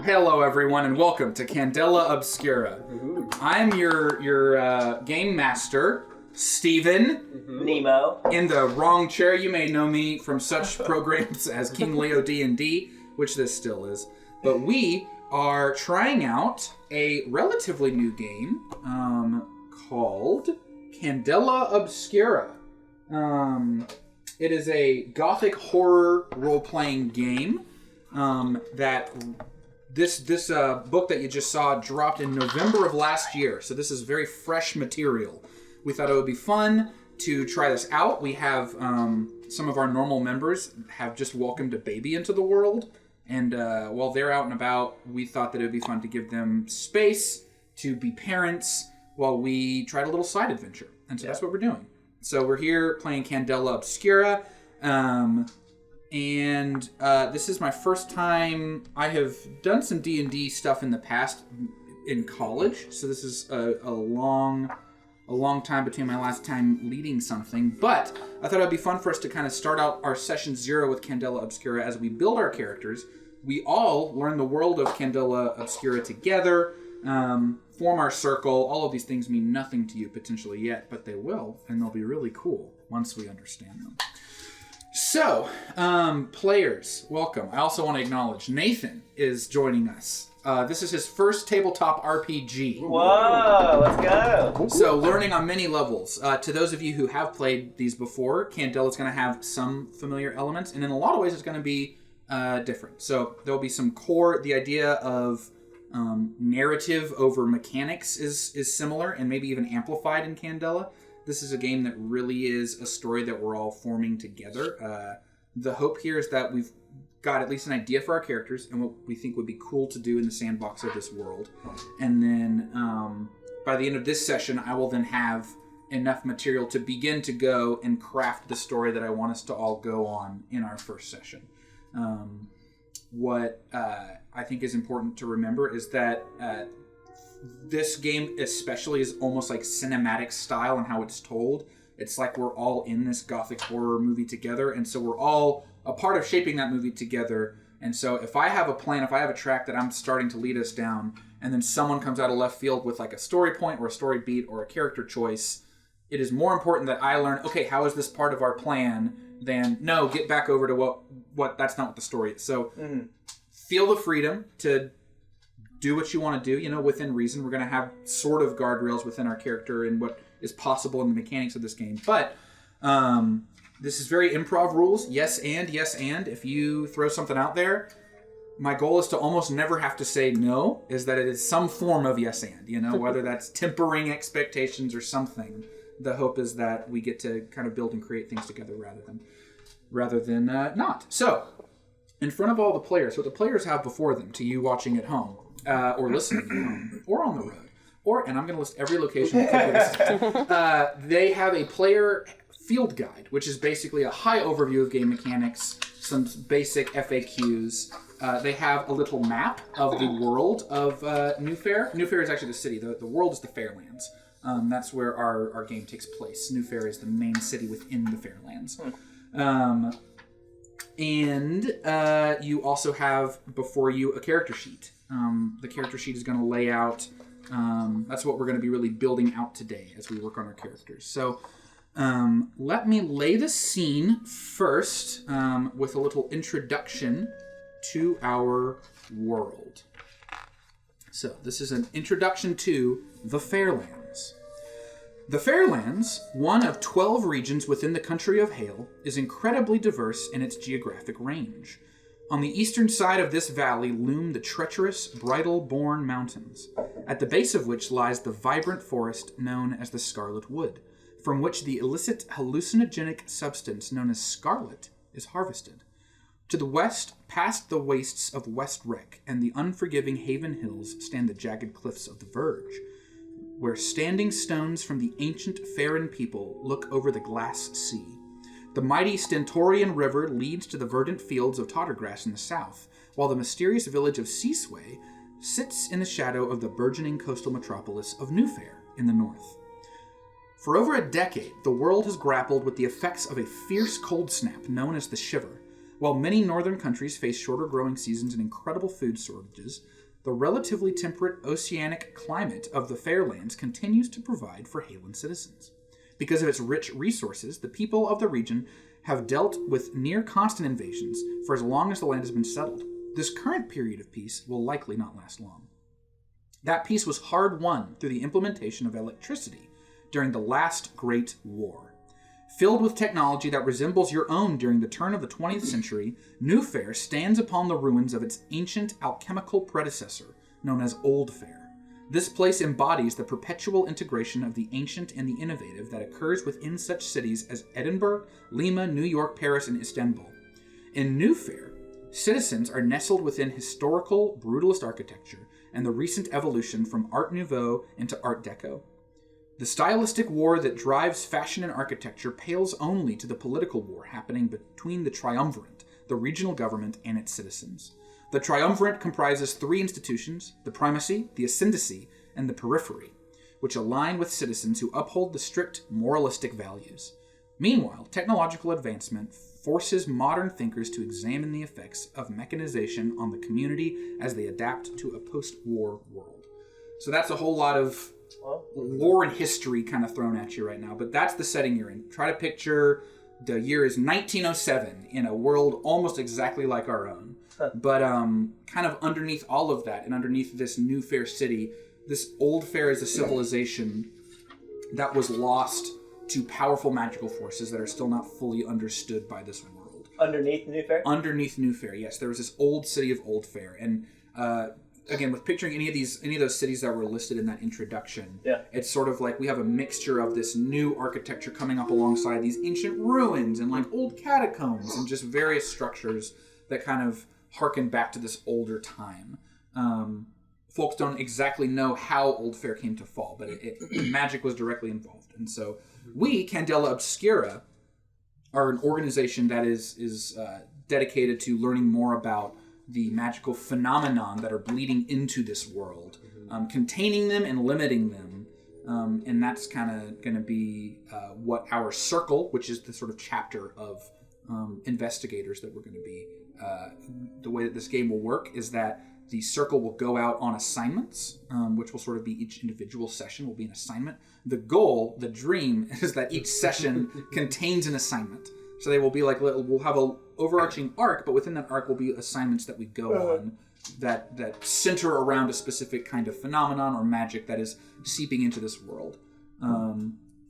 Hello, everyone, and welcome to Candela Obscura. I'm your game master, Steven. Nemo. In the wrong chair, you may know me from such programs as King Leo Dnd, which this still is. But we are trying out a relatively new game called Candela Obscura. It is a gothic horror role-playing game that this book that you just saw dropped in November of last year. So this is very fresh material. We thought it would be fun to try this out. We have some of our normal members have just welcomed a baby into the world. And while they're out and about, we thought that it would be fun to give them space to be parents while we tried a little side adventure. And so that's what we're doing. So we're here playing Candela Obscura. And this is my first time. I have done some D&D stuff in the past in college. So this is a long time between my last time leading something. But I thought it would be fun for us to kind of start out our session 0 with Candela Obscura as we build our characters. We all learn the world of Candela Obscura together, form our circle. All of these things mean nothing to you potentially yet, but they will, and they'll be really cool once we understand them. So, players, welcome. I also want to acknowledge Nathan is joining us. This is his first tabletop RPG. Whoa, let's go. So, learning on many levels. To those of you who have played these before, Candela's going to have some familiar elements, and in a lot of ways it's going to be different. So, there'll be some core, the idea of narrative over mechanics is similar and maybe even amplified in Candela. This is a game that really is a story that we're all forming together. The hope here is that we've got at least an idea for our characters and what we think would be cool to do in the sandbox of this world. And then by the end of this session, I will then have enough material to begin to go and craft the story that I want us to all go on in our first session. What I think is important to remember is that this game especially is almost like cinematic style and how it's told. It's like we're all in this gothic horror movie together, and so we're all a part of shaping that movie together. And so if I have a plan, if I have a track that I'm starting to lead us down, and then someone comes out of left field with like a story point or a story beat or a character choice, it is more important that I learn, okay, how is this part of our plan, than, no, get back over to what that's not what the story is. So feel the freedom to do what you want to do, within reason. We're going to have sort of guardrails within our character and what is possible in the mechanics of this game. But this is very improv rules. Yes, and. If you throw something out there, my goal is to almost never have to say no, is that it is some form of yes and, whether that's tempering expectations or something. The hope is that we get to kind of build and create things together rather than not. So, in front of all the players, what the players have before them, to you watching at home, or listening at home, or on the road, and I'm going to list every location. They have a player field guide, which is basically a high overview of game mechanics, some basic FAQs. They have a little map of the world of New Fair. New Fair is actually the city. The world is the Fairlands. That's where our game takes place. New Fair is the main city within the Fairlands. And you also have before you a character sheet. The character sheet is going to lay out, that's what we're going to be really building out today as we work on our characters. So let me lay the scene first with a little introduction to our world. So this is an introduction to the Fairlands. The Fairlands, one of 12 regions within the country of Hale, is incredibly diverse in its geographic range. On the eastern side of this valley loom the treacherous Bridal-Born Mountains, at the base of which lies the vibrant forest known as the Scarlet Wood, from which the illicit hallucinogenic substance known as scarlet is harvested. To the west, past the wastes of West Wreck and the unforgiving Haven Hills, stand the jagged cliffs of the Verge, where standing stones from the ancient Farron people look over the glass sea. The mighty Stentorian River leads to the verdant fields of Tottergrass in the south, while the mysterious village of Seasway sits in the shadow of the burgeoning coastal metropolis of New Fair in the north. For over a decade, the world has grappled with the effects of a fierce cold snap known as the Shiver, While many northern countries face shorter growing seasons and incredible food shortages, the relatively temperate oceanic climate of the Fairlands continues to provide for Halen citizens. Because of its rich resources, the people of the region have dealt with near-constant invasions for as long as the land has been settled. This current period of peace will likely not last long. That peace was hard-won through the implementation of electricity during the last Great War. Filled with technology that resembles your own during the turn of the 20th century, New Fair stands upon the ruins of its ancient alchemical predecessor, known as Old Fair. This place embodies the perpetual integration of the ancient and the innovative that occurs within such cities as Edinburgh, Lima, New York, Paris, and Istanbul. In New Fair, citizens are nestled within historical, brutalist architecture and the recent evolution from Art Nouveau into Art Deco. The stylistic war that drives fashion and architecture pales only to the political war happening between the triumvirate, the regional government, and its citizens. The triumvirate comprises three institutions: the primacy, the ascendancy, and the periphery, which align with citizens who uphold the strict moralistic values. Meanwhile, technological advancement forces modern thinkers to examine the effects of mechanization on the community as they adapt to a post-war world. So that's a whole lot of lore and history kind of thrown at you right now, but that's the setting you're in. Try to picture the year is 1907 in a world almost exactly like our own. But kind of underneath all of that and underneath this New Fair city, this Old Fair is a civilization that was lost to powerful magical forces that are still not fully understood by this world. Underneath New Fair? Underneath New Fair, yes. There was this old city of Old Fair. And again, with picturing any of those cities that were listed in that introduction, it's sort of like we have a mixture of this new architecture coming up alongside these ancient ruins and like old catacombs and just various structures that kind of harken back to this older time. Folks don't exactly know how Old Fair came to fall, but magic was directly involved. And so we, Candela Obscura, are an organization that is dedicated to learning more about the magical phenomenon that are bleeding into this world, containing them and limiting them. And that's kind of going to be what our circle, which is the sort of chapter of investigators that we're going to be. The way that this game will work is that the circle will go out on assignments, which will sort of be each individual session will be an assignment. The goal, the dream, is that each session contains an assignment. So they will be like, we'll have an overarching arc, but within that arc will be assignments that we go on that center around a specific kind of phenomenon or magic that is seeping into this world.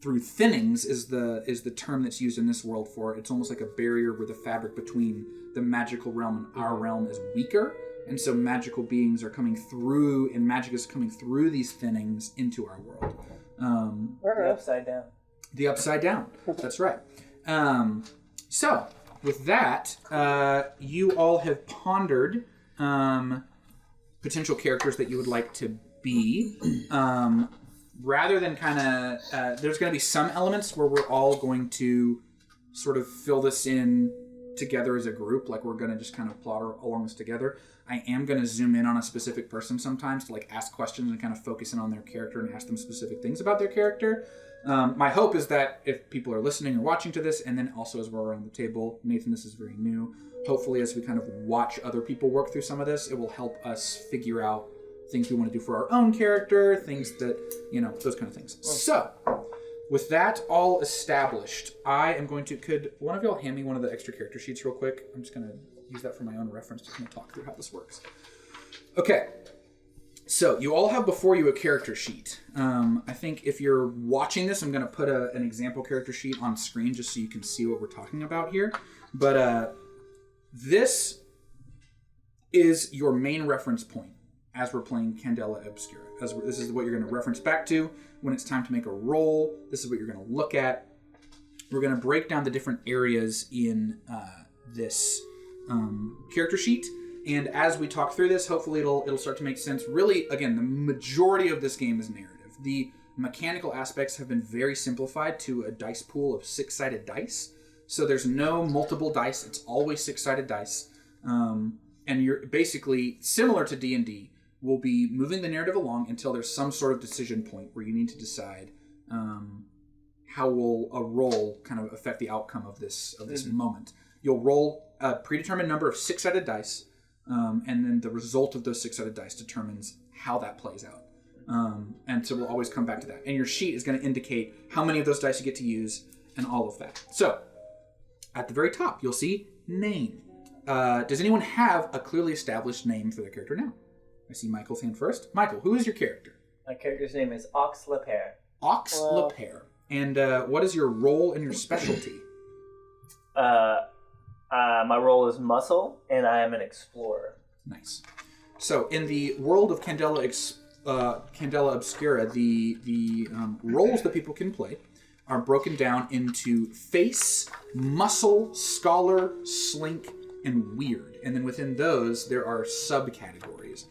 Through thinnings is the term that's used in this world for it. It's almost like a barrier where the fabric between the magical realm and our realm is weaker. And so magical beings are coming through, and magic is coming through these thinnings into our world. The upside down. The upside down. That's right. So, with that, you all have pondered potential characters that you would like to be. Rather than kind of... there's going to be some elements where we're all going to sort of fill this in together as a group. Like, we're going to just kind of plot along this together. I am going to zoom in on a specific person sometimes to like ask questions and kind of focus in on their character and ask them specific things about their character. My hope is that if people are listening or watching to this, and then also as we're around the table, Nathan, this is very new. Hopefully, as we kind of watch other people work through some of this, it will help us figure out things we want to do for our own character, things that, those kind of things. So, with that all established, I am going to... Could one of y'all hand me one of the extra character sheets real quick? I'm just going to use that for my own reference to kind of talk through how this works. Okay. So, you all have before you a character sheet. I think if you're watching this, I'm going to put an example character sheet on screen just so you can see what we're talking about here. But this is your main reference point as we're playing Candela Obscura. This is what you're going to reference back to when it's time to make a roll. This is what you're going to look at. We're going to break down the different areas in this character sheet. And as we talk through this, hopefully it'll start to make sense. Really, again, the majority of this game is narrative. The mechanical aspects have been very simplified to a dice pool of 6-sided dice. So there's no multiple dice. It's always 6-sided dice. And you're basically, similar to D&D, will be moving the narrative along until there's some sort of decision point where you need to decide how will a roll kind of affect the outcome of this moment. You'll roll a predetermined number of 6-sided dice, and then the result of those 6-sided dice determines how that plays out. And so we'll always come back to that. And your sheet is going to indicate how many of those dice you get to use and all of that. So, at the very top, you'll see name. Does anyone have a clearly established name for their character now? I see Michael's hand first. Michael, who is your character? My character's name is Ox Lapere. Ox Lapere. And what is your role and your specialty? My role is muscle, and I am an explorer. Nice. So, in the world of Candela Obscura, the roles that people can play are broken down into face, muscle, scholar, slink, and weird. And then within those, there are subcategories.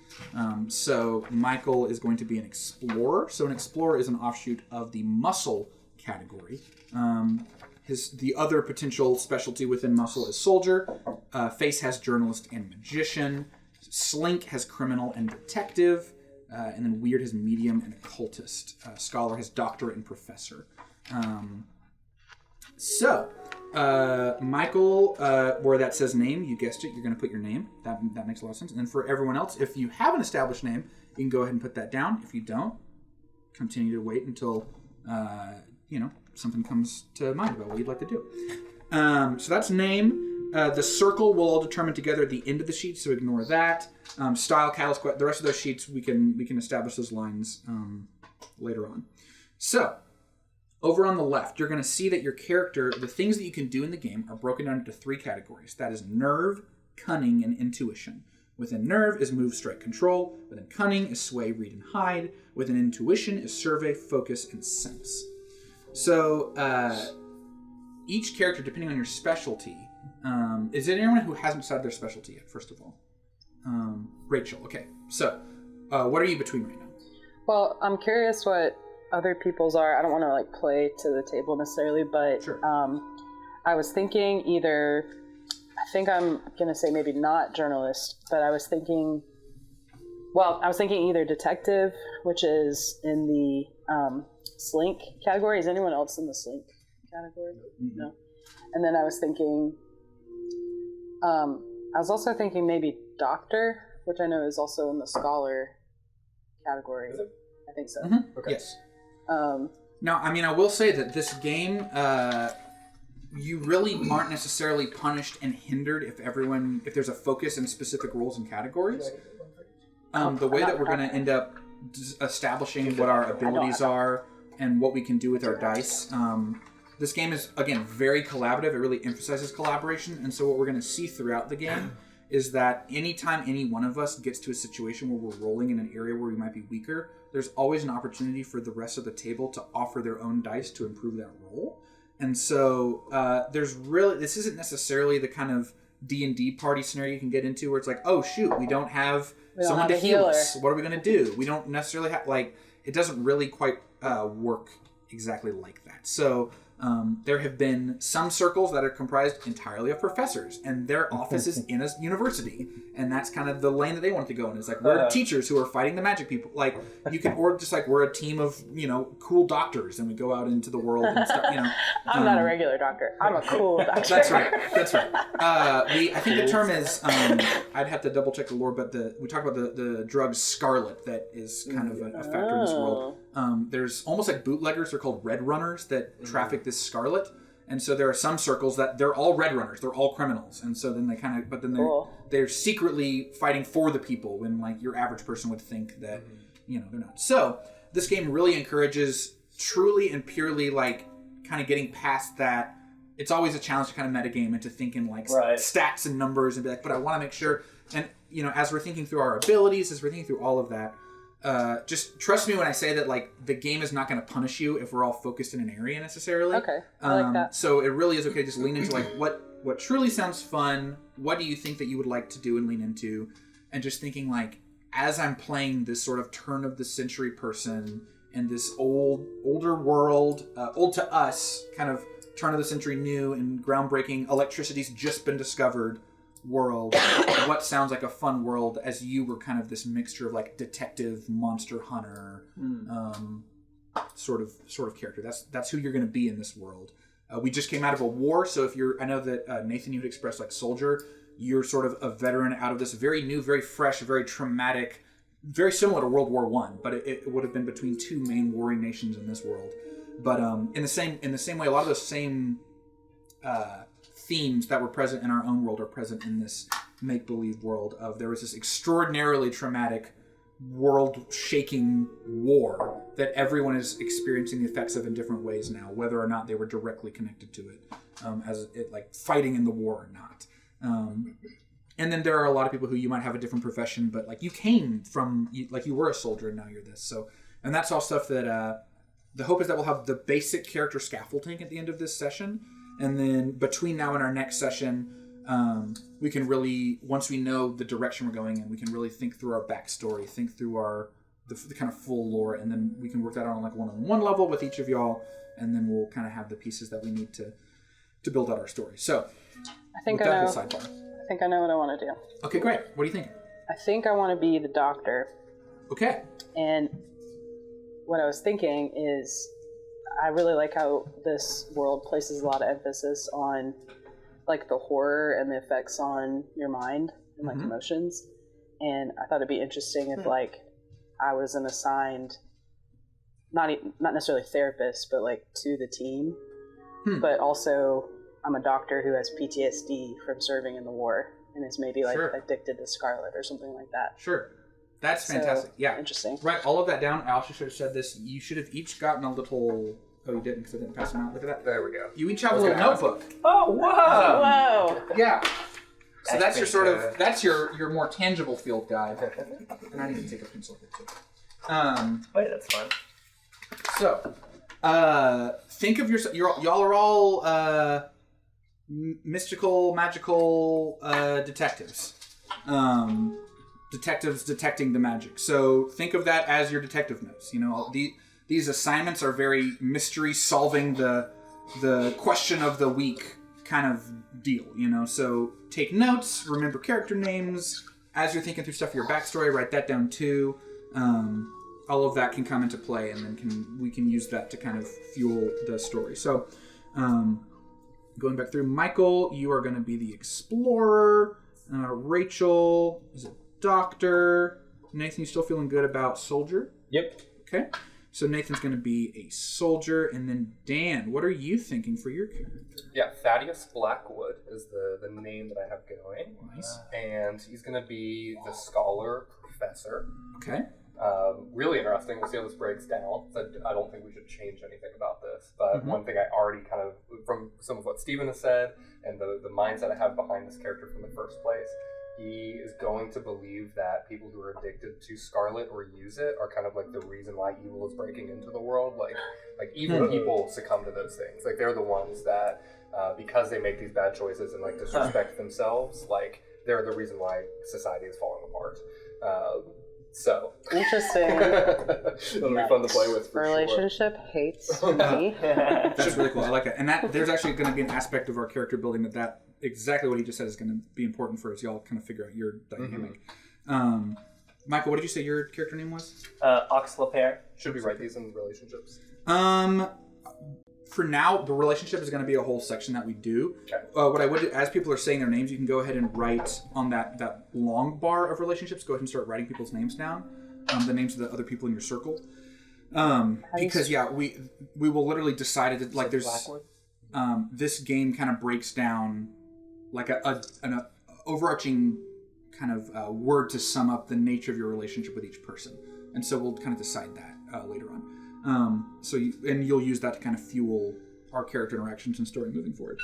So Michael is going to be an explorer. So an explorer is an offshoot of the muscle category. The other potential specialty within muscle is soldier. Face has journalist and magician. Slink has criminal and detective. And then weird has medium and occultist. Scholar has doctor and professor. Michael, where that says name, you guessed it, you're going to put your name. That makes a lot of sense. And then for everyone else, if you have an established name, you can go ahead and put that down. If you don't, continue to wait until, something comes to mind about what you'd like to do. So that's name. The circle will all determine together at the end of the sheet, so ignore that. Style, catalyst, the rest of those sheets, we can establish those lines later on. So, over on the left, you're going to see that your character, the things that you can do in the game are broken down into 3 categories. That is nerve, cunning, and intuition. Within nerve is move, strike, control. Within cunning is sway, read, and hide. Within intuition is survey, focus, and sense. So, each character, depending on your specialty, is there anyone who hasn't decided their specialty yet, first of all? Rachel, okay. So, what are you between right now? Well, I'm curious what other people's are. I don't want to play to the table necessarily, but sure. I was thinking I think I'm going to say maybe not journalist, but I was thinking either detective, which is in the slink category. Is anyone else in the slink category? Mm-hmm. No. And then I was also thinking maybe doctor, which I know is also in the scholar category. I think so. Mm-hmm. Okay. Yes. Now, I will say that this game, you really aren't necessarily punished and hindered if there's a focus in specific roles and categories. The way that we're going to end up establishing what our abilities are and what we can do with our dice. This game is, again, very collaborative. It really emphasizes collaboration. And so what we're going to see throughout the game is that anytime any one of us gets to a situation where we're rolling in an area where we might be weaker, there's always an opportunity for the rest of the table to offer their own dice to improve that roll. And so this isn't necessarily the kind of D&D party scenario you can get into where it's like, oh shoot, we don't have someone to heal us. What are we going to do? We don't necessarily have, it doesn't really quite work exactly like that. So there have been some circles that are comprised entirely of professors, and their office is in a university, and that's kind of the lane that they want to go in. It's we're teachers who are fighting the magic people. Or just we're a team of cool doctors, and we go out into the world and stuff. I'm not a regular doctor. I'm a cool doctor. That's right. I think the term is I'd have to double check the lore, but we talk about the drug Scarlet that is kind of a factor in this world. There's almost like bootleggers. They're called Red Runners that traffic this Scarlet, and so there are some circles that they're all Red Runners. They're all criminals, and so then they're secretly fighting for the people when your average person would think that they're not. So this game really encourages truly and purely kind of getting past that. It's always a challenge to kind of metagame into thinking stats and numbers and be but I want to make sure. And as we're thinking through our abilities, as we're thinking through all of that. Just trust me when I say that the game is not going to punish you if we're all focused in an area necessarily. Okay, I like that. So it really is okay to just lean into what truly sounds fun. What do you think that you would like to do and lean into? And just thinking as I'm playing this sort of turn of the century person in this older world, old to us, kind of turn of the century new and groundbreaking, electricity's just been discovered world, what sounds like a fun world as you were kind of this mixture of detective, monster hunter, sort of character. That's who you're going to be in this world. We just came out of a war, so if you're, I know that Nathan, you had expressed like soldier. You're sort of a veteran out of this very new, very fresh, very traumatic, very similar to World War I, but it would have been between two main warring nations in this world. But in the same way, a lot of those same themes that were present in our own world are present in this make-believe world of there was this extraordinarily traumatic, world-shaking war that everyone is experiencing the effects of in different ways now, whether or not they were directly connected to it, as it like fighting in the war or not. And then there are a lot of people who you might have a different profession, but like you came from, like you were a soldier and now you're this. So, and that's all stuff that the hope is that we'll have the basic character scaffolding at the end of this session. And then between now and our next session, we can really, once we know the direction we're going in, we can really think through our backstory, think through the kind of full lore, and then we can work that on like one-on-one level with each of y'all, and then we'll kind of have the pieces that we need to build out our story. So, I think I know. I think I know what I want to do. Okay, great. What do you think? I think I want to be the doctor. Okay. And what I was thinking is, I really like how this world places a lot of emphasis on like the horror and the effects on your mind and like emotions. And I thought it'd be interesting if like I was an assigned, not necessarily therapist, but like to the team, but also I'm a doctor who has PTSD from serving in the war and is maybe like addicted to Scarlet or something like that. Sure. That's fantastic. Yeah. Interesting. Write all of that down. I also should have said this. You should have each gotten a little... Oh, you didn't because I didn't pass them out. Look at that. There we go. You each have a little notebook. Oh, wow. Whoa. Yeah. So that's your sort of... That's your more tangible field guide. And I need to take a pencil here too. Wait, that's fun. So, think of yourself... Y'all are all mystical, magical detectives. Detectives detecting the magic. So think of that as your detective notes. You know, these assignments are very mystery solving the question of the week kind of deal, you know. So take notes, remember character names as you're thinking through stuff for your backstory, write that down too. All of that can come into play, and then we can use that to kind of fuel the story. So going back through, Michael, you are going to be the explorer. Rachel is a doctor. Nathan, you still feeling good about soldier? Yep. Okay. So Nathan's going to be a soldier. And then Dan, what are you thinking for your character? Yeah, Thaddeus Blackwood is the name that I have going. Nice. And he's going to be the scholar professor. Okay. Really interesting. We'll see how this breaks down. I don't think we should change anything about this. But one thing I already kind of, from some of what Steven has said and the mindset I have behind this character from the first place, he is going to believe that people who are addicted to Scarlet or use it are kind of like the reason why evil is breaking into the world. Like evil people succumb to those things. Like they're the ones that, because they make these bad choices and like disrespect themselves, like they're the reason why society is falling apart. So interesting. It'll be fun to play with. For relationship sure. Hates me. That's really cool. I like it. And that there's actually going to be an aspect of our character building that exactly what he just said is going to be important for us. Y'all kind of figure out your dynamic. Michael, what did you say your character name was? Oxlapair. Should we write these in relationships? For now, the relationship is going to be a whole section that we do. Okay. What I would do, as people are saying their names, you can go ahead and write on that long bar of relationships. Go ahead and start writing people's names down, the names of the other people in your circle. Because we will literally decide it like there's this game kind of breaks down like an overarching kind of word to sum up the nature of your relationship with each person, and so we'll kind of decide that later on. You'll use that to kind of fuel our character interactions and story moving forward.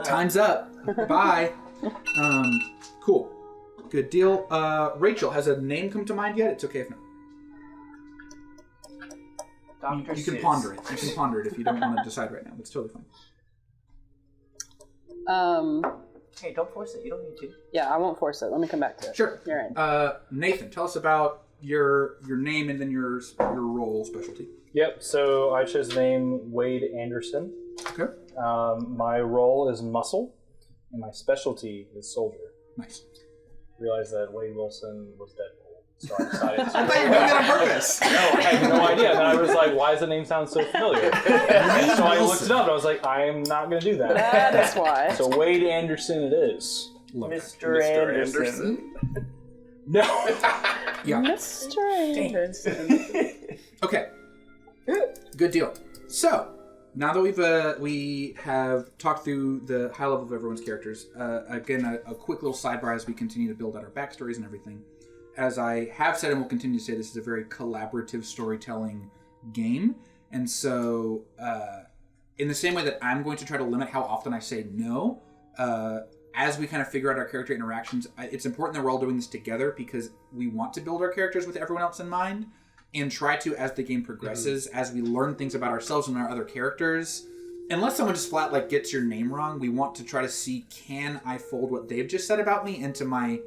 Time's up. Bye. Cool. Good deal. Rachel, has a name come to mind yet? It's okay if not. You can ponder it. You can ponder it if you don't want to decide right now. That's totally fine. Hey, don't force it. You don't need to. Yeah, I won't force it. Let me come back to it. Sure. You're in. Nathan, tell us about your name and then your role specialty. Yep, so I chose the name Wade Anderson. Okay. My role is muscle, and my specialty is soldier. Nice. Realized that Wade Wilson was Deadpool. So I decided to. I thought you were doing that on purpose. No, I had no idea. And then I was like, why does the name sound so familiar? And so I looked it up and I was like, I am not going to do that. That is why. So Wade Anderson it is. Mr. Anderson. No. Yeah. Mr. Anderson. Okay. Good deal. So, now that we have talked through the high level of everyone's characters, again, a quick little sidebar as we continue to build out our backstories and everything. As I have said and will continue to say, this is a very collaborative storytelling game. And so, in the same way that I'm going to try to limit how often I say no, as we kind of figure out our character interactions, it's important that we're all doing this together because we want to build our characters with everyone else in mind and try to, as the game progresses, as we learn things about ourselves and our other characters, unless someone just flat like gets your name wrong, we want to try to see, can I fold what they've just said about me into my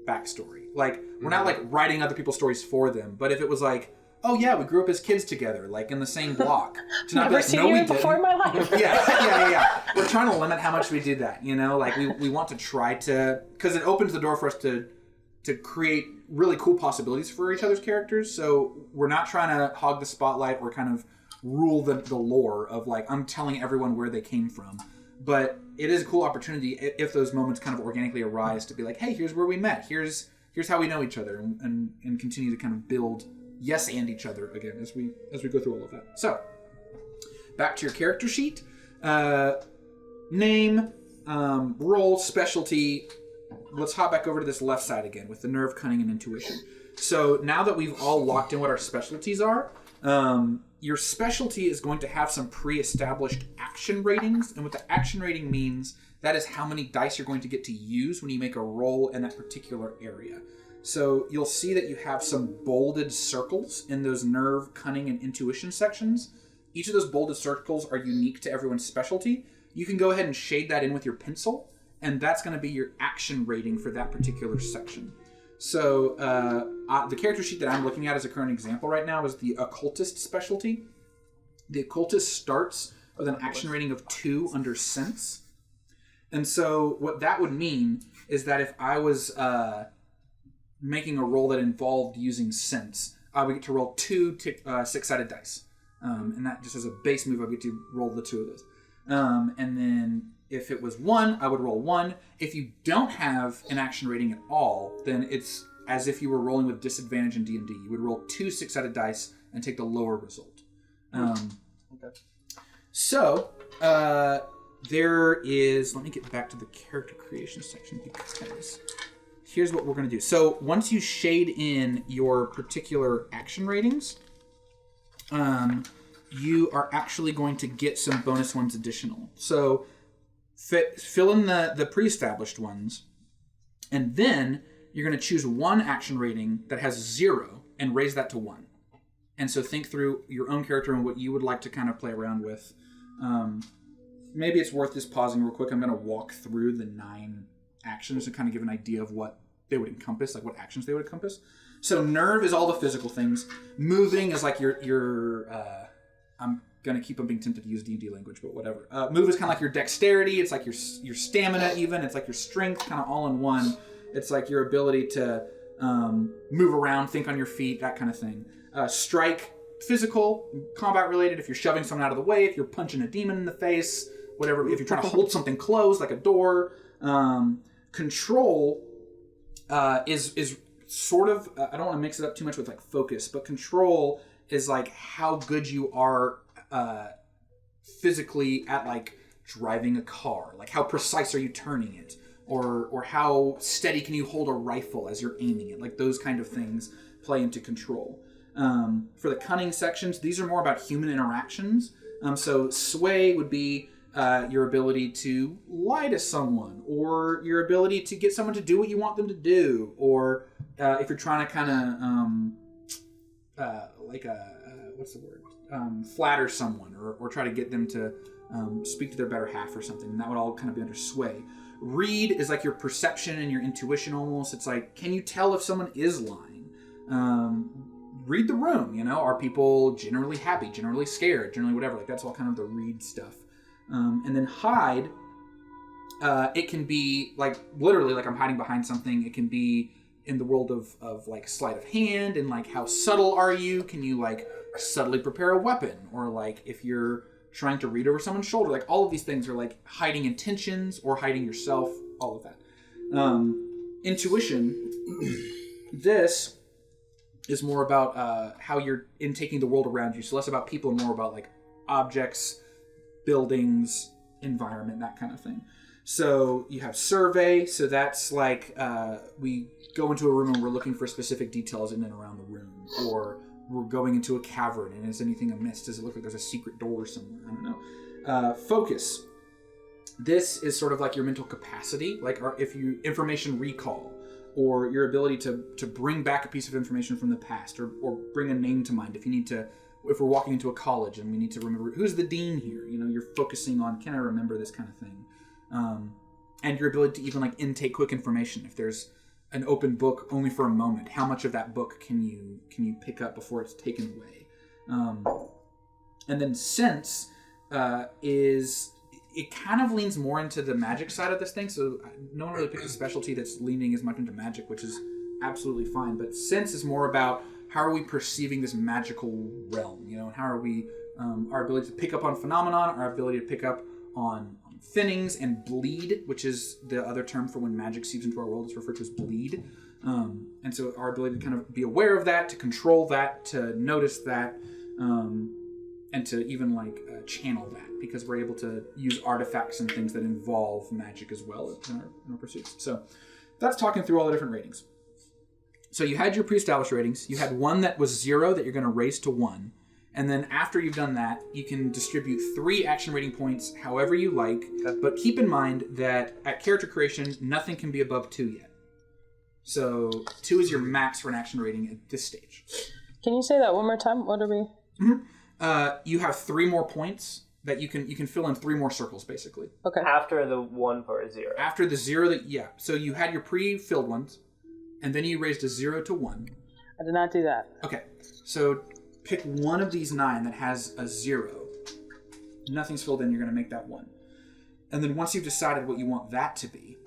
backstory? Like, we're not like writing other people's stories for them, but if it was like, oh yeah, we grew up as kids together, like in the same block. To not Never seen you before in my life. Yeah. We're trying to limit how much we do that, you know? Like, we want to try to... Because it opens the door for us to create really cool possibilities for each other's characters, so we're not trying to hog the spotlight or kind of rule the lore of, like, I'm telling everyone where they came from. But it is a cool opportunity if those moments kind of organically arise to be like, hey, here's where we met. Here's how we know each other, and continue to kind of build... yes and each other again as we go through all of that. So, back to your character sheet. Name, role, specialty. Let's hop back over to this left side again with the nerve, cunning, and intuition. So now that we've all locked in what our specialties are, your specialty is going to have some pre-established action ratings. And what the action rating means, that is how many dice you're going to get to use when you make a roll in that particular area. So you'll see that you have some bolded circles in those nerve, cunning, and intuition sections. Each of those bolded circles are unique to everyone's specialty. You can go ahead and shade that in with your pencil, and that's going to be your action rating for that particular section. So the character sheet that I'm looking at as a current example right now is the occultist specialty. The occultist starts with an action rating of 2 under sense. And so what that would mean is that if I was... making a roll that involved using sense, I would get to roll 2 six-sided dice. And that just as a base move, I get to roll the 2 of those. And then if it was 1, I would roll 1. If you don't have an action rating at all, then it's as if you were rolling with disadvantage in D&D. You would roll 2 six-sided dice and take the lower result. Okay. So, there is... Let me get back to the character creation section because... here's what we're going to do. So once you shade in your particular action ratings, you are actually going to get some bonus ones additional. So fill in the pre-established ones, and then you're going to choose one action rating that has 0 and raise that to 1. And so think through your own character and what you would like to kind of play around with. Maybe it's worth just pausing real quick. I'm going to walk through the 9 actions to kind of give an idea of what they would encompass, like what actions they would encompass. So nerve is all the physical things. Moving is like your I'm gonna keep on being tempted to use D&D language, but whatever. Move is kind of like your dexterity. It's like your stamina even. It's like your strength, kind of all in one. It's like your ability to move around, think on your feet, that kind of thing. Strike, physical, combat related. If you're shoving someone out of the way, if you're punching a demon in the face, whatever. If you're trying to hold something closed, like a door. Control is sort of, I don't want to mix it up too much with like focus, but control is like how good you are physically at like driving a car. Like how precise are you turning it? Or how steady can you hold a rifle as you're aiming it? Like those kind of things play into control. For the cunning sections, these are more about human interactions. So sway would be your ability to lie to someone, or your ability to get someone to do what you want them to do, or if you're trying to kind of what's the word? Flatter someone, or try to get them to speak to their better half or something. And that would all kind of be under sway. Read is like your perception and your intuition almost. It's like, can you tell if someone is lying? Read the room, you know? Are people generally happy, generally scared, generally whatever? Like that's all kind of the read stuff. And then hide, it can be like literally like I'm hiding behind something. It can be in the world of like sleight of hand and like how subtle are you? Can you like subtly prepare a weapon? Or like if you're trying to read over someone's shoulder, like all of these things are like hiding intentions or hiding yourself, all of that. Intuition, this is more about how you're intaking the world around you. So less about people and more about like objects, buildings, environment, that kind of thing. So you have survey. So that's like we go into a room and we're looking for specific details in and around the room. Or we're going into a cavern and is anything amiss? Does it look like there's a secret door somewhere? I don't know. Focus. This is sort of like your mental capacity, like if you information recall, or your ability to bring back a piece of information from the past, or bring a name to mind. If we're walking into a college and we need to remember who's the dean here, you're focusing on, can I remember this kind of thing, and your ability to even like intake quick information. If there's an open book only for a moment, how much of that book can you pick up before it's taken away? And then sense is. It kind of leans more into the magic side of this thing, so no one really picks a specialty that's leaning as much into magic, which is absolutely fine. But sense is more about how are we perceiving this magical realm, and how are we, our ability to pick up on phenomenon, our ability to pick up on thinnings and bleed, which is the other term for when magic seeps into our world, is referred to as bleed. And so our ability to kind of be aware of that, to control that, to notice that, and to even like channel that, because we're able to use artifacts and things that involve magic as well in our pursuits. So that's talking through all the different ratings. So you had your pre-established ratings. You had one that was 0 that you're going to raise to 1. And then after you've done that, you can distribute 3 action rating points however you like. Okay. But keep in mind that at character creation, nothing can be above 2 yet. So 2 is your max for an action rating at this stage. Can you say that one more time? What are we... Mm-hmm. You have 3 more points that you can fill in 3 more circles, basically. Okay. After the 1 for a 0. After the 0, So you had your pre-filled ones, and then you raised a 0 to 1. I did not do that. Okay. So pick one of these 9 that has a 0. Nothing's filled in, you're going to make that 1. And then once you've decided what you want that to be,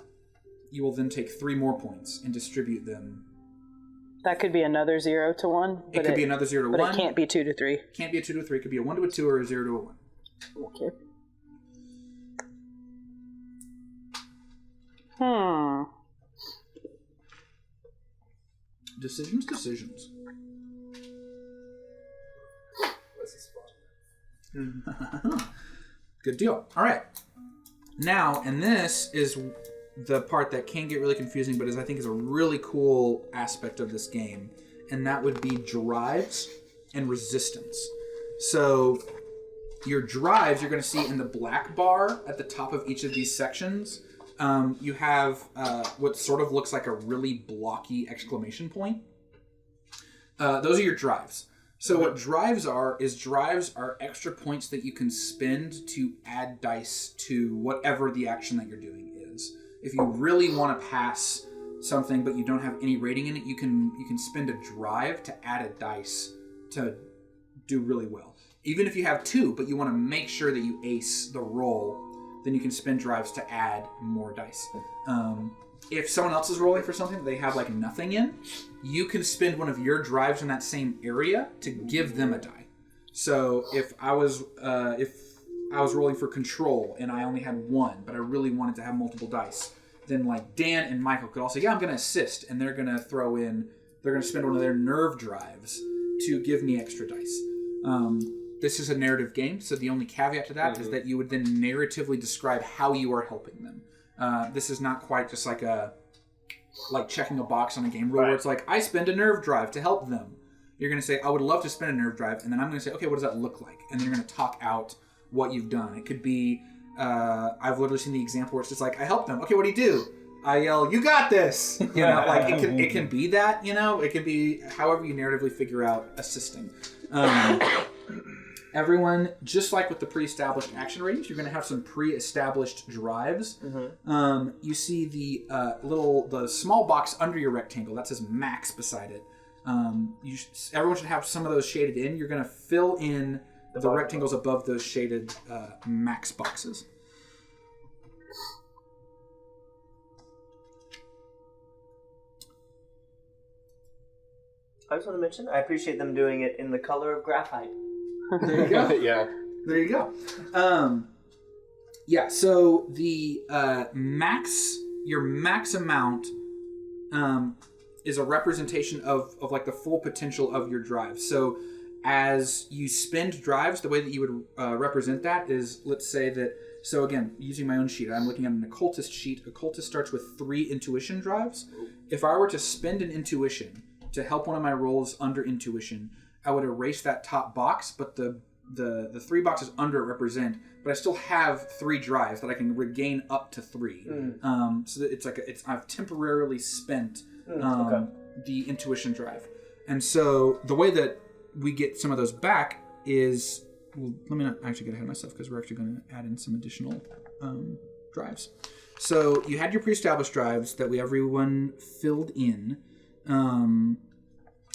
you will then take 3 more points and distribute them. That could be another 0 to 1. It could be another 0 to 1. But it can't be 2 to 3. Can't be a 2 to 3. It could be a 1 to a 2 or a 0 to a 1. Okay. Decisions. This is fun. Good deal. All right. Now, and this is the part that can get really confusing, but I think is a really cool aspect of this game, and that would be drives and resistance. So your drives you're going to see in the black bar at the top of each of these sections. You have what sort of looks like a really blocky exclamation point. Those are your drives. So what drives are extra points that you can spend to add dice to whatever the action that you're doing is. If you really want to pass something but you don't have any rating in it, you can spend a drive to add a dice to do really well. Even if you have 2, but you want to make sure that you ace the roll, then you can spend drives to add more dice. If someone else is rolling for something that they have like nothing in, you can spend one of your drives in that same area to give them a die. So if I was rolling for control and I only had 1, but I really wanted to have multiple dice, then like Dan and Michael could all say, yeah, I'm going to assist, and they're going to spend one of their nerve drives to give me extra dice. This is a narrative game, so the only caveat to that is that you would then narratively describe how you are helping them. This is not quite just like checking a box on a game rule where it's like, I spend a nerve drive to help them. You're going to say, I would love to spend a nerve drive, and then I'm going to say, okay, what does that look like? And then you're going to talk out what you've done. It could be, I've literally seen the example where it's just like, I help them. Okay, what do you do? I yell, you got this! Like it can be that, it can be however you narratively figure out assisting. Everyone, just like with the pre-established action ratings, you're going to have some pre-established drives. Mm-hmm. You see the small box under your rectangle that says max beside it. Everyone should have some of those shaded in. You're going to fill in the rectangles above those shaded max boxes. I just want to mention, I appreciate them doing it in the color of graphite. There you go. Yeah. There you go. Yeah, so the your max amount is a representation of like the full potential of your drive. So as you spend drives, the way that you would represent that is, let's say that, so again, using my own sheet, I'm looking at an occultist sheet. Occultist starts with 3 intuition drives. If I were to spend an intuition to help one of my rolls under intuition, I would erase that top box, but the 3 boxes under it represent, but I still have 3 drives that I can regain up to 3. So that it's like I've temporarily spent the intuition drive, and so the way that we get some of those back is, well, let me not actually get ahead of myself because we're actually going to add in some additional drives. So you had your pre-established drives that everyone filled in.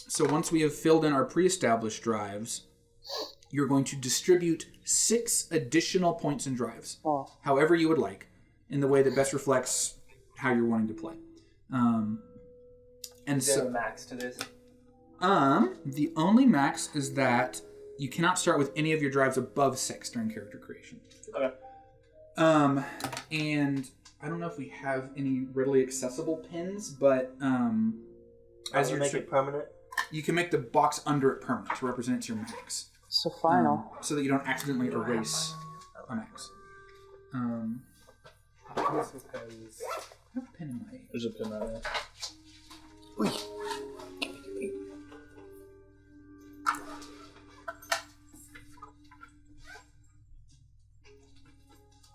So once we have filled in our pre-established drives, you're going to distribute 6 additional points in drives, however you would like, in the way that best reflects how you're wanting to play. And Is there a max to this? The only max is that you cannot start with any of your drives above 6 during character creation. Okay. And I don't know if we have any readily accessible pins, but as you make it permanent. You can make the box under it permanent to represent it's your max. So final. So that you don't accidentally erase a max. I have a pen in my... There's a pin right there.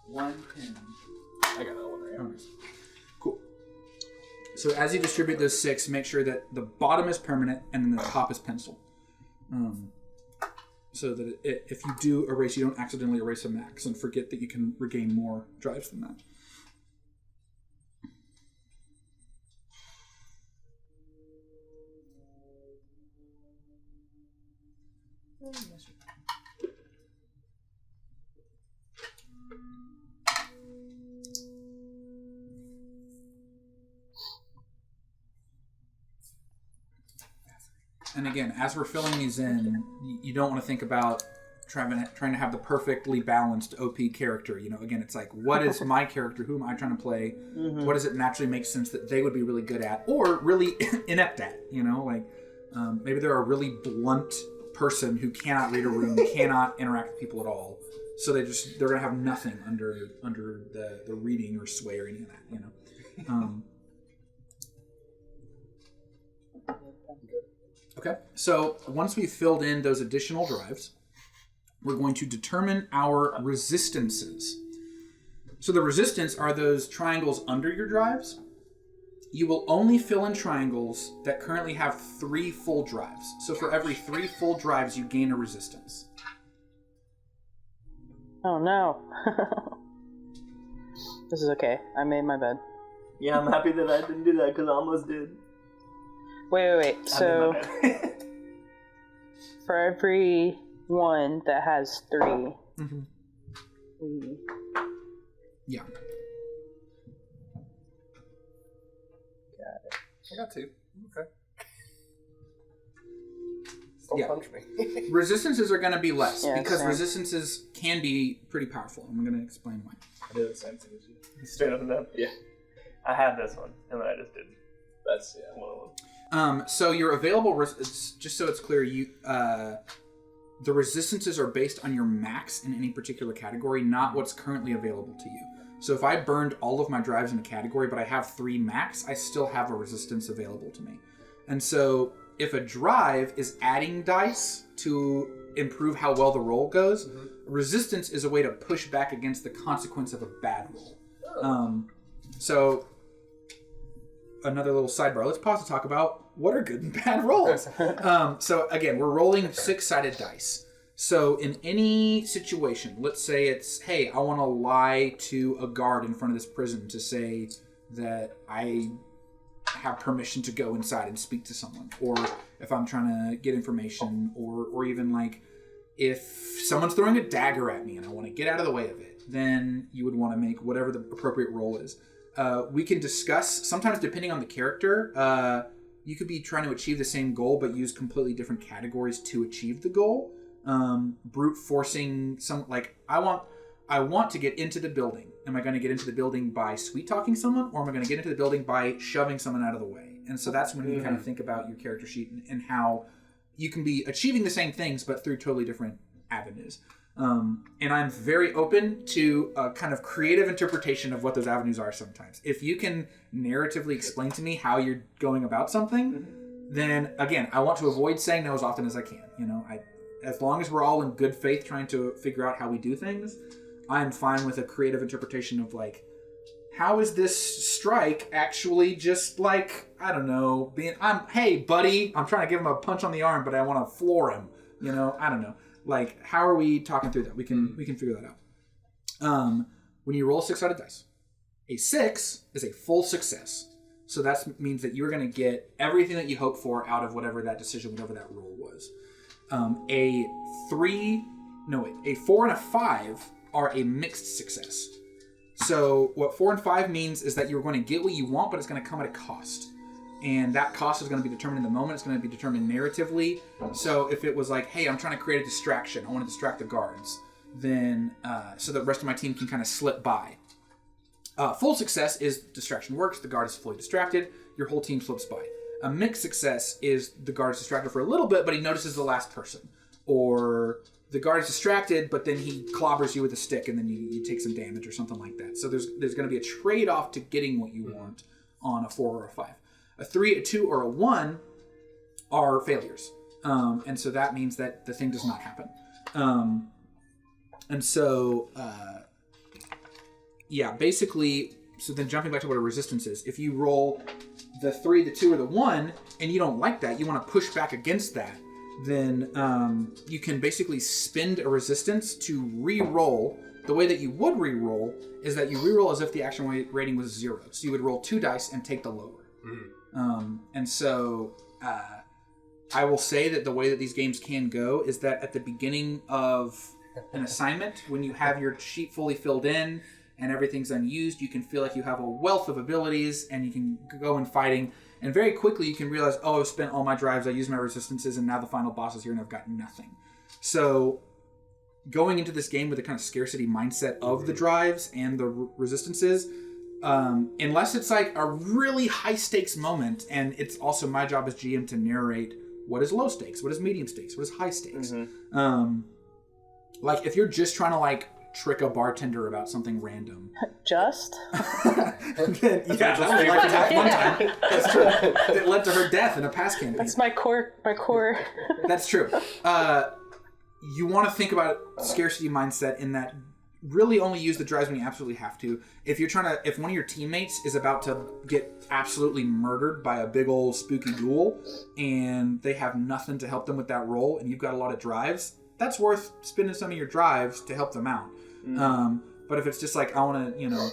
One pin. I got that one right here. Cool. So as you distribute those 6, make sure that the bottom is permanent and then the top is pencil. So that if you do erase, you don't accidentally erase a max and forget that you can regain more drives than that. And again, as we're filling these in, you don't want to think about trying to have the perfectly balanced OP character. You know, again, it's like, what is my character? Who am I trying to play? Mm-hmm. What does it naturally make sense that they would be really good at or really inept at? You know, like maybe they're a really blunt person who cannot read a room, cannot interact with people at all. So they're going to have nothing under the reading or sway or any of that, you know. Okay, so once we've filled in those additional drives, we're going to determine our resistances. So the resistance are those triangles under your drives. You will only fill in triangles that currently have 3 full drives. So for every 3 full drives, you gain a resistance. Oh no. This is okay. I made my bed. Yeah, I'm happy that I didn't do that because I almost did. Wait. So, for every one that has 3, Mm-hmm. Yeah. Got it. I got 2. Okay. Don't punch me. Resistances are going to be less because same. resistances can be pretty powerful. I'm going to explain why. I did the same thing as you. You straight up and down? Yeah. I had this one, and then I just didn't. That's, one of them. So your available, just so it's clear, the resistances are based on your max in any particular category, not what's currently available to you. So if I burned all of my drives in a category, but I have 3 max, I still have a resistance available to me. And so if a drive is adding dice to improve how well the roll goes, resistance is a way to push back against the consequence of a bad roll. So another little sidebar. Let's pause to talk about what are good and bad rolls. So again, we're rolling 6-sided dice. So in any situation, let's say it's, hey, I want to lie to a guard in front of this prison to say that I have permission to go inside and speak to someone. Or if I'm trying to get information, or even like if someone's throwing a dagger at me and I want to get out of the way of it, then you would want to make whatever the appropriate roll is. We can discuss, sometimes depending on the character, you could be trying to achieve the same goal, but use completely different categories to achieve the goal. Brute forcing I want to get into the building. Am I going to get into the building by sweet talking someone, or am I going to get into the building by shoving someone out of the way? And so that's when you kind of think about your character sheet and how you can be achieving the same things, but through totally different avenues. And I'm very open to a kind of creative interpretation of what those avenues are sometimes. If you can narratively explain to me how you're going about something, then again, I want to avoid saying no as often as I can. As long as we're all in good faith trying to figure out how we do things, I'm fine with a creative interpretation of how is this strike actually just I don't know, hey buddy, I'm trying to give him a punch on the arm, but I want to floor him. I don't know. How are we talking through that? We can figure that out. When you roll a 6-sided dice, a 6 is a full success. So that means that you're going to get everything that you hope for out of whatever that decision, whatever that roll was. A 4 and a 5 are a mixed success. So what 4 and 5 means is that you're going to get what you want, but it's going to come at a cost. And that cost is going to be determined in the moment. It's going to be determined narratively. So if it was hey, I'm trying to create a distraction. I want to distract the guards. Then, so the rest of my team can kind of slip by. Full success is distraction works. The guard is fully distracted. Your whole team slips by. A mixed success is the guard is distracted for a little bit, but he notices the last person. Or the guard is distracted, but then he clobbers you with a stick, and then you take some damage or something like that. So there's going to be a trade-off to getting what you want on a 4 or a 5. A 3, a 2, or a 1 are failures. And so that means that the thing does not happen. And so, basically, so then jumping back to what a resistance is, if you roll the 3, the 2, or the 1, and you don't like that, you want to push back against that, then you can basically spend a resistance to re-roll. The way that you would re-roll is that you re-roll as if the action rating was 0. So you would roll 2 dice and take the lower. And so I will say that the way that these games can go is that at the beginning of an assignment, when you have your sheet fully filled in and everything's unused, you can feel like you have a wealth of abilities and you can go in fighting. And very quickly you can realize, I've spent all my drives, I used my resistances, and now the final boss is here and I've got nothing. So going into this game with a kind of scarcity mindset of the drives and the resistances, unless it's a really high stakes moment, and it's also my job as GM to narrate what is low stakes, what is medium stakes, what is high stakes. If you're just trying to trick a bartender about something random. Just? Then, that was one time. That's true. It led to her death in a past campaign. That's my core. That's true. You want to think about scarcity mindset in that really only use the drives when you absolutely have to. If one of your teammates is about to get absolutely murdered by a big old spooky ghoul and they have nothing to help them with that roll and you've got a lot of drives, that's worth spending some of your drives to help them out. But if it's just I want to,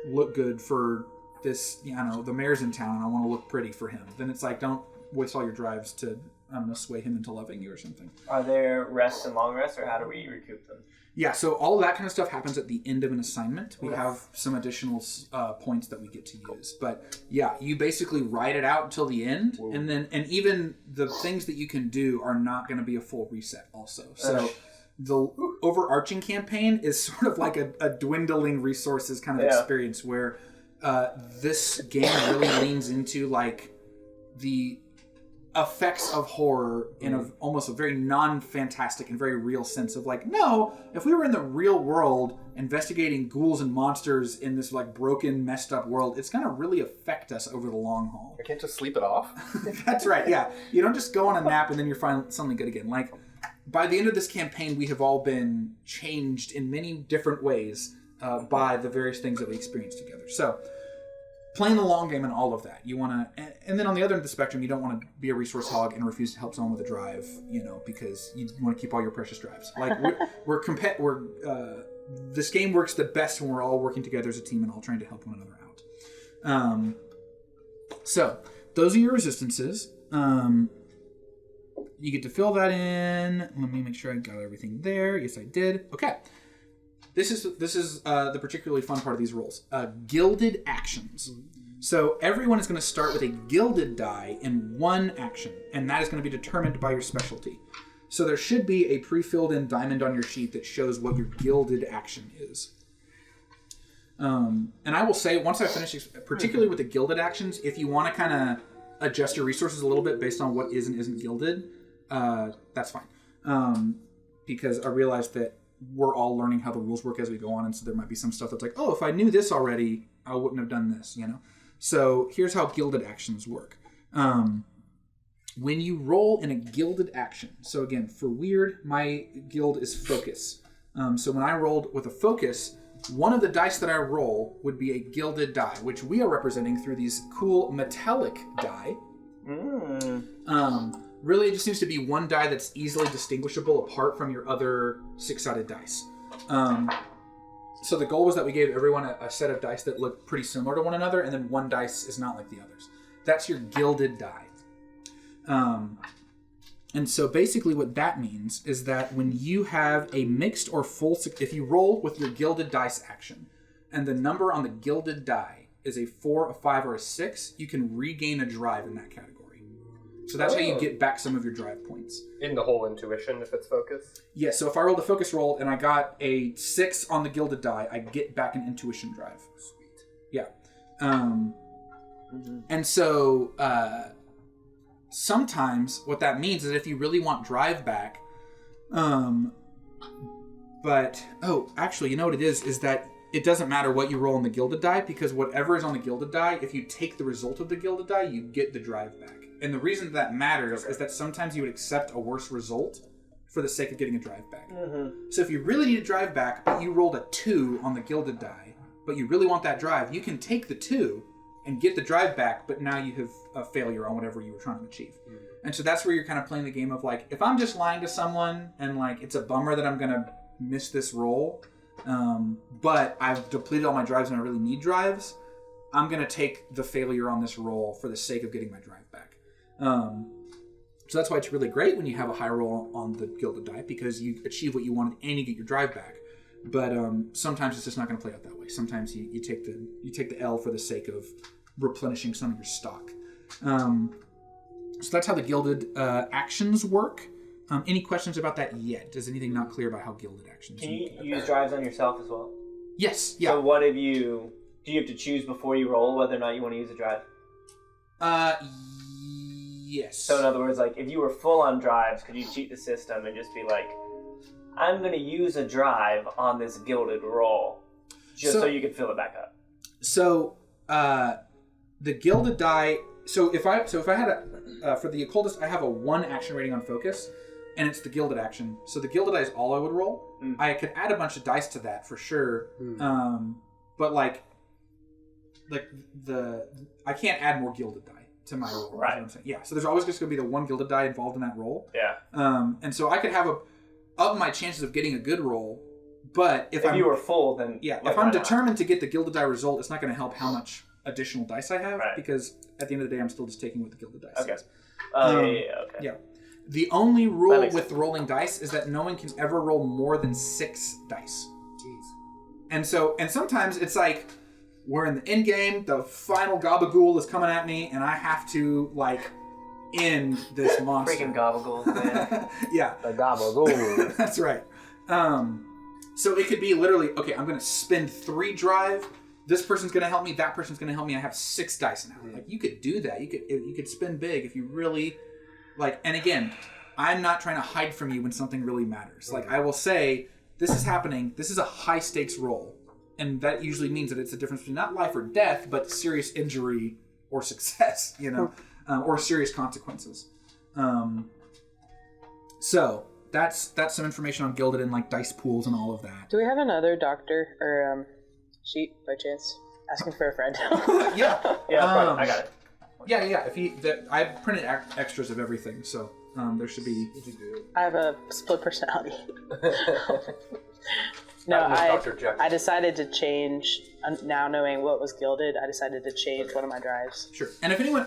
look good for this, the mayor's in town and I want to look pretty for him, then it's don't waste all your drives to, sway him into loving you or something. Are there rests and long rests, or how do we recoup them? Yeah, so all of that kind of stuff happens at the end of an assignment. We have some additional points that we get to use. But yeah, you basically ride it out until the end. Whoa. And even the things that you can do are not going to be a full reset also. So the overarching campaign is sort of like a dwindling resources kind of experience where this game really leans into the effects of horror in almost a very non-fantastic and very real sense of no, if we were in the real world investigating ghouls and monsters in this broken, messed up world, it's going to really affect us over the long haul. I can't just sleep it off. That's right, yeah. You don't just go on a nap and then you're suddenly good again. By the end of this campaign, we have all been changed in many different ways by the various things that we experienced together. So playing the long game and all of that, you want to, and then on the other end of the spectrum, you don't want to be a resource hog and refuse to help someone with a drive, because you want to keep all your precious drives. This game works the best when we're all working together as a team and all trying to help one another out. So those are your resistances. You get to fill that in. Let me make sure I got everything there. Yes, I did. Okay. This is the particularly fun part of these rolls. Gilded actions. So everyone is going to start with a gilded die in one action, and that is going to be determined by your specialty. So there should be a pre-filled in diamond on your sheet that shows what your gilded action is. And I will say, once I finish, particularly with the gilded actions, if you want to kind of adjust your resources a little bit based on what is and isn't gilded, that's fine. Because I realized that we're all learning how the rules work as we go on, and so there might be some stuff that's like, oh, if I knew this already, I wouldn't have done this, you know? So here's how gilded actions work. When you roll in a gilded action, so again, for weird, my guild is focus. So when I rolled with a focus, one of the dice that I roll would be a gilded die, which we are representing through these cool metallic die. Really, it just seems to be one die that's easily distinguishable apart from your other six-sided dice. So the goal was that we gave everyone a set of dice that looked pretty similar to one another, and then one dice is not like the others. That's your gilded die. And so basically what that means is that when you have a mixed or full... If you roll with your gilded dice action, and the number on the gilded die is a 4, a 5, or a 6, you can regain a drive in that category. So that's how you get back some of your drive points. In the whole intuition, if it's focus? Yeah, so if I rolled a focus roll and I got a 6 on the gilded die, I get back an intuition drive. Sweet. Yeah. And so sometimes what that means is if you really want drive back, actually, you know what it is that it doesn't matter what you roll on the gilded die, because whatever is on the gilded die, if you take the result of the gilded die, you get the drive back. And the reason that matters is that sometimes you would accept a worse result for the sake of getting a drive back. So if you really need a drive back, but you rolled a 2 on the gilded die, but you really want that drive, you can take the 2 and get the drive back, but now you have a failure on whatever you were trying to achieve. And so that's where you're kind of playing the game of like, if I'm just lying to someone and like, it's a bummer that I'm going to miss this roll, but I've depleted all my drives and I really need drives, I'm going to take the failure on this roll for the sake of getting my drive back. So that's why it's really great when you have a high roll on the gilded die, because you achieve what you wanted and you get your drive back. But sometimes it's just not going to play out that way. Sometimes you take the L for the sake of replenishing some of your stock. So that's how the gilded actions work. Any questions about that yet? Is anything not clear about how gilded actions? Can you use drives on yourself as well? Yes. Yeah. So what if do you have to choose before you roll whether or not you want to use a drive? Yes. So in other words, like if you were full on drives, could you cheat the system and just be like, I'm going to use a drive on this gilded roll just so you can fill it back up? So the gilded die. So if I had for the occultist, I have a 1 action rating on focus, and it's the gilded action. So the gilded die is all I would roll. I could add a bunch of dice to that for sure. But like I can't add more gilded die to my roll. Right. What I'm saying. Yeah. So there's always just going to be the 1 gilded die involved in that roll. Yeah. And so I could have up my chances of getting a good roll, but if you were full, then if I'm determined to get the gilded die result, it's not going to help how much additional dice I have, because at the end of the day, I'm still just taking what the gilded dice is. Okay. Yeah. The only rule with rolling dice is that no one can ever roll more than 6 dice. Jeez. And sometimes it's like, we're in the end game, the final gabagool is coming at me, and I have to, like, end this monster. Freaking gabagool, man. Yeah. The gabagool. That's right. So it could be literally, okay, I'm going to spend 3 drive. This person's going to help me. That person's going to help me. I have 6 dice now. Like, you could do that. You could spend big if you really, like, and again, I'm not trying to hide from you when something really matters. Like, I will say, this is happening. This is a high stakes roll. And that usually means that it's a difference between not life or death, but serious injury or success, you know, or serious consequences. So that's some information on Gilded and like dice pools and all of that. Do we have another doctor or sheet by chance? Asking for a friend. Yeah. I got it. Yeah. I printed extras of everything, so there should be. I have a split personality. No, Dr. I decided to change. Now knowing what was gilded, I decided to change one of my drives. Sure. And if anyone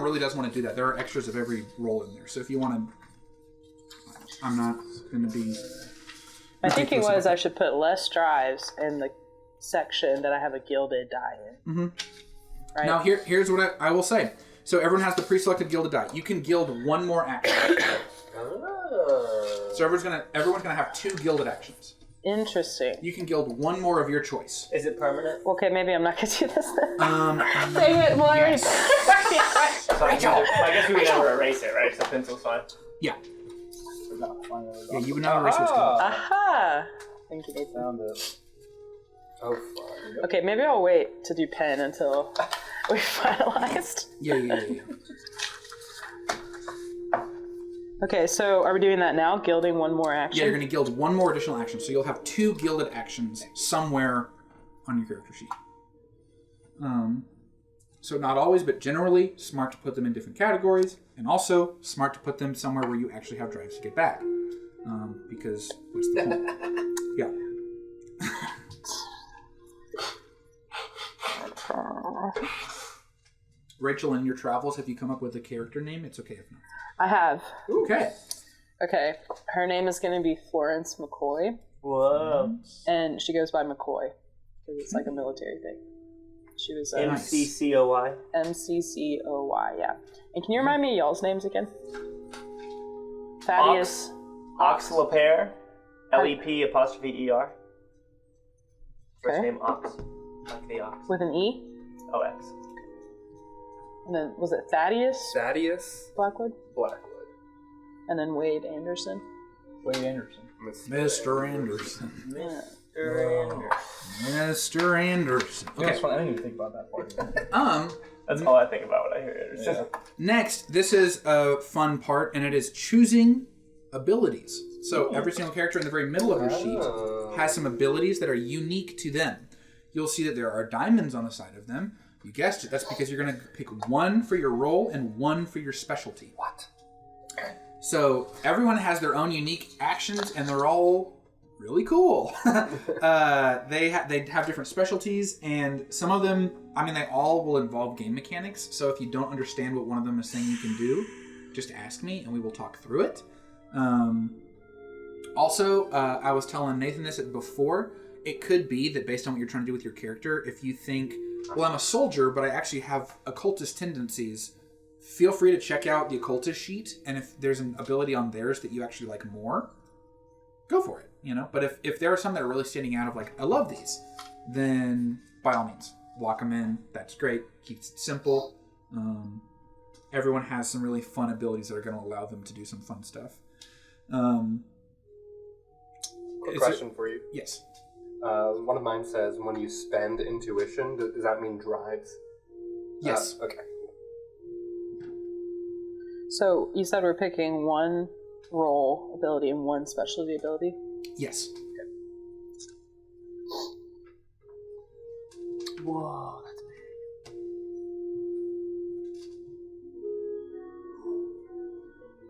really does want to do that, there are extras of every roll in there. So if you want to, I'm not going to be. My thinking was I should put less drives in the section that I have a gilded die in. Mm-hmm. right? Now, here's what I will say. So everyone has the pre-selected gilded die. You can gild one more action. So everyone's gonna have 2 gilded actions. Interesting. You can gild one more of your choice. Is it permanent? Okay, maybe I'm not gonna do this then. Dang it, well, yes. So I guess we would never erase it, right? So pencil's fine. Yeah. Yeah, You would not erase what's gilded. Aha! Thank you, Nathan. Found it. Oh, fine. Okay, maybe I'll wait to do pen until we finalized. Yeah. Okay, so are we doing that now? Gilding one more action? Yeah, you're going to gild one more additional action. So you'll have 2 gilded actions somewhere on your character sheet. So not always, but generally, smart to put them in different categories, and also smart to put them somewhere where you actually have drives to get back. Because what's the point? Yeah. Rachel, in your travels, have you come up with a character name? It's okay if not. I have. Okay. Okay, her name is going to be Florence McCoy, Whoa. and she goes by McCoy because it's like a military thing. She was MCCOY. MCCOY, yeah. And can you remind me of y'all's names again? Thaddeus. Ox Lepere. LEP''ER. First Okay. name Ox. Like the ox. With an E? OX. And then, was it Thaddeus Thaddeus Blackwood? Blackwood. And then Wade Anderson? Wade Anderson. Mr. Anderson. Yeah. Mr. Anderson. Okay. Okay. I didn't even think about that part. That's all I think about when I hear Anderson. Yeah. Next, this is a fun part, and it is choosing abilities. So every single character in the very middle of your sheet has some abilities that are unique to them. You'll see that there are diamonds on the side of them. You guessed it. That's because you're going to pick one for your role and one for your specialty. What? So everyone has their own unique actions, and they're all really cool. They have different specialties, and some of them, I mean, they all will involve game mechanics. So if you don't understand what one of them is saying you can do, just ask me, and we will talk through it. Also, I was telling Nathan this before. It could be that based on what you're trying to do with your character, if you think, well, I'm a soldier, but I actually have occultist tendencies, feel free to check out the occultist sheet, and if there's an ability on theirs that you actually like more, go for it, you know? But if there are some that are really standing out of like, I love these, then by all means, lock them in. That's great. Keeps it simple. Everyone has some really fun abilities that are going to allow them to do some fun stuff. Quick question for you. Yes. One of mine says, when you spend intuition, does that mean drives? Yes. Okay. So you said we're picking one role ability and one specialty ability? Yes. Whoa, that's big.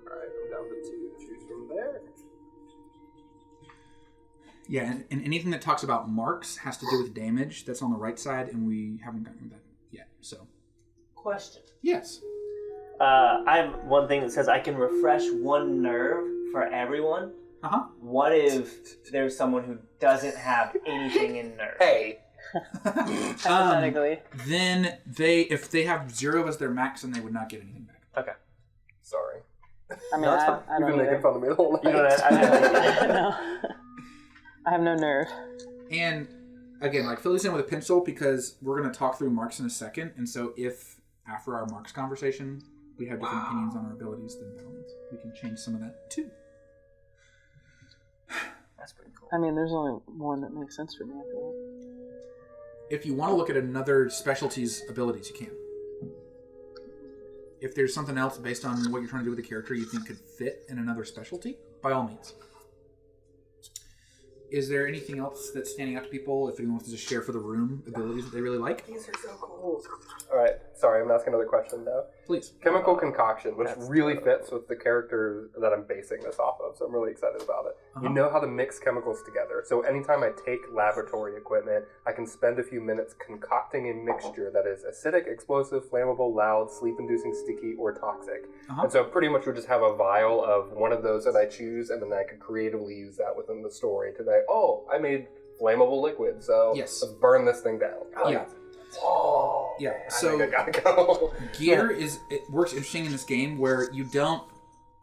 Alright, I'm down to 2 to choose from there. Yeah, and anything that talks about marks has to do with damage. That's on the right side, and we haven't gotten to that yet. So, Question. yes. I have one thing that says I can refresh one nerve for everyone. Uh-huh. What if there's someone who doesn't have anything in nerve? Hey! Hypothetically. Then if they have 0 as their max, then they would not get anything back. Okay. Sorry. I mean, No, it's fine. I You've don't been making either. fun of me the whole night. You don't have, No. I have no nerve. And again, like fill these in with a pencil because we're going to talk through marks in a second. And so if after our marks conversation we have different opinions on our abilities, then we can change some of that too. That's pretty cool. I mean, there's only one that makes sense for me, I feel If you want to look at another specialty's abilities, you can. If there's something else based on what you're trying to do with the character you think could fit in another specialty, by all means. Is there anything else that's standing out to people? If anyone wants to just share for the room abilities that they really like, These are so cool. Alright, sorry, I'm asking another question now. please. Chemical concoction, which That's really good. fits with the character that I'm basing this off of, so I'm really excited about it. Uh-huh. You know how to mix chemicals together, so anytime I take laboratory equipment, I can spend a few minutes concocting a mixture that is acidic, explosive, flammable, loud, sleep-inducing, sticky, or toxic. Uh-huh. And so pretty much we just have a vial of one of those that I choose, and then I could creatively use that within the story to say, oh, I made flammable liquid, so Yes. let's burn this thing down. Yeah. Oh, Yeah, I so think I gotta go. gear works interesting in this game where you don't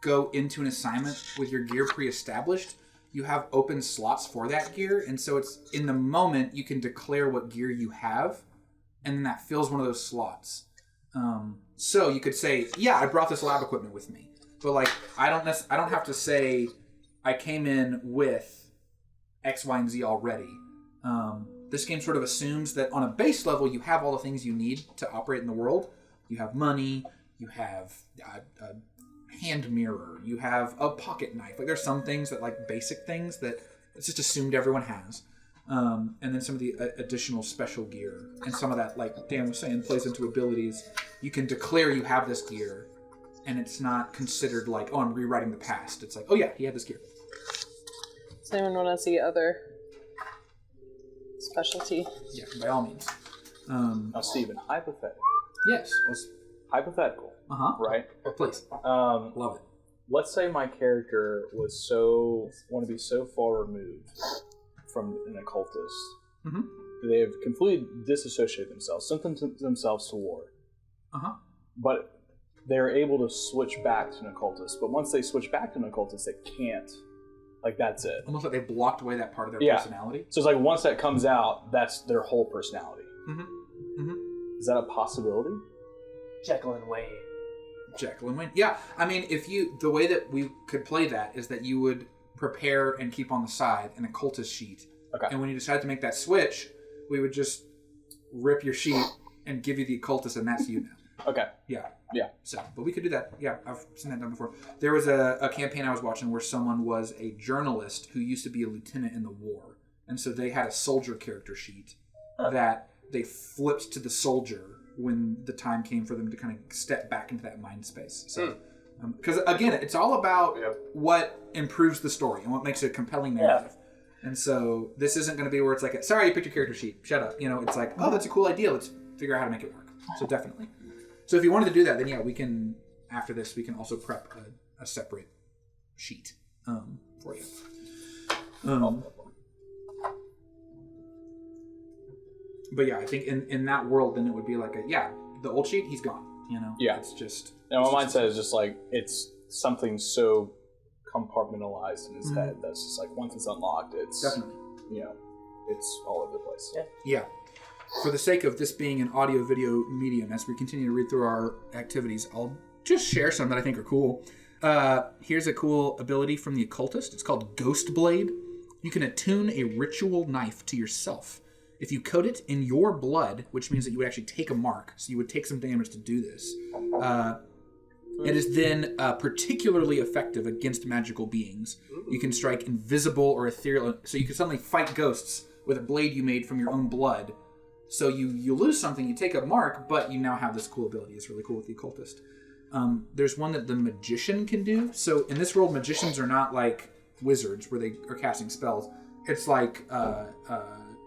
go into an assignment with your gear pre-established. You have open slots for that gear, and so it's in the moment you can declare what gear you have, and then that fills one of those slots. So you could say, yeah, I brought this lab equipment with me, but like I don't have to say I came in with X, Y, and Z already. This game sort of assumes that on a base level you have all the things you need to operate in the world. You have money, you have a hand mirror, you have a pocket knife. Like there's some things that like basic things that it's just assumed everyone has. And then some of the additional special gear and some of that, like Dan was saying, plays into abilities. You can declare you have this gear, and it's not considered like, oh, I'm rewriting the past. It's like, oh yeah, he had this gear. Does anyone want to see other specialty? Yeah, by all means. Now, Steven, hypothetical. Yes. Hypothetical, right? Please. Love it. Let's say my character want to be so far removed from an occultist. Mm-hmm. They have completely disassociated themselves, sentenced themselves to war. But they're able to switch back to an occultist. But once they switch back to an occultist, they can't. Like, that's it. Almost like they blocked away that part of their personality. So it's like once that comes out, that's their whole personality. Is that a possibility? Jekyll and Wade. Jekyll and Wade. Yeah, I mean, the way that we could play that is that you would prepare and keep on the side an occultist sheet. Okay. And when you decide to make that switch, we would just rip your sheet and give you the occultist, and that's you now. Okay. Yeah. Yeah. So, but we could do that. Yeah, I've seen that done before. There was a campaign I was watching where someone was a journalist who used to be a lieutenant in the war. And so they had a soldier character sheet that they flipped to the soldier when the time came for them to kind of step back into that mind space. So, because again, it's all about what improves the story and what makes it a compelling narrative. And so this isn't going to be where it's like, sorry, you picked your character sheet. Shut up. You know, it's like, oh, that's a cool idea. Let's figure out how to make it work. So definitely. So if you wanted to do that, then yeah, we can, after this, we can also prep a separate sheet for you. But yeah, I think in that world, then it would be like the old sheet, he's gone. You know? Yeah. It's just... Now, my mindset is just like, it's something so compartmentalized in his head that's just like, once it's unlocked, it's... Definitely. You know, it's all over the place. Yeah. For the sake of this being an audio-video medium, as we continue to read through our activities, I'll just share some that I think are cool. Here's a cool ability from the occultist. It's called Ghost Blade. You can attune a ritual knife to yourself. If you coat it in your blood, which means that you would actually take a mark, so you would take some damage to do this, it is then particularly effective against magical beings. You can strike invisible or ethereal, so you can suddenly fight ghosts with a blade you made from your own blood. So you lose something, you take a mark, but you now have this cool ability. It's really cool with the occultist. There's one that the magician can do. So in this world, magicians are not like wizards where they are casting spells. It's like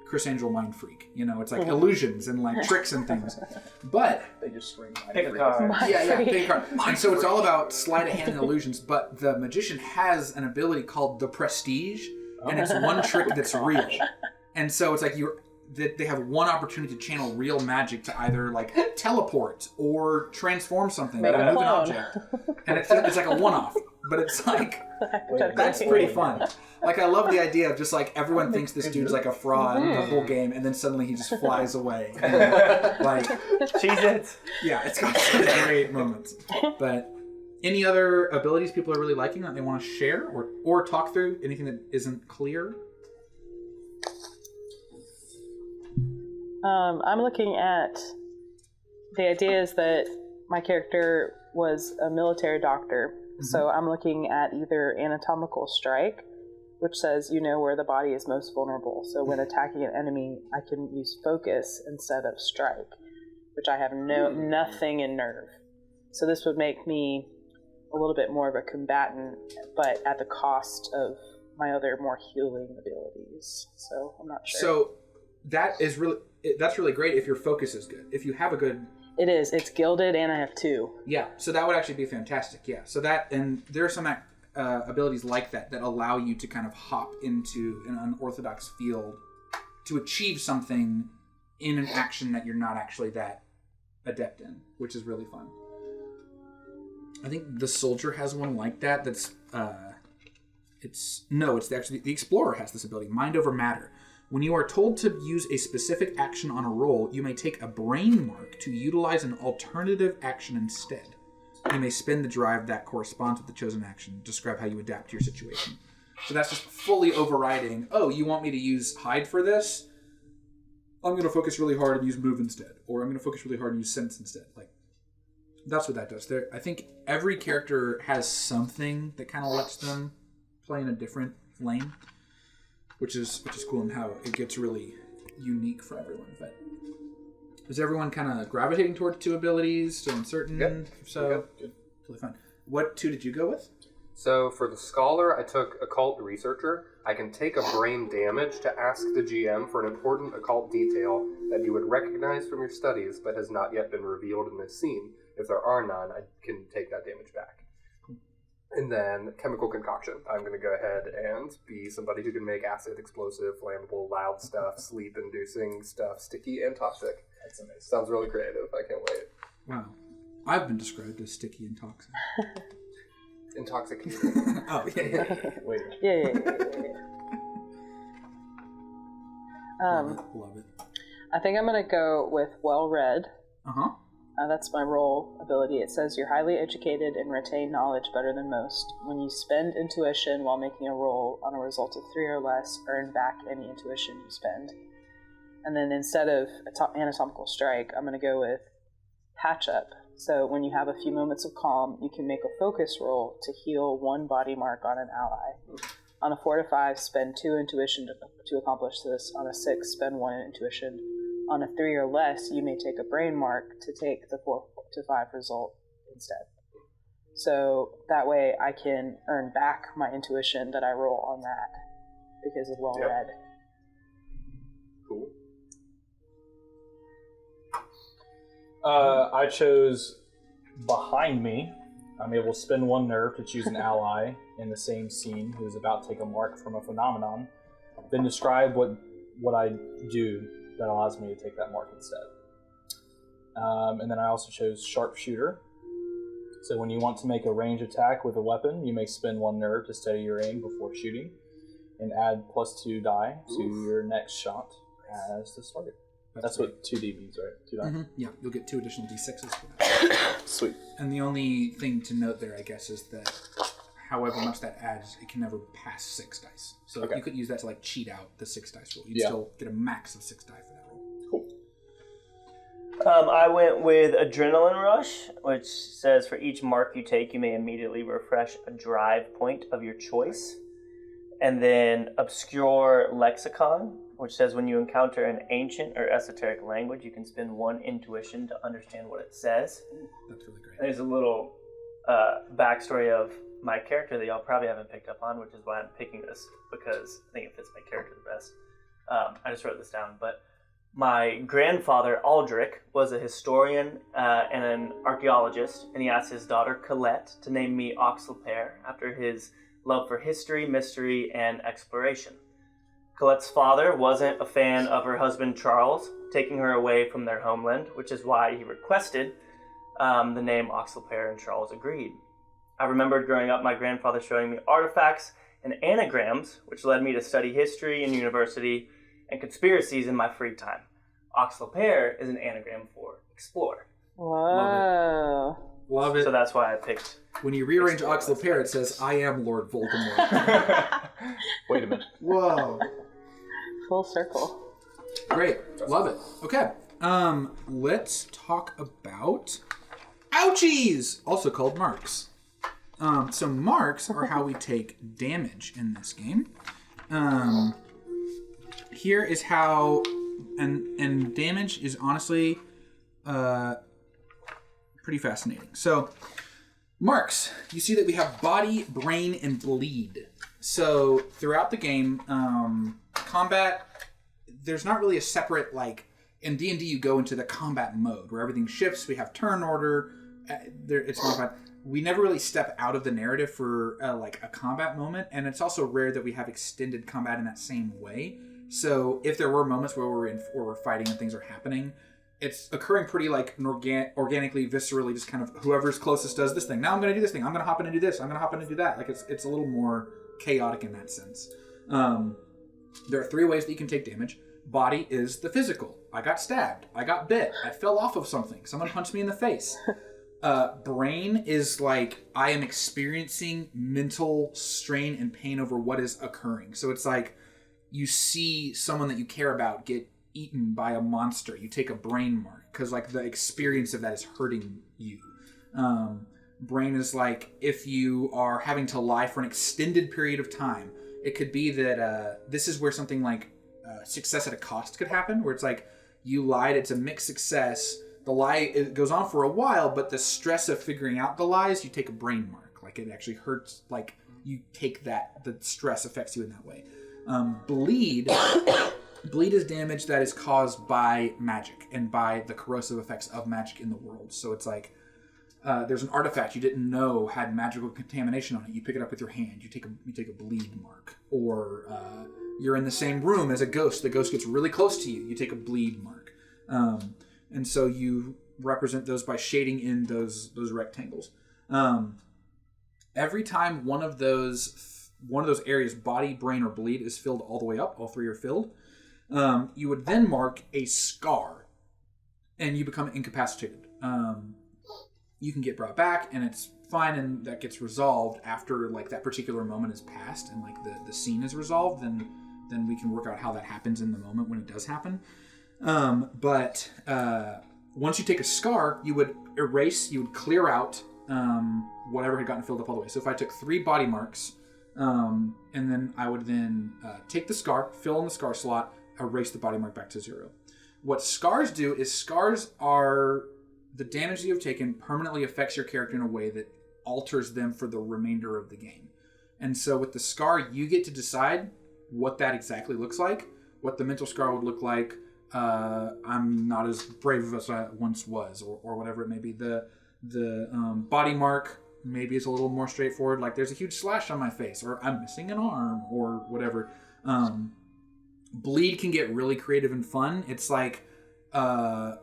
Chris Angel Mind Freak. You know, it's like illusions and like tricks and things. But They just scream Pick a card. pick a card. And so it's all about sleight of hand and illusions. But the magician has an ability called the Prestige, and it's one trick that's real. And so it's like they have one opportunity to channel real magic to either like teleport or transform something, Make move a an clone. object, and it's like a one-off. But it's like that's pretty fun. Like I love the idea of just like everyone thinks this dude's like a fraud the whole game, and then suddenly he just flies away. And, like Cheez-Its. yeah, it's got some great moments. But any other abilities people are really liking that they want to share or talk through? Anything that isn't clear? I'm looking at the idea is that my character was a military doctor, so I'm looking at either anatomical strike, which says you know where the body is most vulnerable. So when attacking an enemy, I can use focus instead of strike, which I have nothing in nerve. So this would make me a little bit more of a combatant, but at the cost of my other more healing abilities. So I'm not sure. So that's really great if your focus is good. If you have a good... It's gilded and I have 2. Yeah, so that would actually be fantastic, yeah. So that, and there are some abilities like that allow you to kind of hop into an unorthodox field to achieve something in an action that you're not actually that adept in, which is really fun. I think the soldier has one like that. That's actually the explorer has this ability, mind over matter. When you are told to use a specific action on a roll, you may take a brain mark to utilize an alternative action instead. You may spend the drive that corresponds with the chosen action. Describe how you adapt to your situation. So that's just fully overriding, oh, you want me to use hide for this? I'm going to focus really hard and use move instead. Or I'm going to focus really hard and use sense instead. Like, that's what that does. I think every character has something that kind of lets them play in a different lane, which is cool, and how it gets really unique for everyone. But is everyone kind of gravitating toward 2 abilities? Still uncertain? Good. So, good. Totally fine. What 2 did you go with? So for the Scholar, I took Occult Researcher. I can take a brain damage to ask the GM for an important occult detail that you would recognize from your studies but has not yet been revealed in this scene. If there are none, I can take that damage back. And then Chemical Concoction. I'm going to go ahead and be somebody who can make acid, explosive, flammable, loud stuff, sleep-inducing stuff, sticky and toxic. That's amazing. Sounds really creative. I can't wait. Wow. I've been described as sticky and toxic. Intoxicating. Oh, yeah. Wait. Yeah. Love it. I think I'm gonna go with well-read. Uh-huh. That's my role ability. It says you're highly educated and retain knowledge better than most. When you spend intuition while making a roll on a result of 3 or less, earn back any intuition you spend. And then instead of anatomical strike, I'm going to go with patch up. So when you have a few moments of calm, you can make a focus roll to heal 1 body mark on an ally. On a 4 to 5, spend 2 intuition to accomplish this. On a 6, spend 1 intuition. On a 3 or less, you may take a brain mark to take the 4 to 5 result instead. So that way I can earn back my intuition that I roll on that because of well-read. Yep. Cool. I chose behind me. I'm able to spend 1 nerve to choose an ally in the same scene who is about to take a mark from a phenomenon. Then describe what I do that allows me to take that mark instead. And then I also chose sharpshooter. So when you want to make a range attack with a weapon, you may spend 1 nerve to steady your aim before shooting, and add +2 die to your next shot as the target. That's what 2D means, right? 2 die? Mm-hmm. Yeah, you'll get 2 additional d6s for that. Sweet. And the only thing to note there, I guess, is that however much that adds, it can never pass 6 dice. So you could use that to like cheat out the 6 dice roll. You'd still get a max of 6 die for that roll. Cool. I went with Adrenaline Rush, which says for each mark you take, you may immediately refresh a drive point of your choice. And then Obscure Lexicon, which says when you encounter an ancient or esoteric language, you can spend 1 intuition to understand what it says. That's really great. There's a little backstory of my character that y'all probably haven't picked up on, which is why I'm picking this, because I think it fits my character the best. I just wrote this down, but my grandfather, Aldrich, was a historian and an archaeologist, and he asked his daughter, Colette, to name me Oxlepair after his love for history, mystery, and exploration. Colette's father wasn't a fan of her husband, Charles, taking her away from their homeland, which is why he requested the name Oxlepair, and Charles agreed. I remembered growing up my grandfather showing me artifacts and anagrams, which led me to study history in university and conspiracies in my free time. Oxlepair is an anagram for explorer. Whoa. Love it. So that's why I picked. When you rearrange Oxlepair, it says, I am Lord Voldemort. Wait a minute. Whoa. Full circle. Great. Love it. Okay. Let's talk about ouchies, also called marks. So marks are how we take damage in this game. Here is how, and damage is honestly pretty fascinating. So marks, you see that we have body, brain, and bleed. So throughout the game, combat, there's not really a separate, like, in D&D you go into the combat mode where everything shifts. We have turn order. It's modified. We never really step out of the narrative for like a combat moment, and it's also rare that we have extended combat in that same way. So if there were moments where we're fighting and things are happening, it's occurring pretty like organically, viscerally, just kind of whoever's closest does this thing. Now I'm going to do this thing. I'm going to hop in and do this. I'm going to hop in and do that. Like it's a little more chaotic in that sense. There are 3 ways that you can take damage. Body is the physical. I got stabbed. I got bit. I fell off of something. Someone punched me in the face. Brain is like I am experiencing mental strain and pain over what is occurring. So it's like you see someone that you care about get eaten by a monster. You take a brain mark because like the experience of that is hurting you. Brain is like if you are having to lie for an extended period of time. It could be that this is where something like success at a cost could happen, where it's like you lied, it's a mixed success. The lie it goes on for a while, but the stress of figuring out the lies, you take a brain mark. Like it actually hurts. Like you take that, the stress affects you in that way. Bleed. Bleed is damage that is caused by magic and by the corrosive effects of magic in the world. So it's like there's an artifact you didn't know had magical contamination on it. You pick it up with your hand. You take a bleed mark. Or you're in the same room as a ghost. The ghost gets really close to you. You take a bleed mark. And so you represent those by shading in those rectangles. Every time one of those areas, body, brain, or bleed, is filled all the way up, all 3 are filled, you would then mark a scar, and you become incapacitated. You can get brought back, and it's fine, and that gets resolved after like that particular moment is passed, and like the scene is resolved. Then we can work out how that happens in the moment when it does happen. But once you take a scar, you would erase, you would clear out whatever had gotten filled up all the way. So if I took 3 body marks, and then I would then take the scar, fill in the scar slot, erase the body mark back to 0. What scars do is scars are the damage that you have taken permanently affects your character in a way that alters them for the remainder of the game. And so with the scar, you get to decide what that exactly looks like, what the mental scar would look like. I'm not as brave as I once was, or whatever it may be. The body mark maybe is a little more straightforward, like there's a huge slash on my face, or I'm missing an arm, or whatever. Bleed can get really creative and fun. It's like my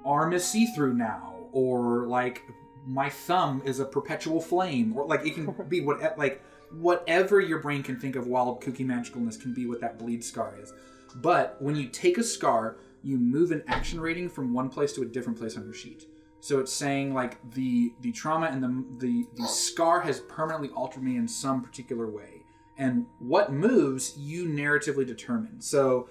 arm is see-through now, or like my thumb is a perpetual flame, or like it can be whatever your brain can think of wild, kooky magicalness can be what that bleed scar is. But when you take a scar, you move an action rating from one place to a different place on your sheet. So it's saying like the trauma and the scar has permanently altered me in some particular way. And what moves you narratively determine. So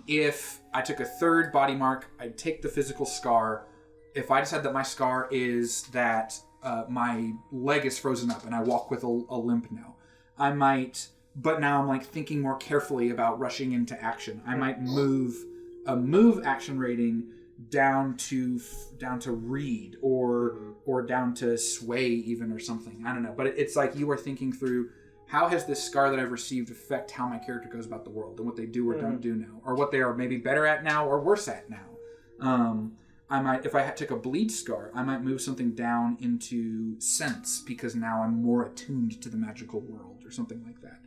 if I took a 3rd body mark, I'd take the physical scar. If I decide that my scar is that my leg is frozen up and I walk with a limp now, I might, but now I'm like thinking more carefully about rushing into action. I might move a move action rating down to read or down to sway even, or something. I don't know, but it's like you are thinking through, how has this scar that I've received affect how my character goes about the world and what they do or don't do now, or what they are maybe better at now or worse at now. I might, if I took a bleed scar, I might move something down into sense because now I'm more attuned to the magical world or something like that.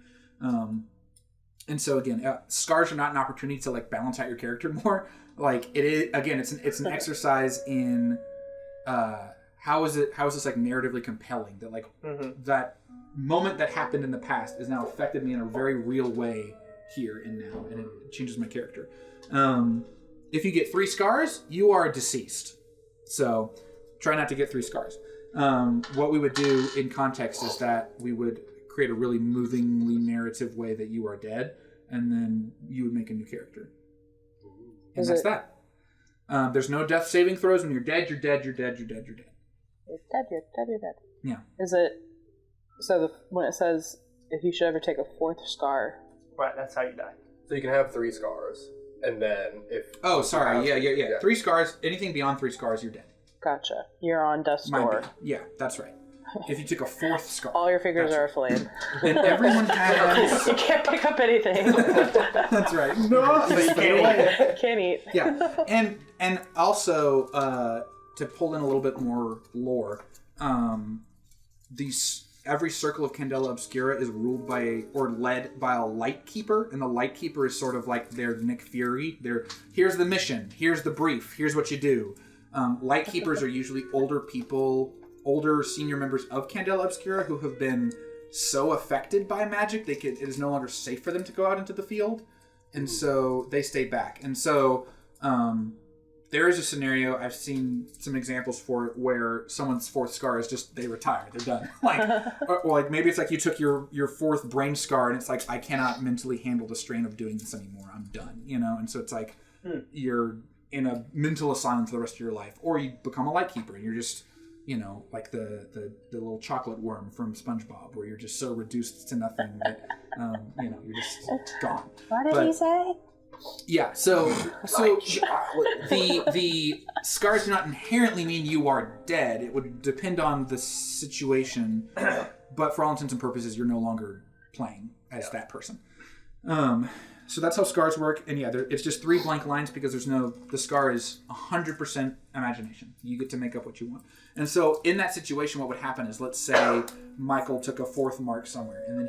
And so again, scars are not an opportunity to like balance out your character more. Like it is, again, it's an exercise in how is this like narratively compelling that like that moment that happened in the past has now affected me in a very real way here and now, and it changes my character. If you get 3 scars, you are deceased. So try not to get 3 scars. What we would do in context is that we would create a really movingly narrative way that you are dead, and then you would make a new character. And that's that. There's no death saving throws. When you're dead, you're dead, you're dead, you're dead, you're dead. You're dead, you're dead, you're dead. Yeah. Is it... So when it says if you should ever take a 4th scar... Right, that's how you die. So you can have 3 scars, and then if... Oh, sorry, yeah. 3 scars, anything beyond 3 scars, you're dead. Gotcha. You're on death's door. Yeah, that's right. If you took a 4th scar... All your figures are aflame. And everyone has... You can't pick up anything. That's right. No, So you can't eat. Can't eat. Yeah, and also, to pull in a little bit more lore, every circle of Candela Obscura is ruled by or led by a light keeper, and the light keeper is sort of like their Nick Fury. Here's the mission, here's the brief, here's what you do. Light keepers are usually older people, older senior members of Candela Obscura who have been so affected by magic it is no longer safe for them to go out into the field, and so they stay back. And so there is a scenario, I've seen some examples for it, where someone's fourth scar is just, they retire, they're done. Like maybe it's like you took your fourth brain scar and it's like, I cannot mentally handle the strain of doing this anymore, I'm done, and so it's like you're in a mental asylum for the rest of your life, or you become a light keeper and you're just like the little chocolate worm from SpongeBob, where you're just so reduced to nothing that you're just gone. What did he say? Yeah, so the scars do not inherently mean you are dead. It would depend on the situation, but for all intents and purposes, you're no longer playing as that person. So that's how scars work, and it's just 3 blank lines because the scar is 100% imagination. You get to make up what you want. And so in that situation, what would happen is, let's say Michael took a 4th mark somewhere, and then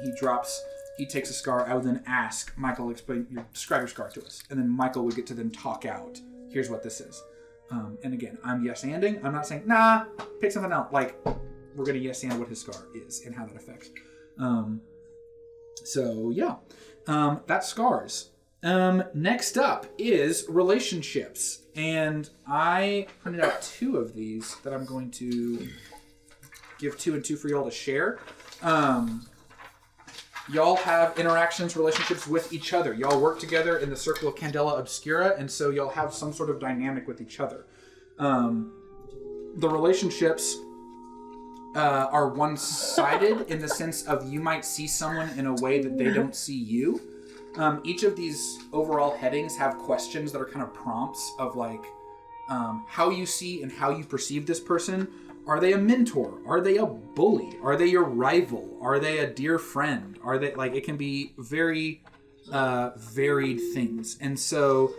he takes a scar. I would then ask Michael, describe your scar to us. And then Michael would get to then talk out, here's what this is. And again, I'm yes-anding. I'm not saying, nah, pick something else. Like, we're going to yes-and what his scar is and how that affects. That's scars. Next up is relationships. And I printed out 2 of these that I'm going to give 2 and 2 for y'all to share. Y'all have interactions, relationships with each other. Y'all work together in the circle of Candela Obscura, and so y'all have some sort of dynamic with each other. The relationships are one-sided in the sense of you might see someone in a way that they don't see you. Each of these overall headings have questions that are kind of prompts of like how you see and how you perceive this person. Are they a mentor? Are they a bully? Are they your rival? Are they a dear friend? Are they it can be very varied things. And so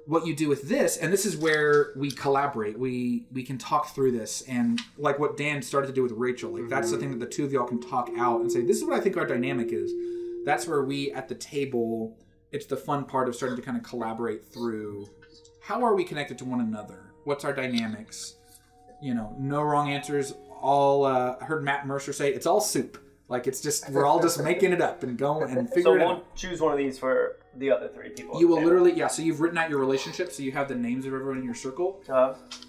what you do with this, and this is where we collaborate, we can talk through this, and like what Dan started to do with Rachel, that's the thing that the 2 of y'all can talk out and say, this is what I think our dynamic is. That's where we at the table, it's the fun part of starting to kind of collaborate through how are we connected to one another? What's our dynamics? No wrong answers. I heard Matt Mercer say, it's all soup. Like, it's just, we're all just making it up and going and figuring it out. So won't choose one of these for the other 3 people. You will literally, so you've written out your relationship, so you have the names of everyone in your circle.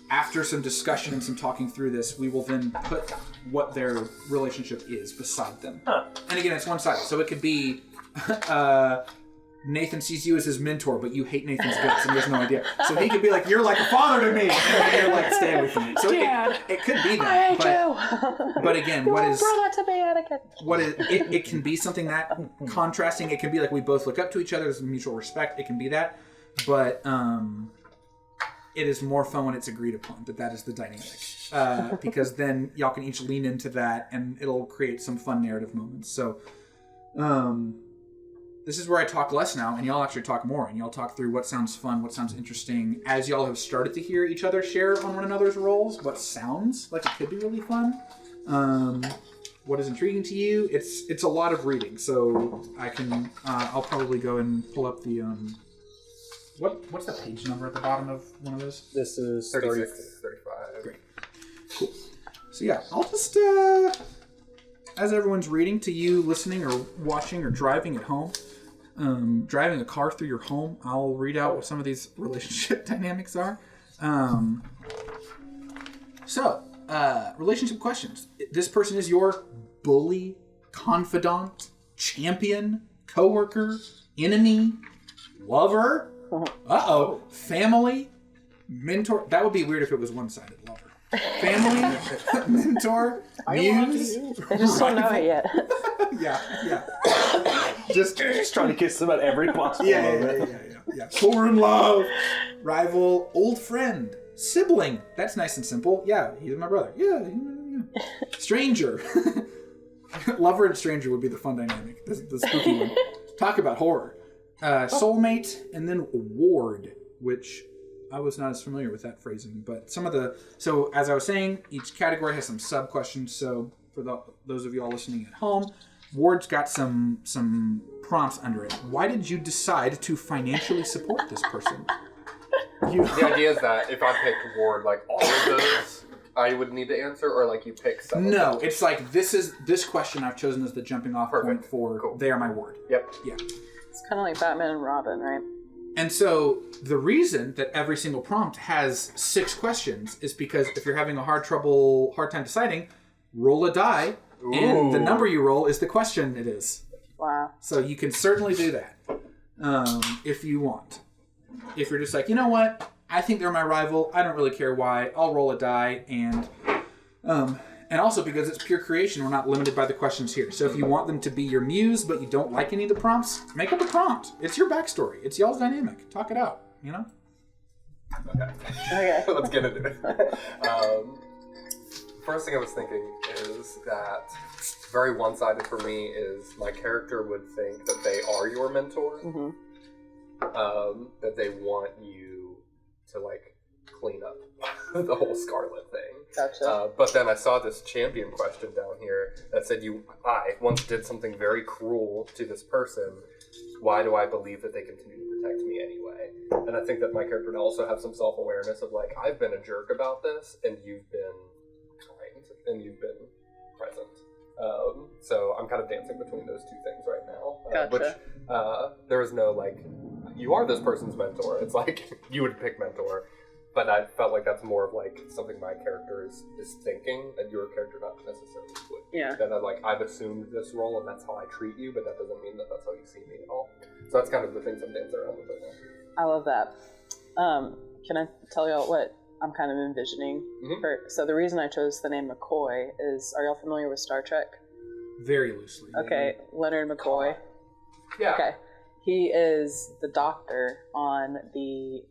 After some discussion and some talking through this, we will then put what their relationship is beside them. And again, it's one-sided. So it could be Nathan sees you as his mentor, but you hate Nathan's guts and he has no idea. So he could be like, you're like a father to me. And you're like, stay away from me. So it could be that. But again, it can be something that contrasting. It can be like we both look up to each other. There's mutual respect. It can be that. But it is more fun when it's agreed upon that is the dynamic. Because then y'all can each lean into that and it'll create some fun narrative moments. So this is where I talk less now, and y'all actually talk more, and y'all talk through what sounds fun, what sounds interesting. As y'all have started to hear each other share on one another's roles, what sounds like it could be really fun, what is intriguing to you. It's a lot of reading, so I'll probably go and pull up the what's the page number at the bottom of one of those? This is 36, 35. Great, cool. So I'll just as everyone's reading to you, listening or watching or driving at home. Driving a car through your home, I'll read out what some of these relationship dynamics are. Relationship questions. This person is your bully, confidant, champion, coworker, enemy, lover, family, mentor. That would be weird if it was one-sided. Lover. Family, mentor, muse. I just don't know it yet. Yeah. Just trying to kiss them at every possible moment. Yeah. Fall in love, rival, old friend, sibling. That's nice and simple. Yeah, he's my brother. Yeah. Stranger. Lover and stranger would be the fun dynamic. The spooky one. Talk about horror. Soulmate, and then ward, which I was not as familiar with that phrasing, but so as I was saying, each category has some sub-questions, so for those of you all listening at home, Ward's got some prompts under it. Why did you decide to financially support this person? The idea is that if I pick Ward, like all of those, I would need to answer, or like you pick some. No, it's like this question I've chosen as the jumping off point for cool. They are my ward. Yep. Yeah. It's kind of like Batman and Robin, right? And so the reason that every single prompt has 6 questions is because if you're having a hard time deciding, roll a die, and the number you roll is the question it is. Wow. So you can certainly do that if you want. If you're just like, you know what, I think they're my rival. I don't really care why. I'll roll a die, and also because it's pure creation, we're not limited by the questions here. So if you want them to be your muse, but you don't like any of the prompts, make up a prompt. It's your backstory. It's y'all's dynamic. Talk it out. You know. Okay. Let's get into it. First thing I was thinking is that very one-sided for me is my character would think that they are your mentor. Mm-hmm. That they want you to like clean up the whole Scarlet thing. Gotcha. But then I saw this champion question down here that said I once did something very cruel to this person. Why do I believe that they continue to protect me anyway? And I think that my character would also have some self-awareness of like, I've been a jerk about this and you've been kind and you've been present. So I'm kind of dancing between those two things right now. Gotcha. Which there is no like, you are this person's mentor. It's like you would pick mentor, but I felt like that's more of like something my character is thinking, and your character not necessarily would. Yeah. That I've assumed this role, and that's how I treat you, but that doesn't mean that that's how you see me at all. So that's kind of the things I'm dancing around with right now. I love that. Can I tell y'all what I'm kind of envisioning? Mm-hmm. So the reason I chose the name McCoy is, are y'all familiar with Star Trek? Very loosely. Okay, Leonard McCoy. Yeah. Okay. He is the doctor on the,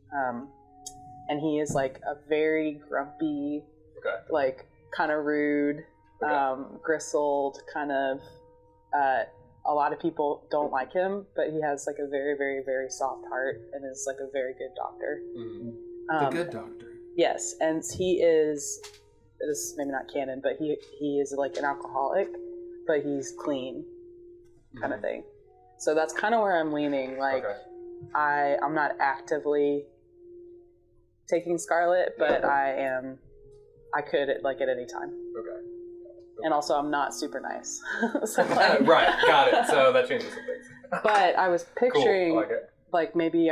and he is like a very grumpy, like kind of rude, gristled, kind of, a lot of people don't like him, but he has like a very, very, very soft heart and is like a very good doctor. Mm-hmm. The good doctor. Yes, and he is, this is maybe not canon, but he is like an alcoholic, but he's clean, kind of thing. So that's kind of where I'm leaning. Like, I'm not actively taking Scarlet, but I could like at any time. Okay. And also, I'm not super nice. So, like, right, got it. So that changes some things. But I was picturing, cool. I like it. like maybe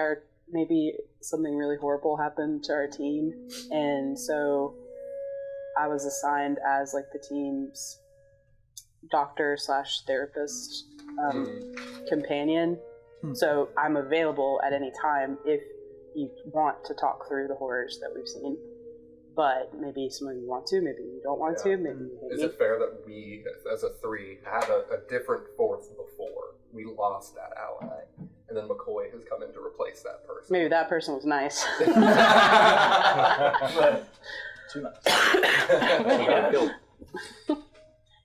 something really horrible happened to our team, and so I was assigned as like the team's doctor/therapist companion. So I'm available at any time if you want to talk through the horrors that we've seen. But maybe some of you want to, maybe you don't want to, maybe you hate Is me. it fair that we, as a 3, had a different 4th before? We lost that ally, and then McCoy has come in to replace that person. Maybe that person was nice. Too nice.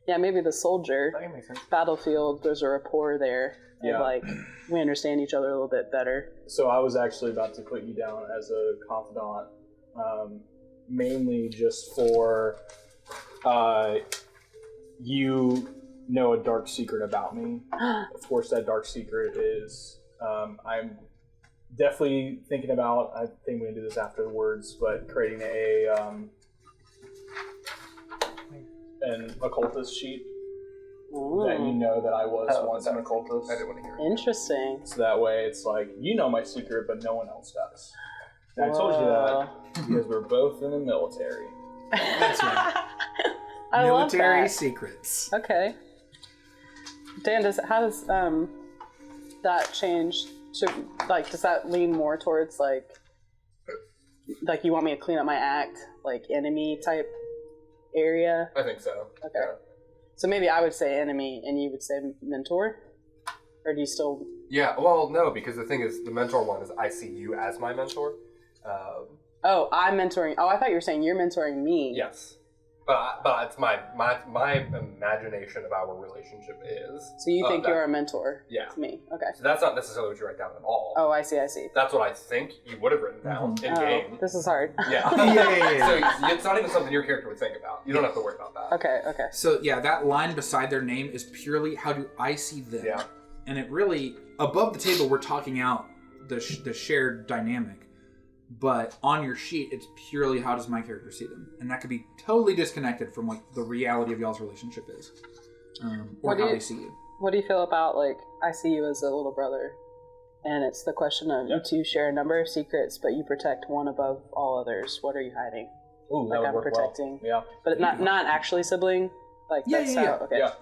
Yeah, maybe the soldier. That makes sense. Battlefield, there's a rapport there. Yeah. And like, we understand each other a little bit better. So I was actually about to put you down as a confidant, mainly just for you know a dark secret about me. Of course, that dark secret is I'm definitely thinking about, I think we're going to do this afterwards, but creating an occultist sheet. Ooh. That you know that I was once an occultist. I didn't want to hear it. Interesting. So that way it's like, you know my secret, but no one else does. And I told you that because we're both in the military. That's right. I Military love that. secrets. Okay. Dan, how does that change to, like, does that lean more towards like you want me to clean up my act, like enemy type area? I think so. Okay. Yeah. So maybe I would say enemy and you would say mentor? Or do you still... Yeah, well, no, because the thing is, the mentor one is I see you as my mentor. I'm mentoring... Oh, I thought you were saying you're mentoring me. Yes. But it's my imagination of our relationship is. So you think you're a mentor? Yeah. To me. Okay. So that's not necessarily what you write down at all. Oh, I see. That's what I think you would have written down in game. This is hard. Yeah. Yeah. So it's not even something your character would think about. You don't have to worry about that. Okay. So yeah, that line beside their name is purely how do I see them. Yeah. And it really, above the table, we're talking out the shared dynamic. But on your sheet, it's purely how does my character see them. And that could be totally disconnected from what the reality of y'all's relationship is. Or how they see you. What do you feel about, like, I see you as a little brother, and it's the question of you two share a number of secrets, but you protect one above all others. What are you hiding? Ooh, that like would I'm work protecting. Well. Yeah. But not actually sibling? Like, that's how, okay. Yeah.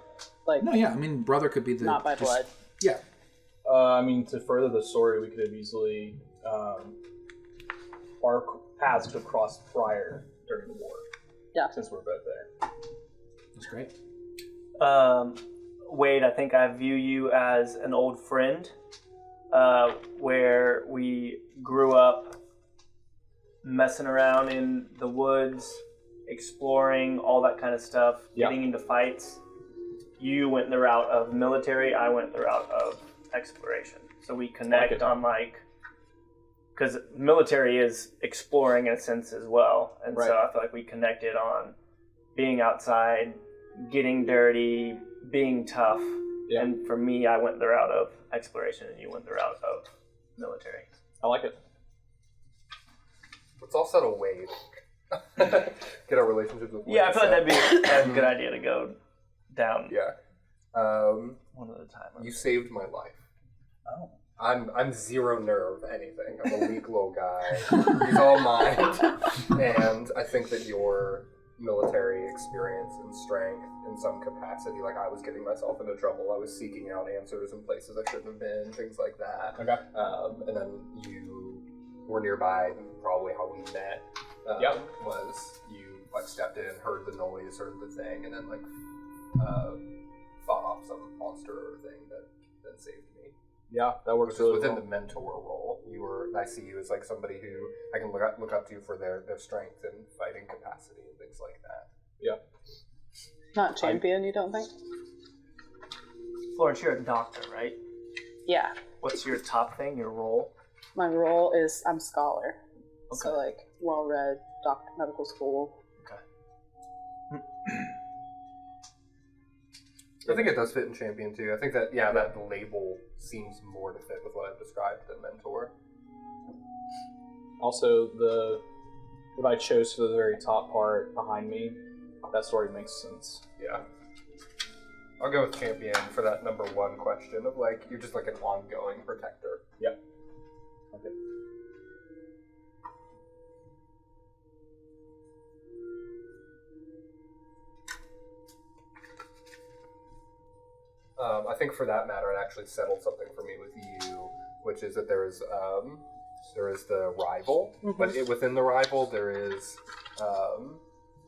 Like, No, yeah, I mean, brother could be the... not by blood. Yeah. I mean, to further the story, we could have easily... our paths could have crossed prior during the war. Yeah. Since we're both there. That's great. Wade, I think I view you as an old friend, where we grew up messing around in the woods, exploring, all that kind of stuff, getting into fights. You went the route of military, I went the route of exploration. So we connect on, like, because military is exploring in a sense as well. And so I feel like we connected on being outside, getting dirty, being tough. Yeah. And for me, I went the route of exploration and you went the route of military. I like it. Let's all set a Wade. Get our relationships with Wade. Yeah, I feel like that'd be a good idea to go down. Yeah. One at a time. You saved my life. Oh. I'm zero nerve anything. I'm a weak little guy. He's all mind. And I think that your military experience and strength in some capacity, like I was getting myself into trouble. I was seeking out answers in places I shouldn't have been, things like that. Okay. And then you were nearby, probably how we met. Was you like stepped in, heard the noise, heard the thing, and then like fought off some monster or thing that then saved me. Yeah, that works really really within well. the mentor role. I see you as like somebody who I can look up to for their strength and fighting capacity and things like that. Yeah. Not champion, you don't think? Florence, you're a doctor, right? Yeah. What's your top thing, your role? My role is I'm scholar. Okay. So, like, well-read, medical school. Okay. I think it does fit in champion too. I think that that label seems more to fit with what I've described than mentor. Also, what I chose for the very top part behind me, that story makes sense. Yeah. I'll go with champion for that number one question of like you're just like an ongoing protector. Yep. Okay. I think for that matter, it actually settled something for me with you, which is that there is the rival, but within the rival there is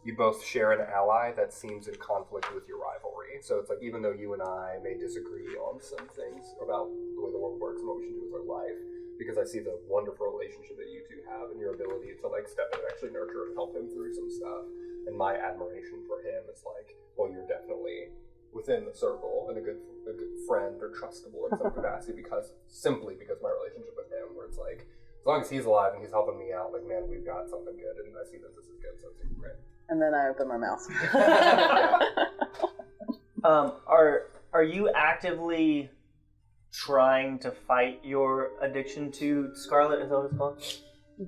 you both share an ally that seems in conflict with your rivalry. So it's like even though you and I may disagree on some things about the way the world works and what we should do with our life, because I see the wonderful relationship that you two have and your ability to like step in and actually nurture and help him through some stuff, and my admiration for him is like, well, you're definitely within the circle and a good friend or trustable in some capacity because my relationship with him, where it's like as long as he's alive and he's helping me out, like man, we've got something good, and I see that this is good, so it's great. And then I open my mouth. Are you actively trying to fight your addiction to Scarlet? Is that what it's called?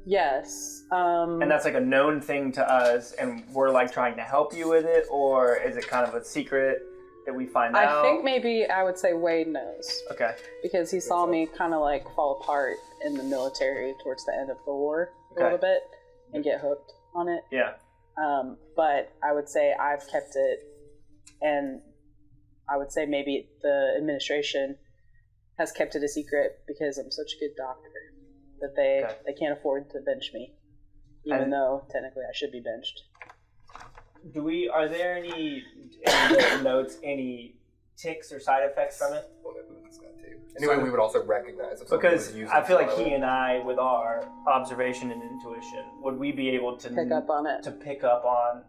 Yes. And that's like a known thing to us, and we're like trying to help you with it, or is it kind of a secret that we find out? I think maybe I would say Wade knows. Okay. Because he saw me kind of like fall apart in the military towards the end of the war a little bit and get hooked on it. Yeah. But I would say I've kept it, and I would say maybe the administration has kept it a secret because I'm such a good doctor that they can't afford to bench me, even though technically I should be benched. Are there any notes, any ticks or side effects from it? Anyway, we would also recognize if because was using I feel like he and I, with our observation and intuition, would we be able to pick up on it? To pick up on